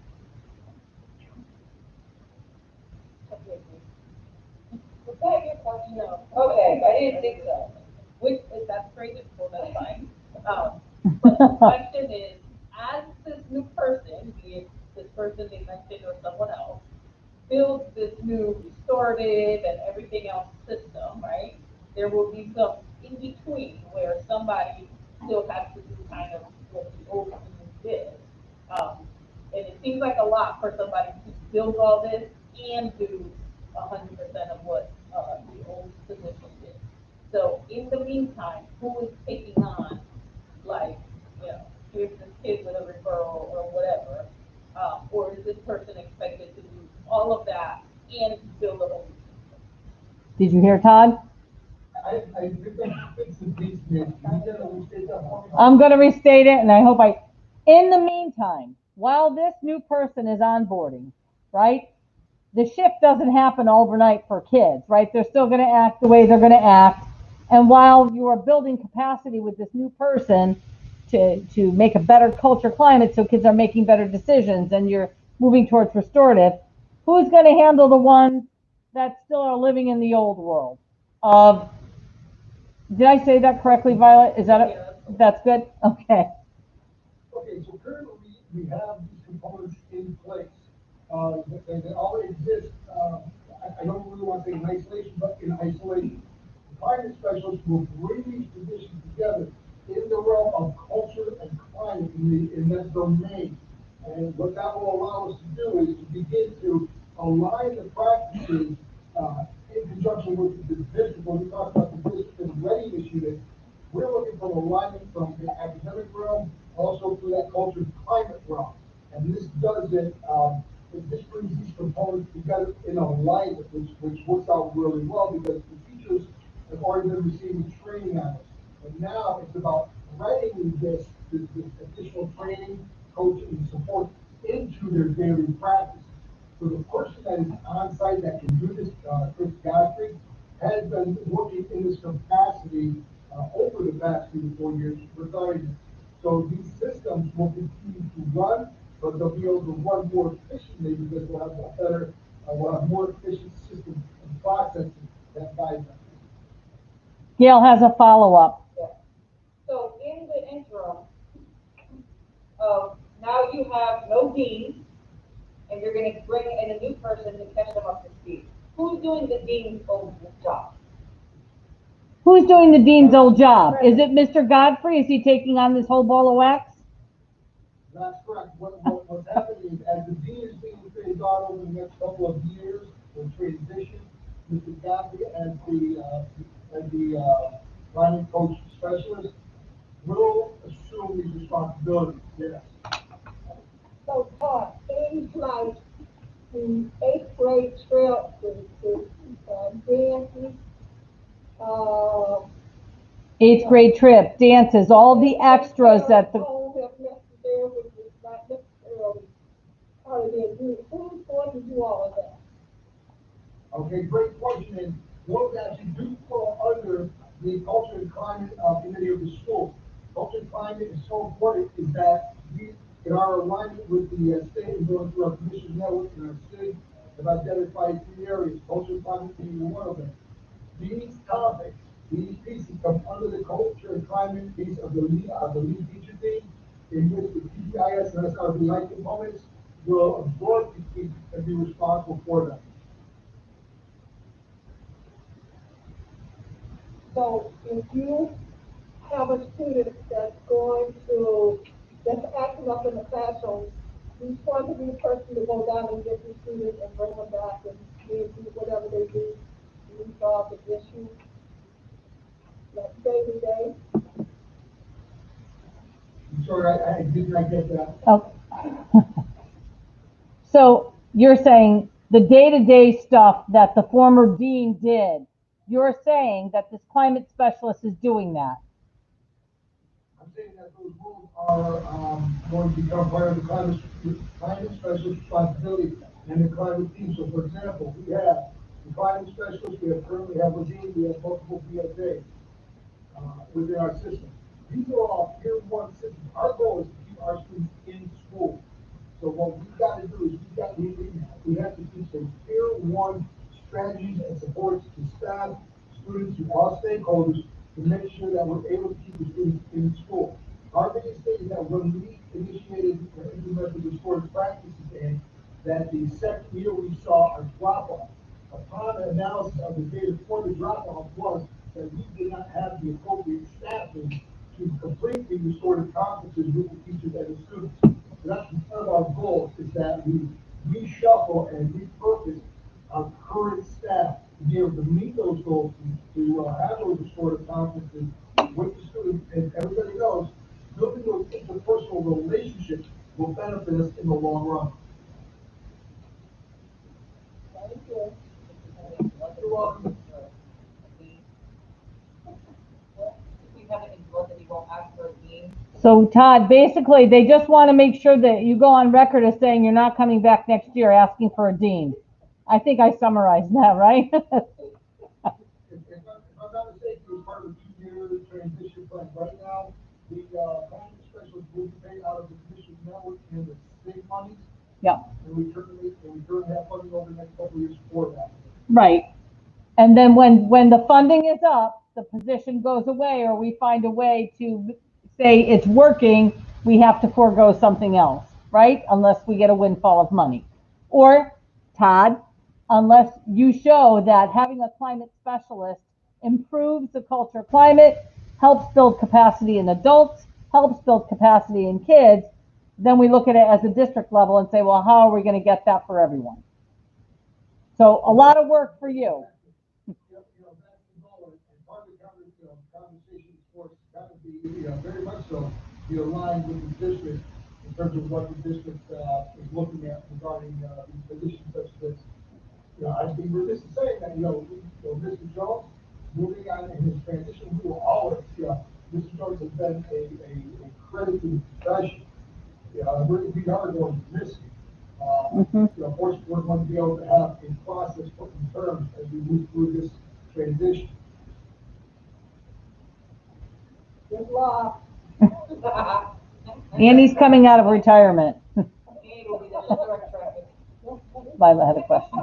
Was that your question? No. Okay, I didn't think so. Which, if that's great, it's cool, that's fine. But the question is, as this new person, be it this person they mentioned or someone else, builds this new restorative and everything else system, right? There will be some in between where somebody still has to do kind of what the old system did. And it seems like a lot for somebody to build all this and do 100% of what the old position did. So in the meantime, who is taking on, like, here's this kid with a referral or whatever, or is this person expected to do all of that and build a whole? Did you hear Todd? I think that's the piece, man. I'm going to restate it, and I hope in the meantime, while this new person is onboarding, right, the shift doesn't happen overnight for kids, right? They're still going to act the way they're going to act. And while you are building capacity with this new person to make a better culture climate so kids are making better decisions and you're moving towards restorative, who's going to handle the ones that still are living in the old world? Did I say that correctly, Violet? Is that it? That's good? Okay. Okay, so currently we have these components in place. They all exist. I don't really want to say in isolation, but in isolation. The climate specialists will bring these positions together in the realm of culture and climate in that domain. And what that will allow us to do is to begin to align the practices in conjunction with the district. When we talk about the district and readiness unit, we're looking for alignment from the academic realm, also through that culture and climate realm. And this does it it just brings these components together in alignment, which works out really well because the teachers have already been receiving training on it. And now it's about writing this additional training, coaching, and support into their daily practice. So the person that is on site that can do this, Chris Godfrey, has been working in this capacity over the past 3 to 4 years regarding it. So these systems will continue to run, but they'll be able to run more efficiently because we'll have more efficient systems and processes that guide them. Gail has a follow-up. Yeah. So in the interim, now you have no deans, and you're gonna bring in a new person to catch them up to speed. Who's doing the dean's old job? Who's doing the dean's old job? Is it Mr. Godfrey? Is he taking on this whole ball of wax? That's correct. What's happening is as the dean is being trained on over the next couple of years in transition, Mr. Godfrey as the running coach specialist will assume these responsibilities, yes. So, things like the eighth grade trip, the dances, Eighth grade trip, dances, all the extras that the, all that necessarily is not necessarily part of their duty. Who's going to do all of that? Okay, great question, and those actually do fall under the culture and climate committee of the school. Culture and climate is so important is that we, in our alignment with the state and going through our commission network and our city, have identified 3 areas, culture and climate being one of them. These topics, these pieces come under the culture and climate piece of the lead teacher team, in which the TPIS and SRBI components will absorb these pieces and be responsible for them. So if you have a student that's acting up in the classroom, he's going to be the person to go down and get the student and bring them back and do whatever they do to resolve the issue, like day to day. I'm sorry, I did not get that. oh. So you're saying the day-to-day stuff that the former dean did, you're saying that this climate specialist is doing that? I'm saying that those rules are going to become part of the climate specialist responsibility and the climate team. So for example, we have the climate specialist, currently have a dean, we have multiple BSAs within our system. These are all tier 1 systems. Our goal is to keep our students in school. So what we've got to do is we have to teach those tier 1 strategies and supports to staff, students, to all stakeholders to make sure that we're able to keep the students in school. Our biggest thing is that when we initiated and implemented the restorative practices in, that the second year we saw a drop-off. Upon analysis of the data for the drop-off was that we did not have the appropriate staffing to complete the restorative conferences with the teachers and the students. So that's one of our goals, is that we reshuffle and repurpose our current staff to be able to meet those goals, to have those restorative conferences with the students. And everybody knows, building those interpersonal relationships will benefit us in the long run. Thank you. You're welcome. So Todd, basically, they just want to make sure that you go on record as saying you're not coming back next year asking for a dean. I think I summarized that, right? If I'm not mistaken, it was part of a 2-year transition plan. Right now, the climate specialist will be paid out of the commission network and the state monies. Yeah. And we currently have funding over the next couple of years for that. Right. And then when the funding is up, the position goes away, or we find a way to say it's working, we have to forego something else, right? Unless we get a windfall of money. Or, Todd, unless you show that having a climate specialist improves the culture climate, helps build capacity in adults, helps build capacity in kids, then we look at it as a district level and say, well, how are we going to get that for everyone? So a lot of work for you. That's the goal, and part of the conversation, of course, that would be, very much so, be aligned with the district in in terms of what the district, is looking at regarding, these positions such as this. You know, I'd be remiss in saying that, Mr. Jones, moving on in his transition, we will always, Mr. Jones has been a credit to the profession. And we are going to miss him. Fortunately, we're going to be able to have a process put in terms as we move through this transition. Good luck. Andy's coming out of retirement. Lila had a question.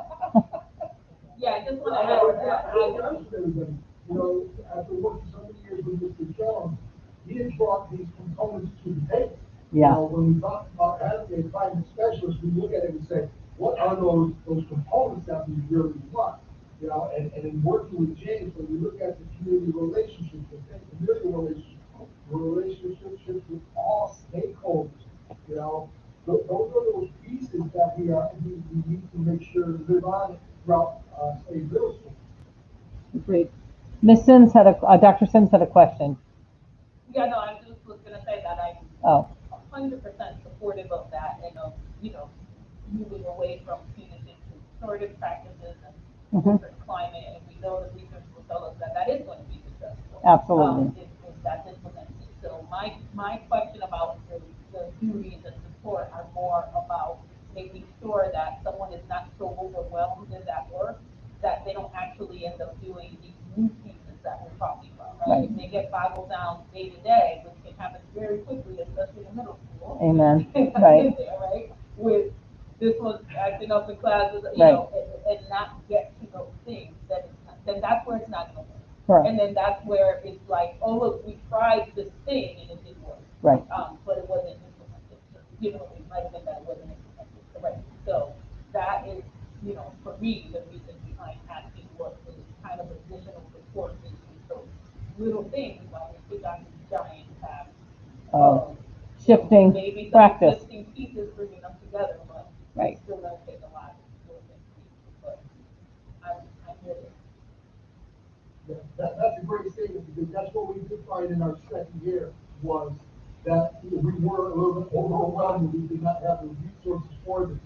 Yeah, I just want to add, After working so many years with Mr. Jones, he has brought these components to the table. Yeah. When we talk about having a climate specialist, we look at it and say, what are those components that we really want? And in working with James, when we look at the community relationships, relationships with all stakeholders, those are those pieces that we need to make sure to live on throughout, state middle school. Great. Ms. Sims Dr. Sims had a question. yeah, no, I just was gonna say that Oh. I'm 100% supportive of that and of, moving away from punitive to restorative practices and corporate climate, and we know that research will tell us that that is going to be successful. Absolutely. If that's implemented. So my question about the duties and support are more about making sure that someone is not so overwhelmed in that work that they don't actually end up doing these new pieces that we're talking about, right? They get boggled down day to day, which can happen very quickly, especially in middle school. Amen. Right. Right? With this one's acting up in classes, and not get to those things, then that's where it's not going to work. Correct. And then that's where it's like, oh, look, we tried this thing and it didn't work. Right. But it wasn't implemented. It might have been that it wasn't implemented correctly. So that is, for me, the reason behind asking what the kind of additional support is with those little things, while we put on these giant tabs. Shifting Maybe some practice. existing pieces, bringing them together, but right. It's still gonna take a lot to work in pieces, but I'm with it. That's a great statement, because that's what we did find in our second year, was that we were a little bit overwhelmed, we did not have the resources for this.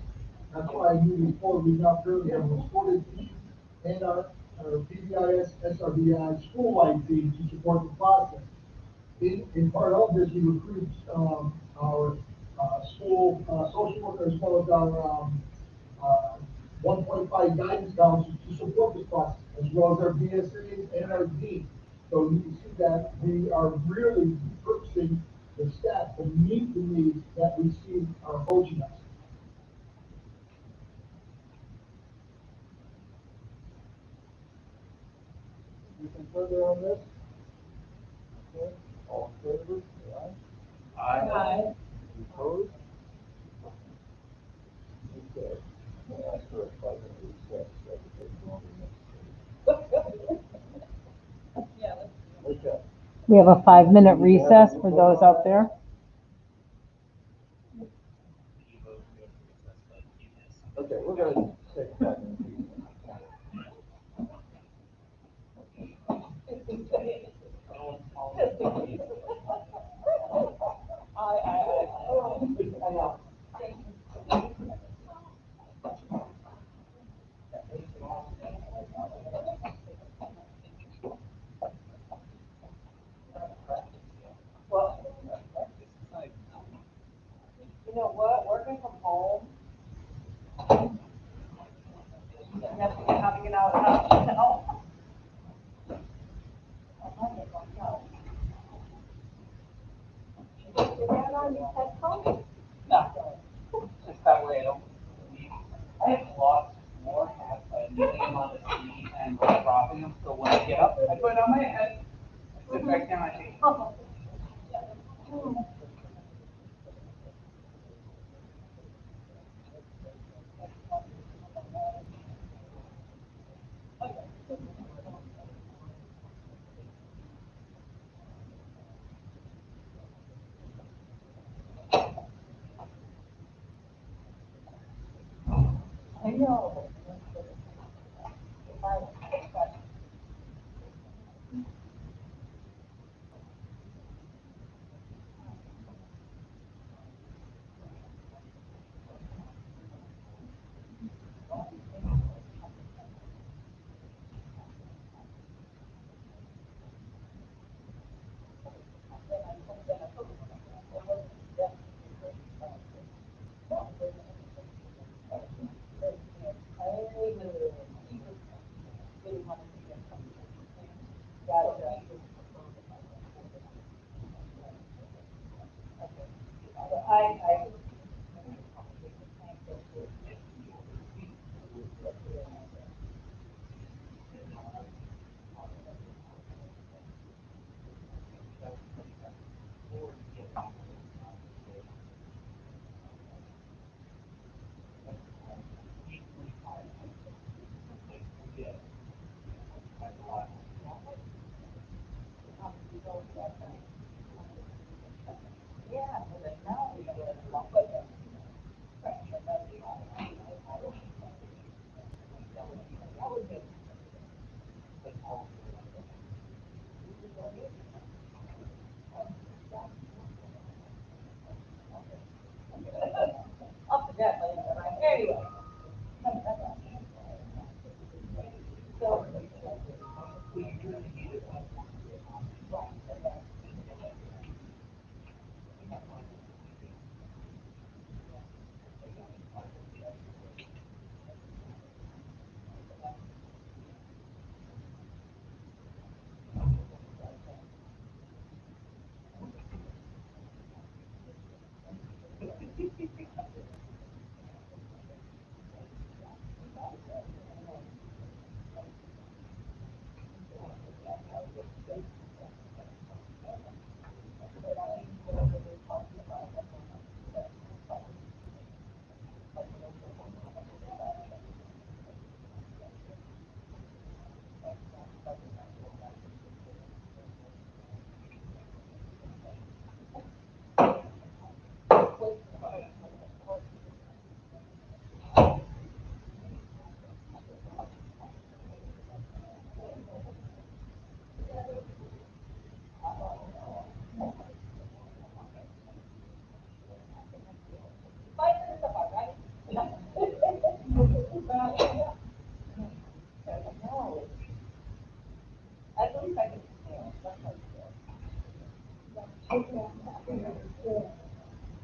That's why I moving forward, we now currently have a reported team and our PBIS, SRBI school-wide team to support the process. In part of this, we recruit our school social worker, as well as our 1.5 guidance counselors to support this process, as well as our BSAs and our dean. So you can see that we are really repurposing the staff to meet the needs that we see are approaching us. Anything further on this? Okay, all in favor, say aye. Aye. Any opposed? Okay, I'll ask for a 5-minute recess, so I can take longer than necessary. Yeah. Okay. We have a 5-minute recess for those out there. Okay, we're gonna take a 5-minute recess. You know what, working from home, you have to how to get out of the house, Just that way I don't leave. I have lots more hats, I leave them on the seat and go dropping them, so when I get up, I put it on my head, I sit back down, I take. I know. Anyway. So.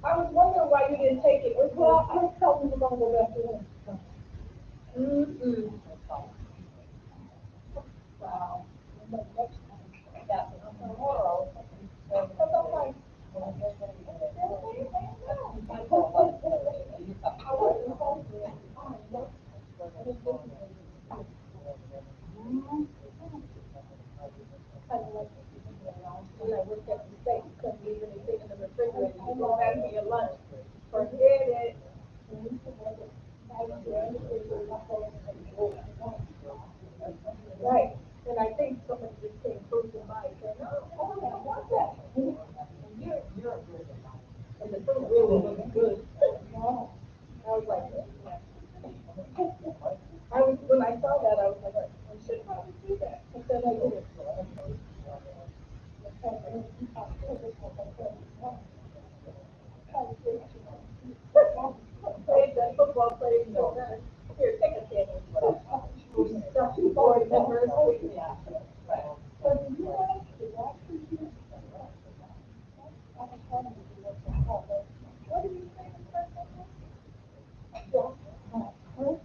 I was wondering why you didn't take it. Well, I was telling you we're gonna go back to work. Mm-mm. Wow. Yeah, tomorrow. Because I'm like, I wasn't hungry at the time, but I didn't think of it. Kind of like, when I worked at the state, you couldn't leave anything in the refrigerator. You go back to your lunch, forget it. Right, and I think somebody just came cruising by saying, oh, I don't want that. And you're a good one. And the food really looks good. I was like, when I saw that, I was like, I should probably do that. But then I did it. Played that football player so good. Here, take a sandwich. Stuff you board members. Yeah. So do you like to watch the what do you say the first one was?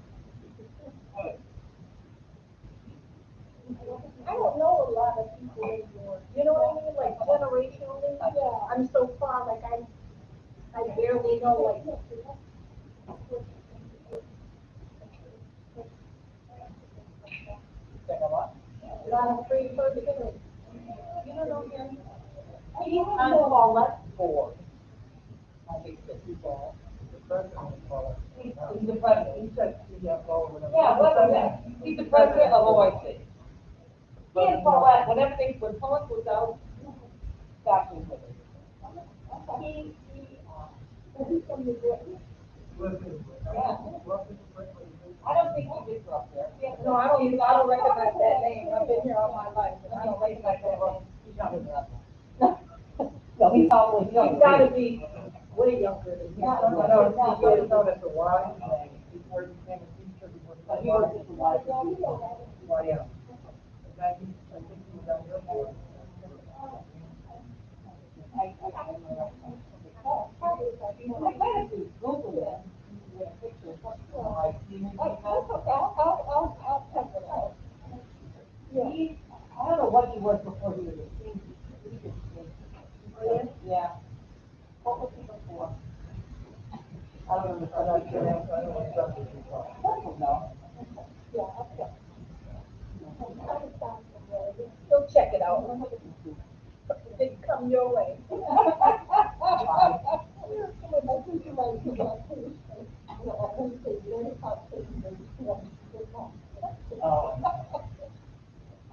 I don't know a lot of people anymore. You know what I mean? Like generationally. Yeah. I'm so far, like I barely know like. Not a free person. You don't know him. He's on Paulette board. I think that he's the president of Paulette. He's the president. He's the CFO. Yeah, whatever that. He's the president of OIC. He and Paulette, whenever when Paulette was out, back in with it. He's from New York. Yeah. I don't think he did grow up there. No, I don't recognize that name. I've been here all my life, and I don't recognize that name. He's younger than us. No, he's probably younger. He's gotta be way younger than me. No, he was known as the Y before he became a teacher. He was just a Y. Yeah. I think he was on your board. I gotta do Google it. I'll check it out. I don't know what he was before he was a senior. Yeah. What was he before? I don't know. I don't know. Yeah, I'll check. He'll check it out. It didn't come your way.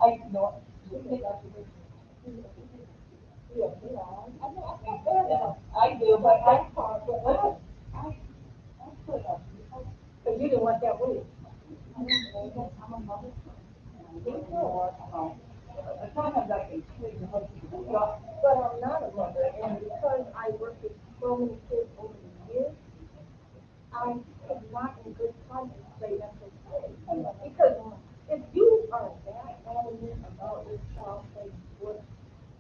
I know. I do, but I thought, but you didn't want that way. Sometimes I can switch, but I'm not a mother, and because I work with so many kids over the years, I could not in good conscience say that's okay. Because if you are that adamant about your child playing sports,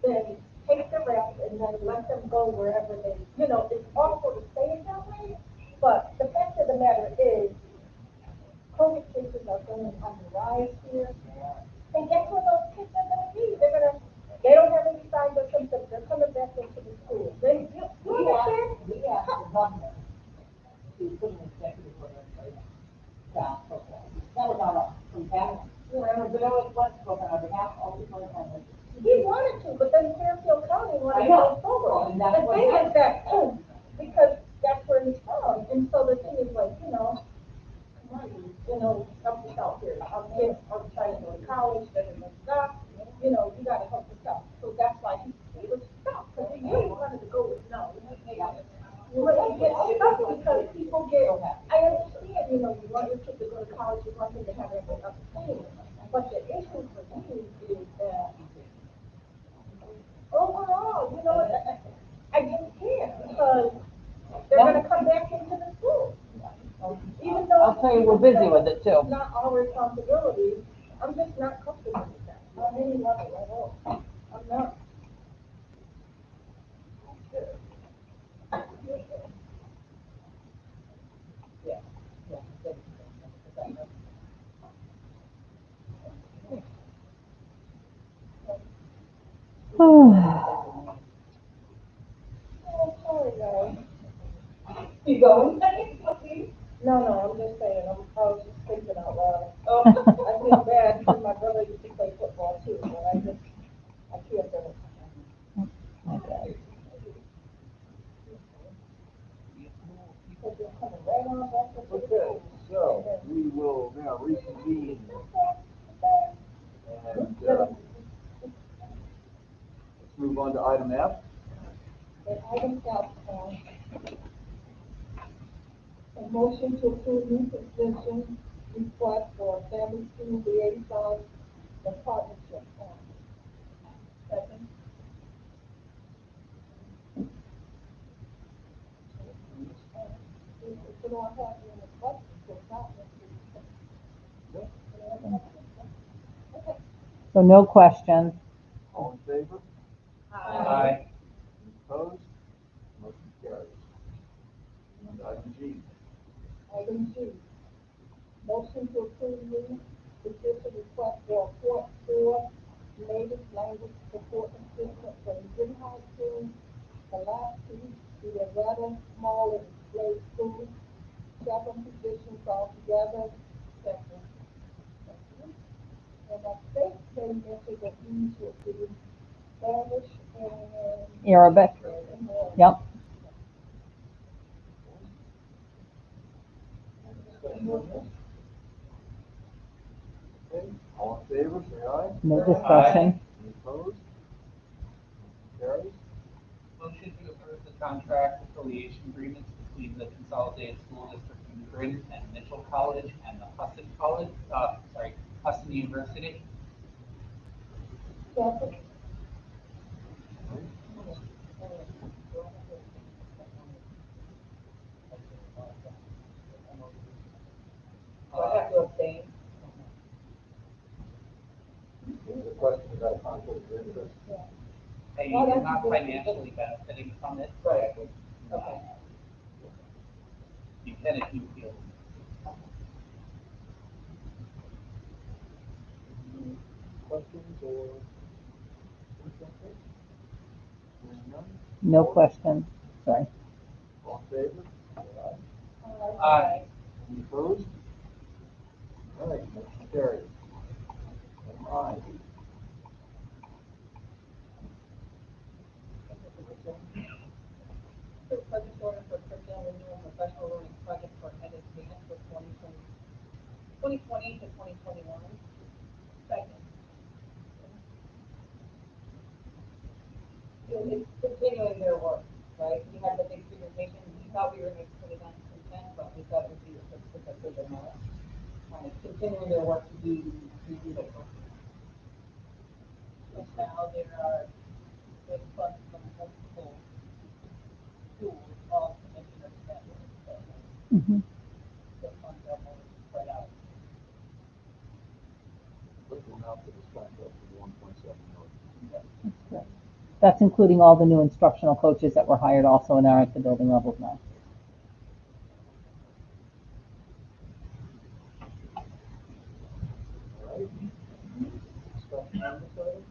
then take the rest and then let them go wherever they, it's awful to say it that way, but the fact of the matter is, COVID cases are going on the rise here. And guess where those kids are gonna be? They don't have any signs or symptoms, they're coming back into the school. Then, you understand? We asked the governor to put an executive order in place. That was not us, from that. Remember, the village was spoken on behalf of all the superintendents. He wanted to, but then Fairfield County wanted I to know. go forward. And that's The what thing is happened. that, because that's where he's from, and so the thing is like, come on, help us out here. Our kids are trying to go to college, you gotta help us out. So that's why he was stuck, because he really wanted to go with no. But he gets stuck because people get, I understand, you want your kid to go to college, you want them to have every opportunity. But the issue for me is that overall, I just can't, because they're gonna come back into the school. Even though. I'll tell you, we're busy with it too. It's not our responsibility, I'm just not comfortable with that, on any level at all. I'm not. Oh, sorry, guys. You going? No, I'm just saying, I was just thinking out loud. Oh, I feel bad, because my brother used to play football too, but I can't do it. Okay. Because you're coming right on back to the Okay, school. so we will now reconvene and, let's move on to item F. And item F, a motion to approve new position request for family student liaison and partnership. Second. If you don't have any questions, it's not. Okay. So no questions. All in favor? Aye. Any opposed? Motion carries. And item G. Item G, motion to approve new position request for a point four native language support assistant for Newton High School, Pulaski, the rather smaller display school, 7 positions altogether, separate. And I think they mentioned that these would be Spanish and Arabic. Yep. Okay, all in favor, say aye. No discussion. Any opposed? Motion carries. Motion to approve the contract affiliation agreements between the Consolidated School District of New Britain and Mitchell College and the Huston University. Second. I have to abstain. There's a question about conflict of interest. Hey, you're not financially benefiting from it, but Okay. you can if you feel. Questions or? Hearing none? No questions. Sorry. All in favor? Say aye. Aye. Any opposed? All right, motion carries. Item I. Purchase order for curriculum renewal professional learning project for Ed Advance for 2020 to 2021. Second. So it's continuing their work, right? We had the big presentation, we thought we were going to put it on consent, but we thought it would be a bigger matter. It's continuing their work to do the work. And now there are big funds from multiple schools, all commissioners that work. Mm-hmm. So amount for this contract is $1.7 million. That's including all the new instructional coaches that were hired also and are at the building levels now. All right. Discussion on this item?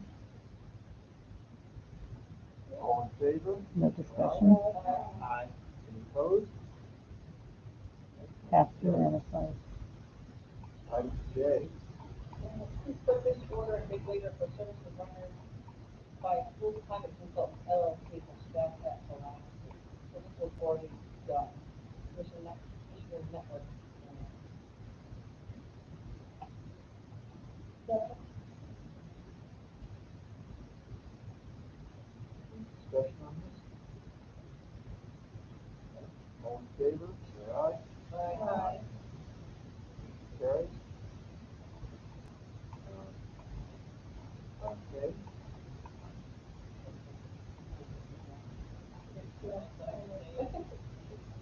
All in favor? No discussion. Aye. Any opposed? Passed unanimously. Item J. Please put this order and big waiver for services rendered by school climate consultant LLC for staff tax allowances. So this was already done. Commissioner Network. Discussion on this? All in favor, say aye. Aye. Carries. Okay.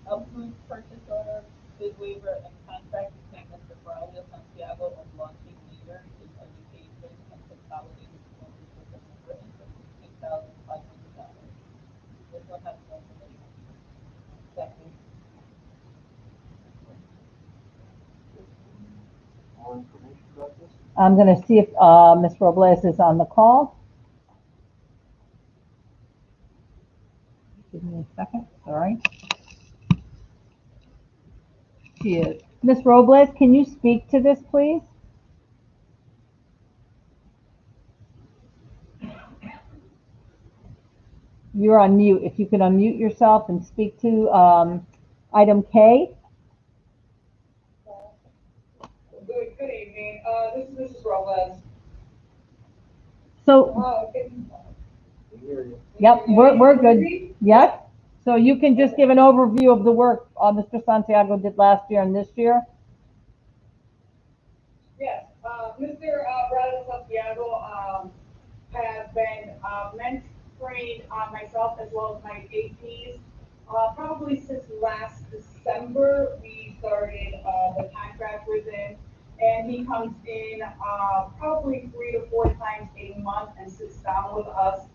Approved purchase order, bid waiver, and contract between Mr. Braulio Santiago of Launching Leader in Education and Consolidated School District of New Britain for $16,500. This one has no information. Second. More information about this? I'm going to see if Ms. Robles is on the call. Give me a second, sorry. She is. Ms. Robles, can you speak to this, please? You're on mute. If you could unmute yourself and speak to item K. Good evening. This is Mrs. Robles. So, We hear you. yep, we're good. Yes. So you can just give an overview of the work Mr. Santiago did last year and this year? Yes, Mr. Braulio Santiago has been mentoring myself as well as my APs. Probably since last December, we started the contract with him. And he comes in probably 3 to 4 times a month and sits down with us.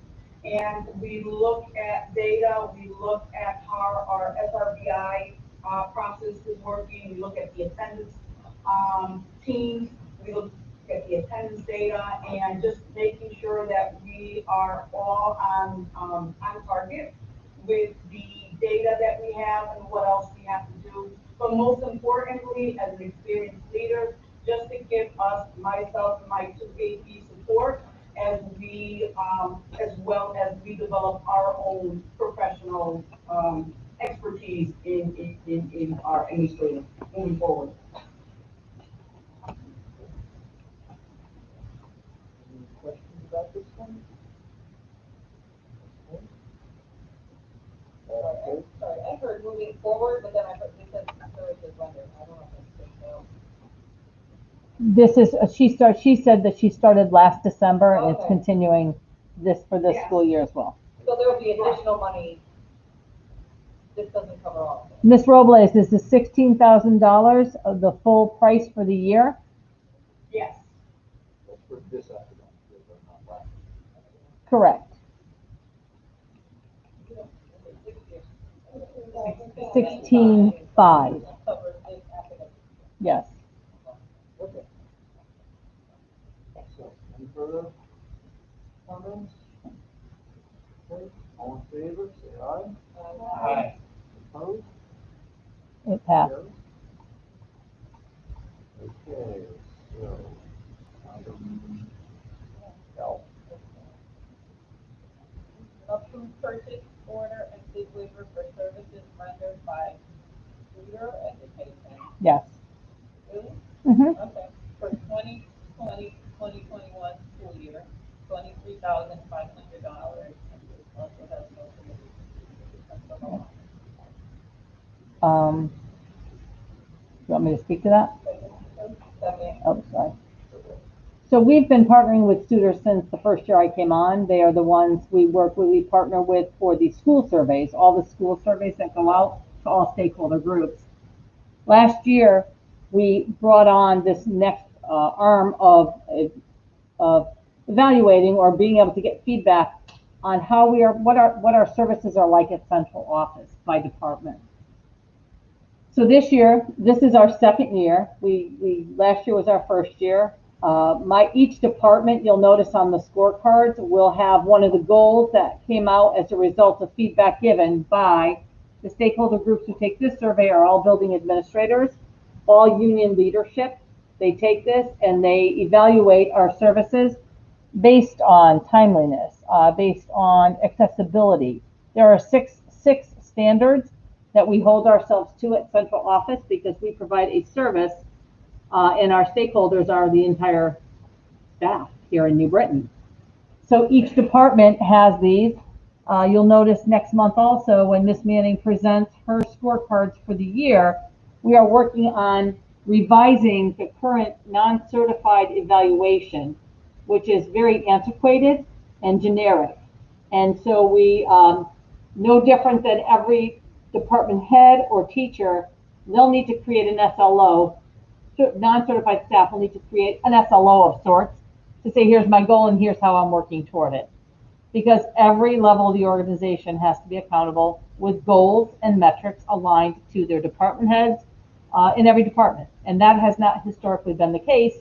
And we look at data, we look at how our SRBI process is working, we look at the attendance teams, we look at the attendance data, and just making sure that we are all on target with the data that we have and what else we have to do. But most importantly, as an experienced leader, just to give us, myself and my 2 AP support, as we, as well as we develop our own professional expertise in our industry moving forward. Any questions about this one? Okay. Sorry, I heard moving forward, but then I heard they said services rendered. I don't know if that's so. This is, she said that she started last December and it's Okay. continuing for this Yes. school year as well. So there will be additional money. This doesn't cover all of it. Ms. Robles, is the $16,000 of the full price for the year? Yes. That's for this academic year, but not last. Correct. 16,500. Covers this academic. Yes. Okay. So, any further comments? Okay, all in favor, say aye. Aye. Opposed? It passed. Carries. Okay, so, item L. Approved purchase order and bid waiver for services rendered by Leader Education. Yes. Really? Mm-hmm. Okay, for 2020-2021 school year, $23,500. And this also has no committee. That's the law. You want me to speak to that? Second. Oh, sorry. So we've been partnering with Suter since the first year I came on. They are the ones we partner with for the school surveys, all the school surveys that go out to all stakeholder groups. Last year, we brought on this next arm of of evaluating or being able to get feedback on how we are, what our services are like at central office by department. So this year, this is our second year. Last year was our first year. Each department, you'll notice on the scorecards, will have one of the goals that came out as a result of feedback given by the stakeholder groups who take this survey are all building administrators, all union leadership. They take this and they evaluate our services based on timeliness, based on accessibility. There are six standards that we hold ourselves to at central office because we provide a service, and our stakeholders are the entire staff here in New Britain. So each department has these. You'll notice next month also when Miss Manning presents her scorecards for the year, we are working on revising the current non-certified evaluation, which is very antiquated and generic. And so we, no different than every department head or teacher, they'll need to create an SLO. Non-certified staff will need to create an SLO of sorts to say, here's my goal and here's how I'm working toward it. Because every level of the organization has to be accountable with goals and metrics aligned to their department heads in every department. And that has not historically been the case.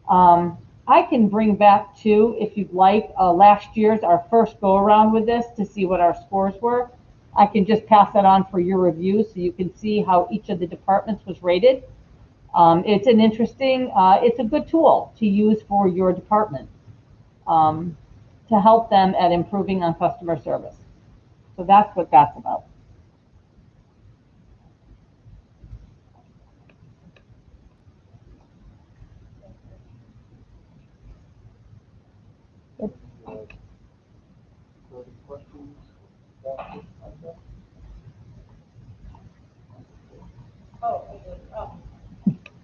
I can bring back to, if you'd like, last year's, our first go around with this to see what our scores were. I can just pass that on for your review so you can see how each of the departments was rated. It's an interesting, it's a good tool to use for your department to help them at improving on customer service. So that's what that's about. Questions?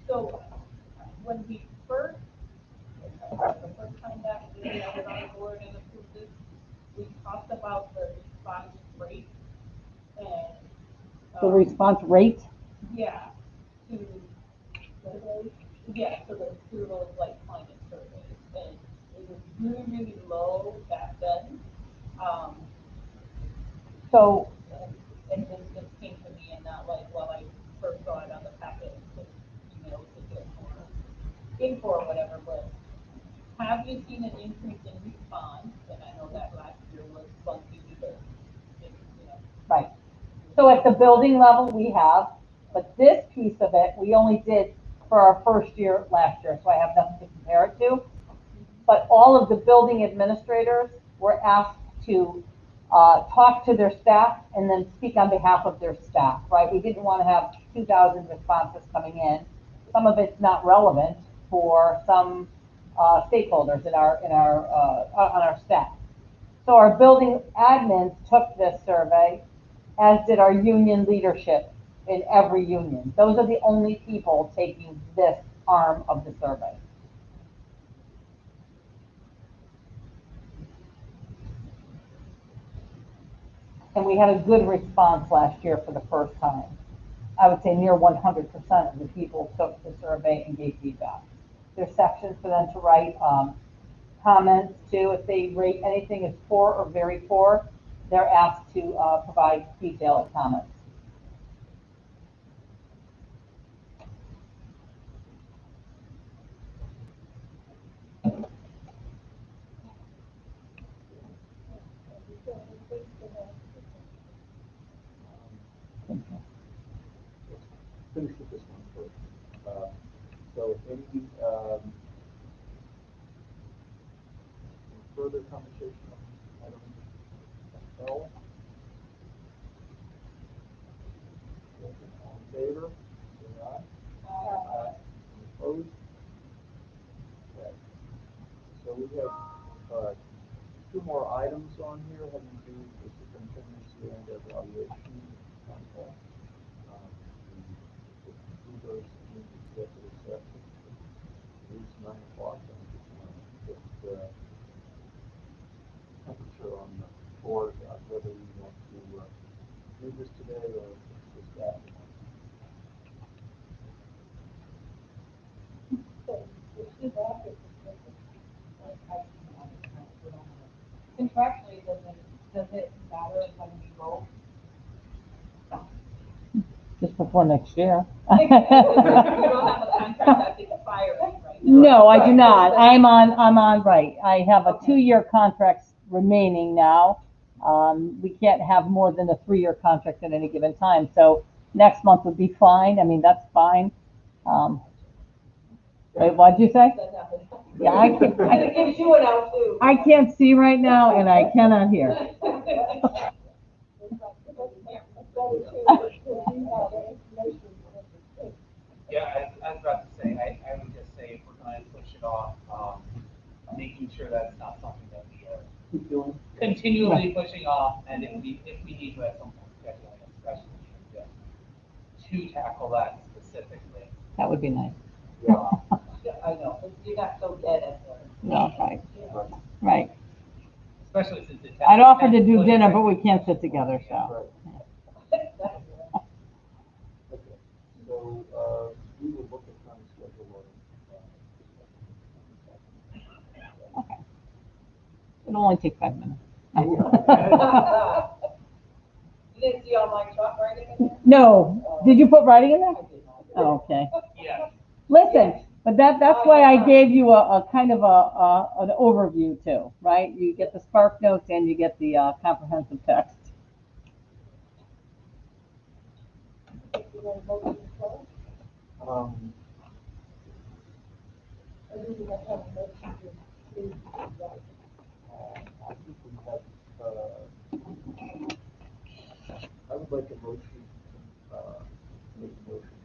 So when we first, the first time that we had it on board and approved this, we talked about the response rate and. The response rate? Yeah, to those like climate surveys, and it was really, really low back then. So. And this just came to me and not like, well, I first saw it on the packet, but email to get more info or whatever, but have you seen an increase in response? And I know that last year was funky because, Right. So at the building level, we have, but this piece of it, we only did for our first year last year, so I have nothing to compare it to. But all of the building administrators were asked to talk to their staff and then speak on behalf of their staff, right? We didn't want to have 2,000 responses coming in. Some of it's not relevant for some stakeholders on our staff. So our building admins took this survey, as did our union leadership in every union. Those are the only people taking this arm of the survey. And we had a good response last year for the first time. I would say near 100% of the people took the survey and gave feedback. There's sections for them to write comments too. If they rate anything as poor or very poor, they're asked to provide detailed comments. Finish with this one first. So any further conversation on item L? All in favor? Say aye. Aye. Any opposed? Okay. So we have two more items on here having to do with the superintendent's year-end evaluation contract. We'll conclude those in the executive session. It's 9 o'clock, and I just want to get temperature on the board about whether we want to do this today or just after. contractually, does it matter when we vote? Just before next year. You don't have a contract that's expiring, right? No, I do not. I'm on, right. I have a 2-year contract remaining now. We can't have more than a 3-year contract at any given time. So next month would be fine. I mean, that's fine. Wait, what'd you say? Yeah, It gives you an out too. I can't see right now and I cannot hear. Yeah, I was about to say, I would just say if we're going to push it off, making sure that it's not something that we are continually pushing off, and if we need to at some point schedule a special meeting to tackle that specifically. That would be nice. Yeah, I know, you're not so dead at the. No, right, right. Especially since it's. I'd offer to do dinner, but we can't sit together, so. Okay, so, we will look at trying to schedule one. Okay. It'll only take 5 minutes. You didn't see all my chalk writing in there? No, did you put writing in there? Oh, okay. Yeah. Listen, but that's why I gave you a kind of an overview too, right? You get the Spark Notes and you get the comprehensive text. I think we have, I would like a motion, make a motion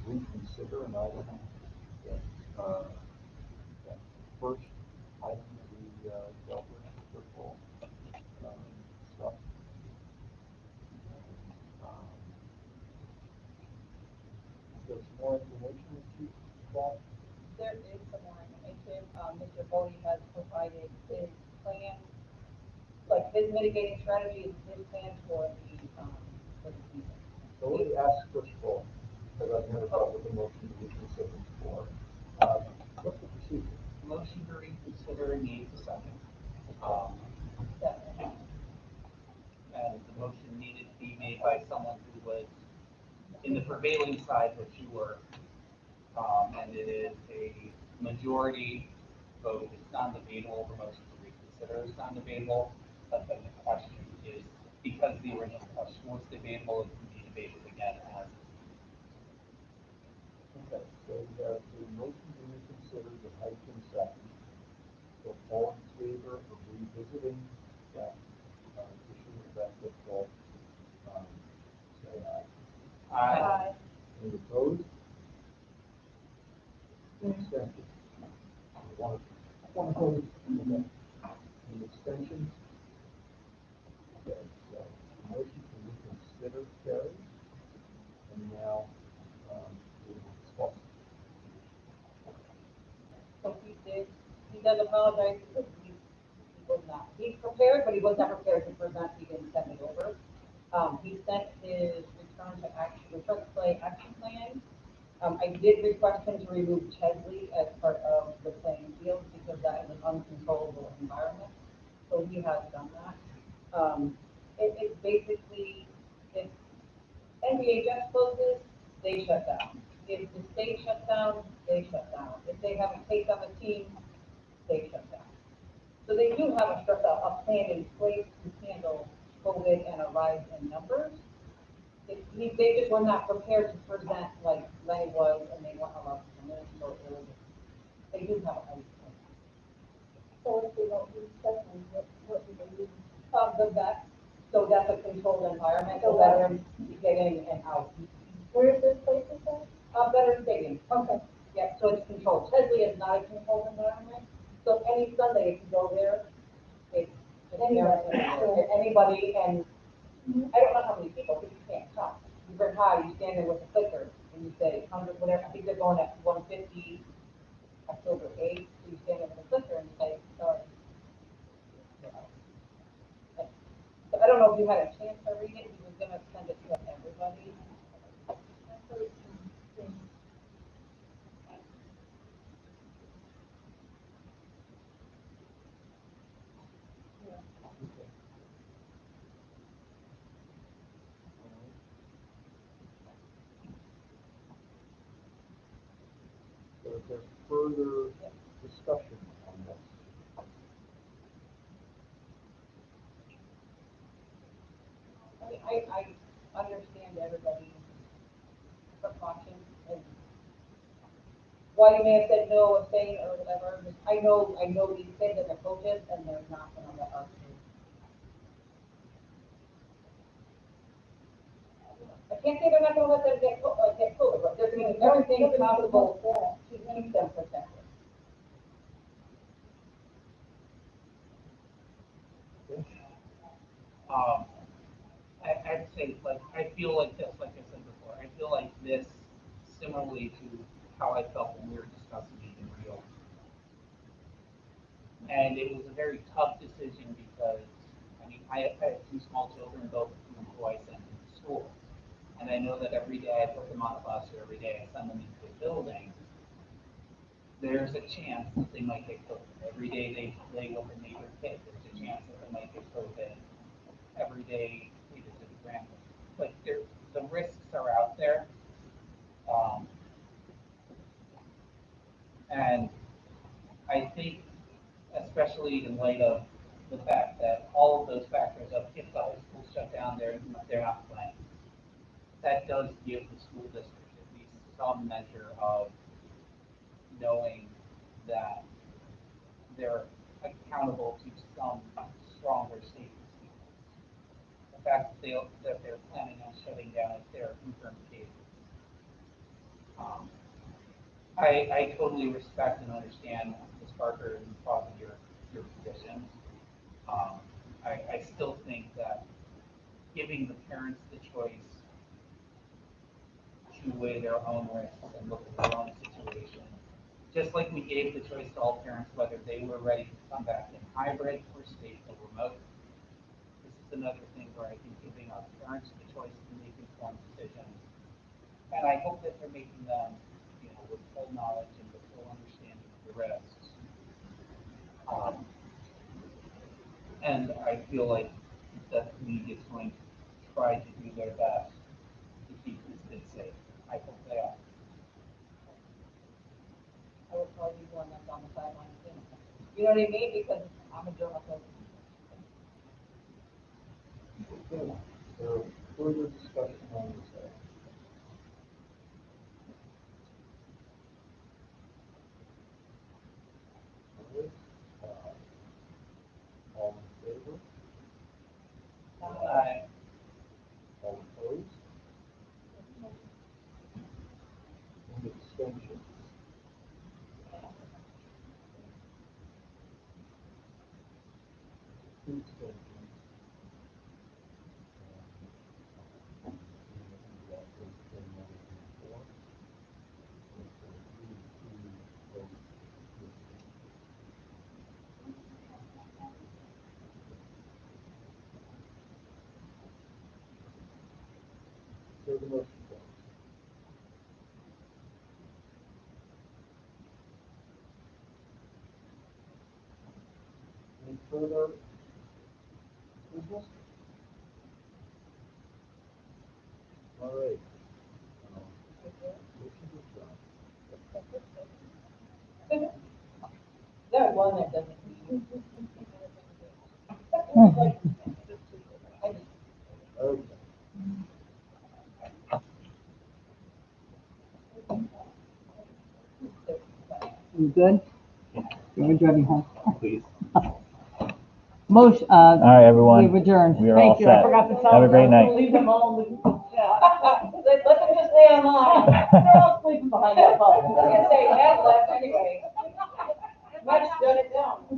to, reconsider an item that, that first item that we, dealt with, football, stuff. There's more information that you got? There is some more information. Mr. Bodie has provided his plan, like his mitigating strategy, his plan for the season. So let me ask first of all, because I've never dealt with the motion to reconsider before, what's the procedure? Motion to reconsider needs a second. And the motion needed to be made by someone who was in the prevailing side that you were. And it is a majority vote. It's non-debatable. The motion to reconsider is non-debatable. But then the question is, because the original question was debatable, it can be debated again as. Okay, so we have the motion to reconsider the height and second. So all in favor of revisiting that, issue of that football, say aye. Aye. Any opposed? Abstentions? One opposed? Okay. Any abstentions? Okay, so the motion to reconsider carries. And now, we will discuss. So he does apologize because he was not, he's prepared, but he was not prepared to present, he didn't send it over. He sent his return to play action plan. I did request him to remove Chesley as part of the playing field because that is an uncontrollable environment. So he has done that. It's basically, if NBHS closes, they shut down. If the state shuts down, they shut down. If they have a case of a team, they shut down. So they do have a plan in place to handle COVID and a rise in numbers. They just were not prepared to present like Lenny was, and they weren't allowed to come in, so they do have a plan. So if they don't use testing, what do they use? The vet, so that's a controlled environment, so veterans get in and out. Where is this place at? Veterans stadium. Okay. Yeah, so it's controlled. Chesley is not a controlled environment, so any Sunday if you go there, it's anybody, and I don't know how many people, because you can't count. You bring high, you stand there with a clicker, and you say 100, whatever, I think they're going at 150, October 8th, so you stand there with a clicker and you say, sorry. So I don't know if you had a chance to read it, he was gonna send it to everybody. is there further discussion on this? I understand everybody's precautions and why you may have said no, abstain or whatever. I know these kids and their coaches and they're not gonna let us do. I can't say they're not gonna let them get COVID, but they're doing everything possible to keep them protected. I'd say, like, I feel like this, like I said before, I feel like this similarly to how I felt when we were discussing it in Rio. And it was a very tough decision because, I mean, I have two small children, both of who I send to school. And I know that every day I put them on a bus or every day I send them into a building, there's a chance that they might get COVID. Every day they play with a neighbor kid, there's a chance that they might get COVID. Every day we visit a grandmother. Like, the risks are out there. And I think, especially in light of the fact that all of those factors of if the high school shut down, they're not playing. That does give the school district at least some measure of knowing that they're accountable to some stronger safety standards. The fact that they're planning on shutting down if there are confirmed cases. I totally respect and understand Ms. Parker and probably your positions. I still think that giving the parents the choice to weigh their own risks and look at their own situation, just like we gave the choice to all parents whether they were ready to come back in hybrid or stay full remote. This is another thing where I think giving our parents the choice to make informed decisions, and I hope that they're making them, you know, with full knowledge and with full understanding of the risks. And I feel like that the league is going to try to do their best to keep these kids safe. I hope they are. I would probably be one that's on the sidelines too. You know what I mean? Because I'm a germaphobe. Okay, so further discussion on this item. All in favor? All opposed? Any abstentions? Two abstentions. So the motion goes. Any further business? All right. Motion is done. There's one that doesn't need. Okay. You good? You're driving home. Please. Motion, All right, everyone. we've adjourned. We are all Thank you. I set. forgot to tell Have a them. great night. Leave them all. Let them just stay online. They're all sleeping behind that phone. I was gonna say, Matt left anyway.